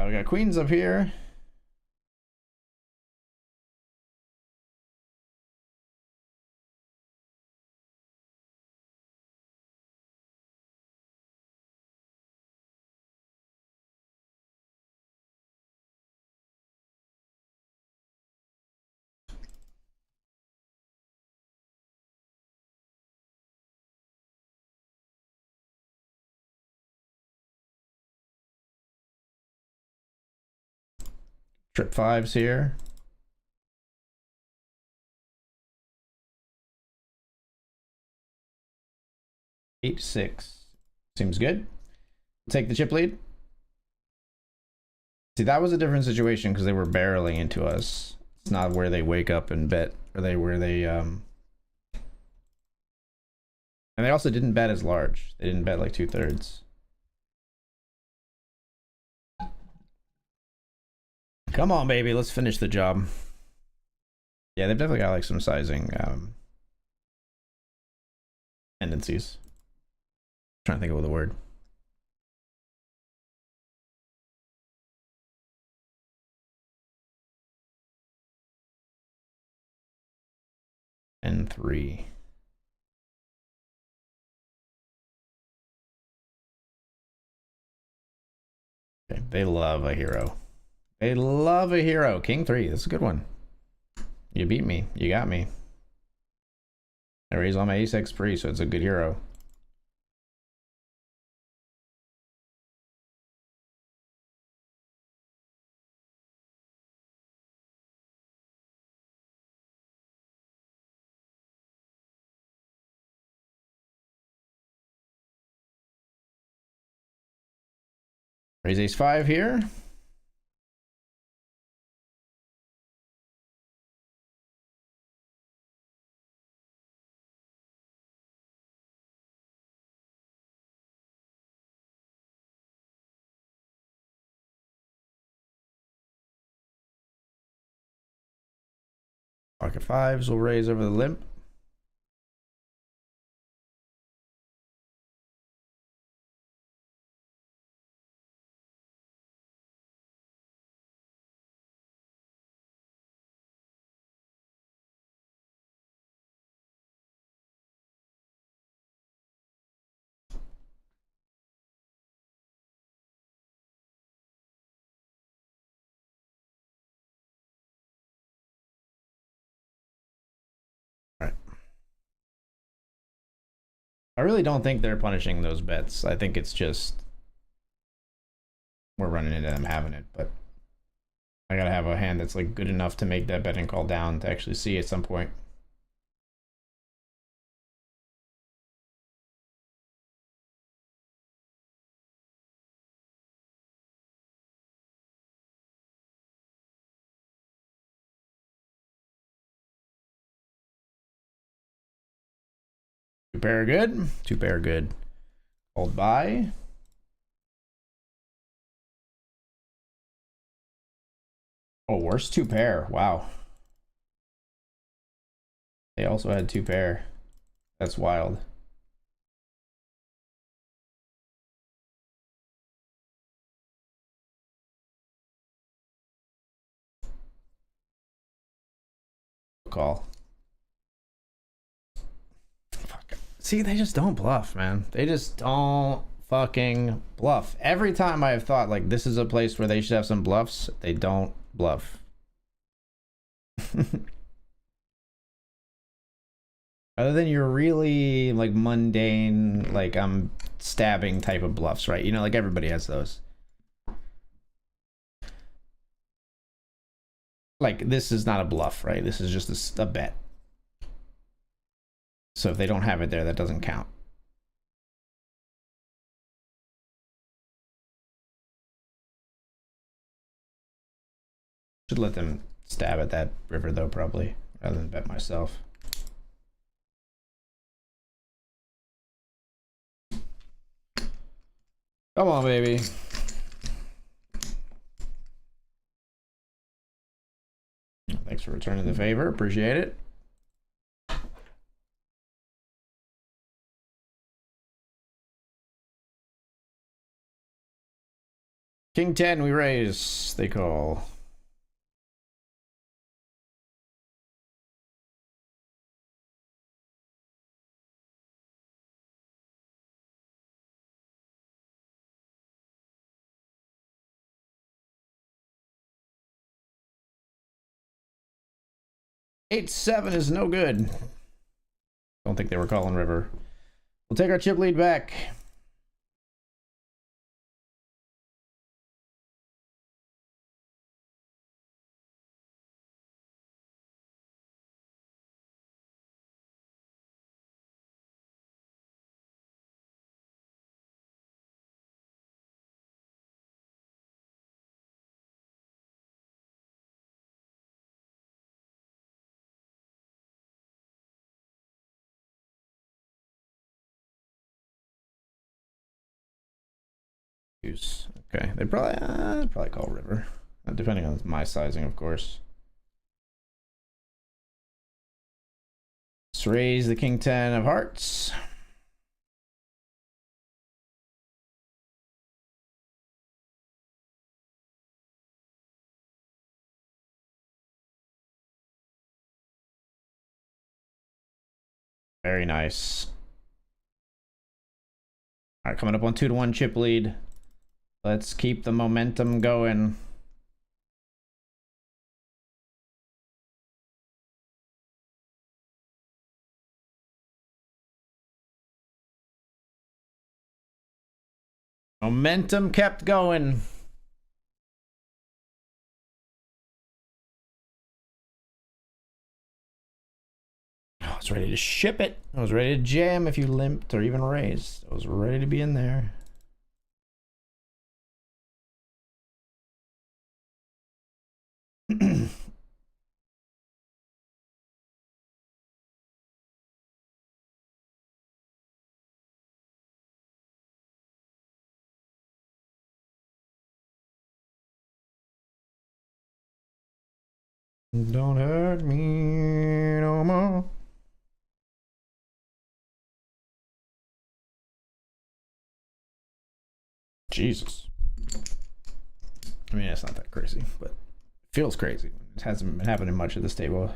We got queens up here. Trip fives here. Eight, six. Seems good. Take the chip lead. See, that was a different situation because they were barreling into us. It's not where they wake up and bet, or and they also didn't bet as large. They didn't bet like 2/3. Come on, baby, let's finish the job. Yeah, they've definitely got like some sizing tendencies. Trying to think of the word. And 3. Okay, they love a hero. They love a hero. King 3. That's a good one. You beat me. You got me. I raise all my ace-x free, so it's a good hero. Raise ace-5 here. Pocket 5s will raise over the limp. I really don't think they're punishing those bets. I think it's just we're running into them having it, but I gotta have a hand that's like good enough to make that betting call down to actually see at some point. Two pair good. Two pair good. Hold by. Oh, worst two pair. Wow. They also had two pair. That's wild. Call. Fuck. See, they just don't bluff, man. They just don't fucking bluff. Every time I've thought like this is a place where they should have some bluffs, they don't bluff. Other than your really like mundane, like I'm stabbing type of bluffs, right? You know, like everybody has those. Like this is not a bluff, right? This is just a bet. So if they don't have it there, that doesn't count. Should let them stab at that river though, probably, rather than bet myself. Come on, baby. Thanks for returning the favor. Appreciate it. King 10, we raise. They call. Eight, 7 is no good. Don't think they were calling river. We'll take our chip lead back. Okay, they probably call river, depending on my sizing, of course. Let's raise the king 10 of hearts. Very nice. All right, coming up on 2-1 chip lead. Let's keep the momentum going. Momentum kept going. I was ready to ship it. I was ready to jam if you limped or even raised. I was ready to be in there. Don't hurt me no more. Jesus. I mean, it's not that crazy, but it feels crazy. It hasn't been happening much at this table.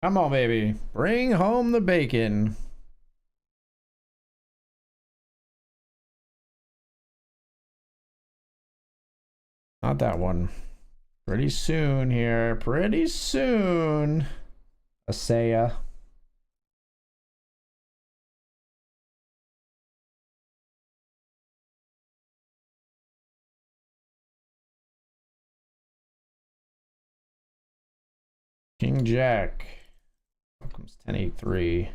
Come on, baby. Bring home the bacon. Not that one. Pretty soon here. Pretty soon. Asaya. King Jack. Comes 10-8-3.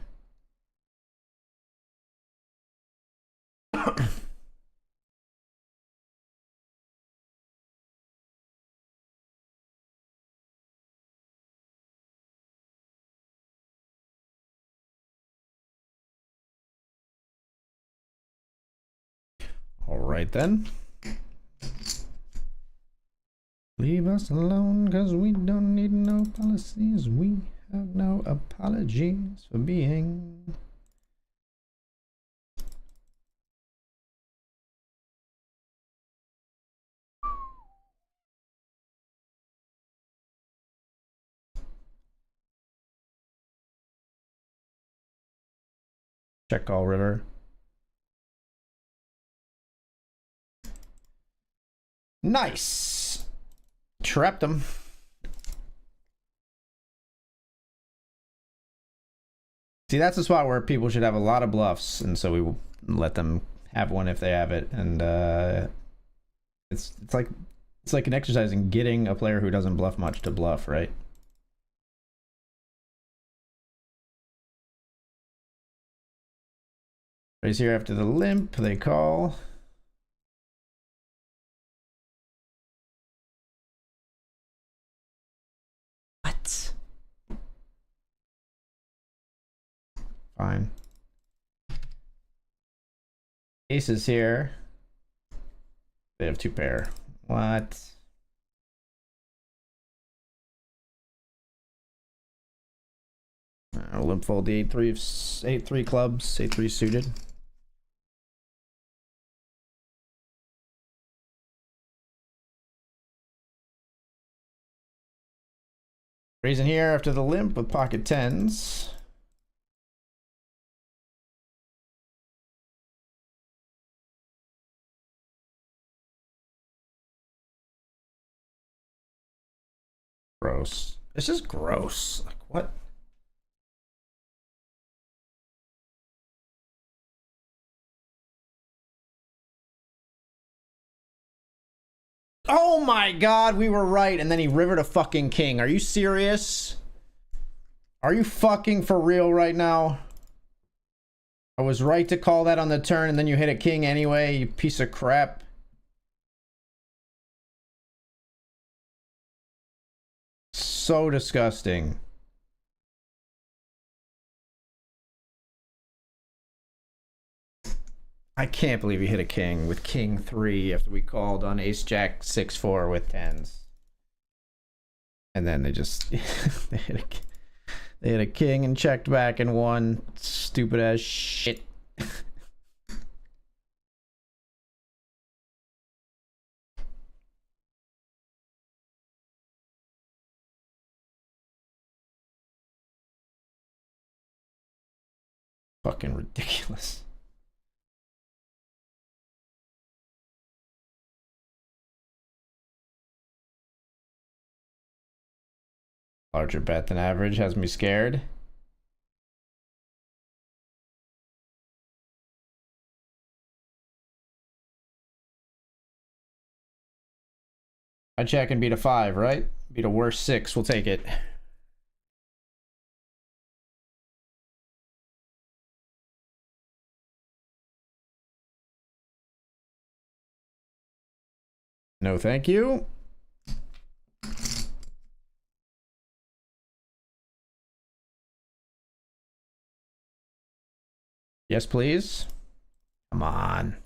All right then. Leave us alone, cause we don't need no policies. We have no apologies for being. Check call river. Nice. Trapped him. See, that's a spot where people should have a lot of bluffs, and so we will let them have one if they have it. And it's like an exercise in getting a player who doesn't bluff much to bluff, right? Raise here after the limp, they call. What? Fine. Ace is here. They have 2 pair. What? Limp fold the 8-3 clubs, 8-3 suited. Raising here after the limp with pocket 10s. Gross. This is gross. Like, what? Oh my god, we were right. And then he rivered a fucking king. Are you serious? Are you fucking for real right now? I was right to call that on the turn, and then you hit a king anyway, you piece of crap. So disgusting. I can't believe you hit a king with king 3 after we called on ace jack 6-4 with 10s. And then they just they hit a king and checked back and won. Stupid ass shit. Fucking ridiculous. Larger bet than average has me scared. I check and beat a 5, right? Beat a worse 6, we'll take it. No, thank you. Yes, please. Come on.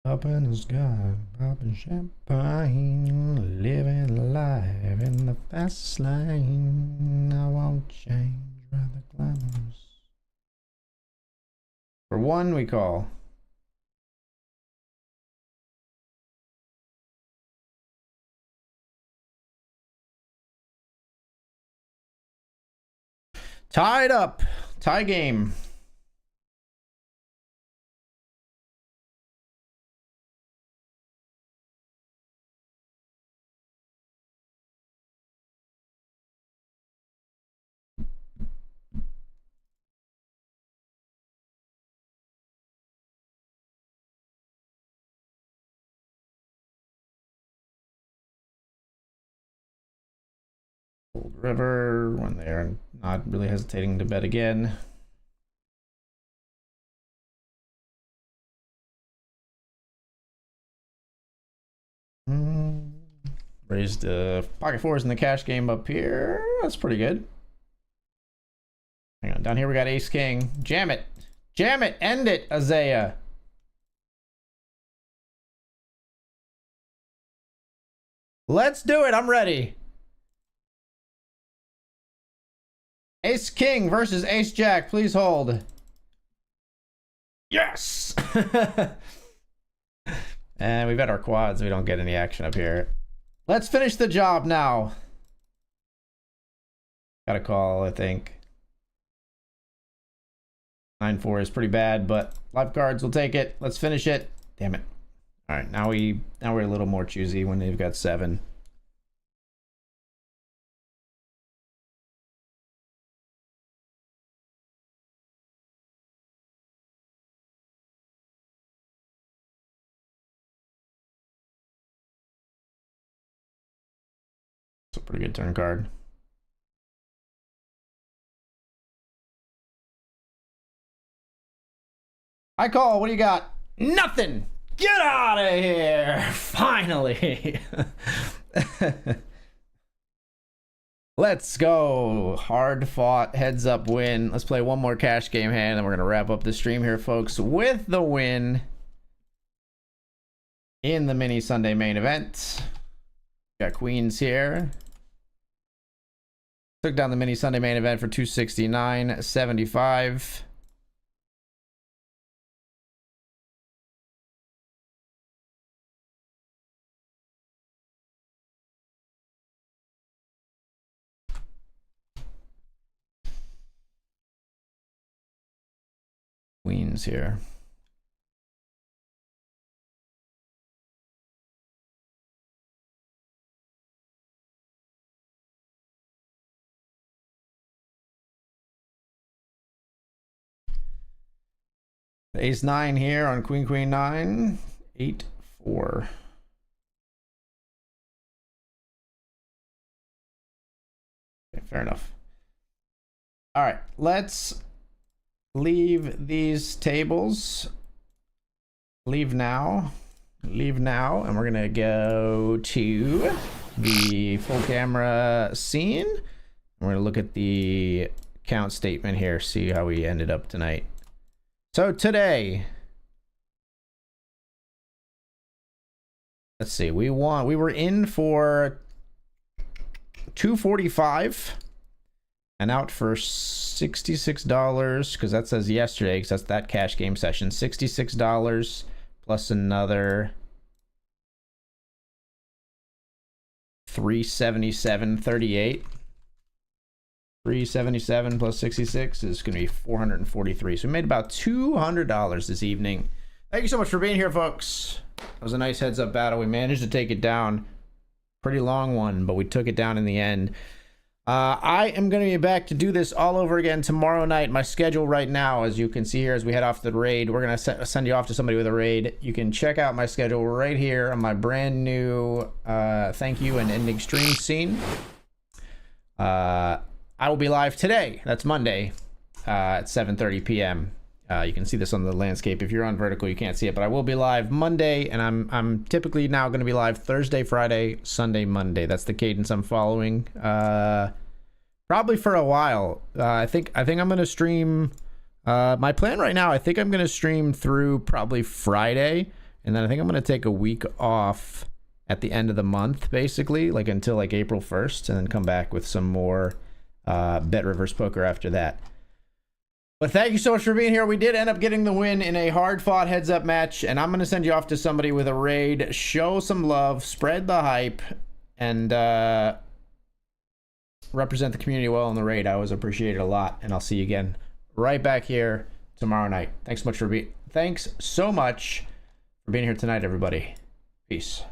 Up in the sky, popping champagne, living life in the fast lane. I won't change, rather glamorous. For 1, we call. Tied up. Tie game. Old River when they're not really hesitating to bet again. Raised pocket 4s in the cash game up here. That's pretty good. Hang on, down here we got ace king. Jam it. Jam it. End it, Azea. Let's do it. I'm ready. Ace king versus ace jack. Please hold. Yes. And we've got our quads. We don't get any action up here. Let's finish the job now. Got a call, I think. 9-4 is pretty bad, but live cards will take it. Let's finish it. Damn it. All right, now we're a little more choosy when they've got 7. It's a pretty good turn card. I call. What do you got? Nothing. Get out of here. Finally. Let's go. Hard fought heads up win. Let's play one more cash game hand and we're going to wrap up the stream here, folks, with the win in the mini Sunday main event. Got queens here. Took down the mini Sunday main event for 269.75. Queens here. Ace 9 here on queen queen 9. 8 4. Okay, fair enough. All right, let's leave these tables. Leave now, and we're gonna go to the full camera scene. We're gonna look at the count statement here, see how we ended up tonight. So today, let's see, we were in for 245 and out for $66, because that says yesterday, because that's that cash game session. $66 plus another $377.38. 377 plus 66 is going to be 443. So we made about $200 this evening. Thank you so much for being here, folks. That was a nice heads up battle. We managed to take it down. Pretty long one, but we took it down in the end. I am going to be back to do this all over again tomorrow night. My schedule right now, as you can see here, as we head off to the raid, we're going to send you off to somebody with a raid. You can check out my schedule right here on my brand new thank you and ending stream scene. I will be live today. That's Monday at 7:30 p.m. You can see this on the landscape. If you're on vertical, you can't see it, but I will be live Monday, and I'm typically now going to be live Thursday, Friday, Sunday, Monday. That's the cadence I'm following. Probably for a while. I think I'm going to stream. My plan right now, I think I'm going to stream through probably Friday, and then I think I'm going to take a week off at the end of the month, basically, like until like April 1st, and then come back with some more BetRivers poker after that. But thank you so much for being here. We did end up getting the win in a hard-fought heads-up match, and I'm going to send you off to somebody with a raid. Show some love, spread the hype, and represent the community well in the raid. I always appreciate it a lot, and I'll see you again right back here tomorrow night. Thanks so much for being here tonight, everybody. Peace.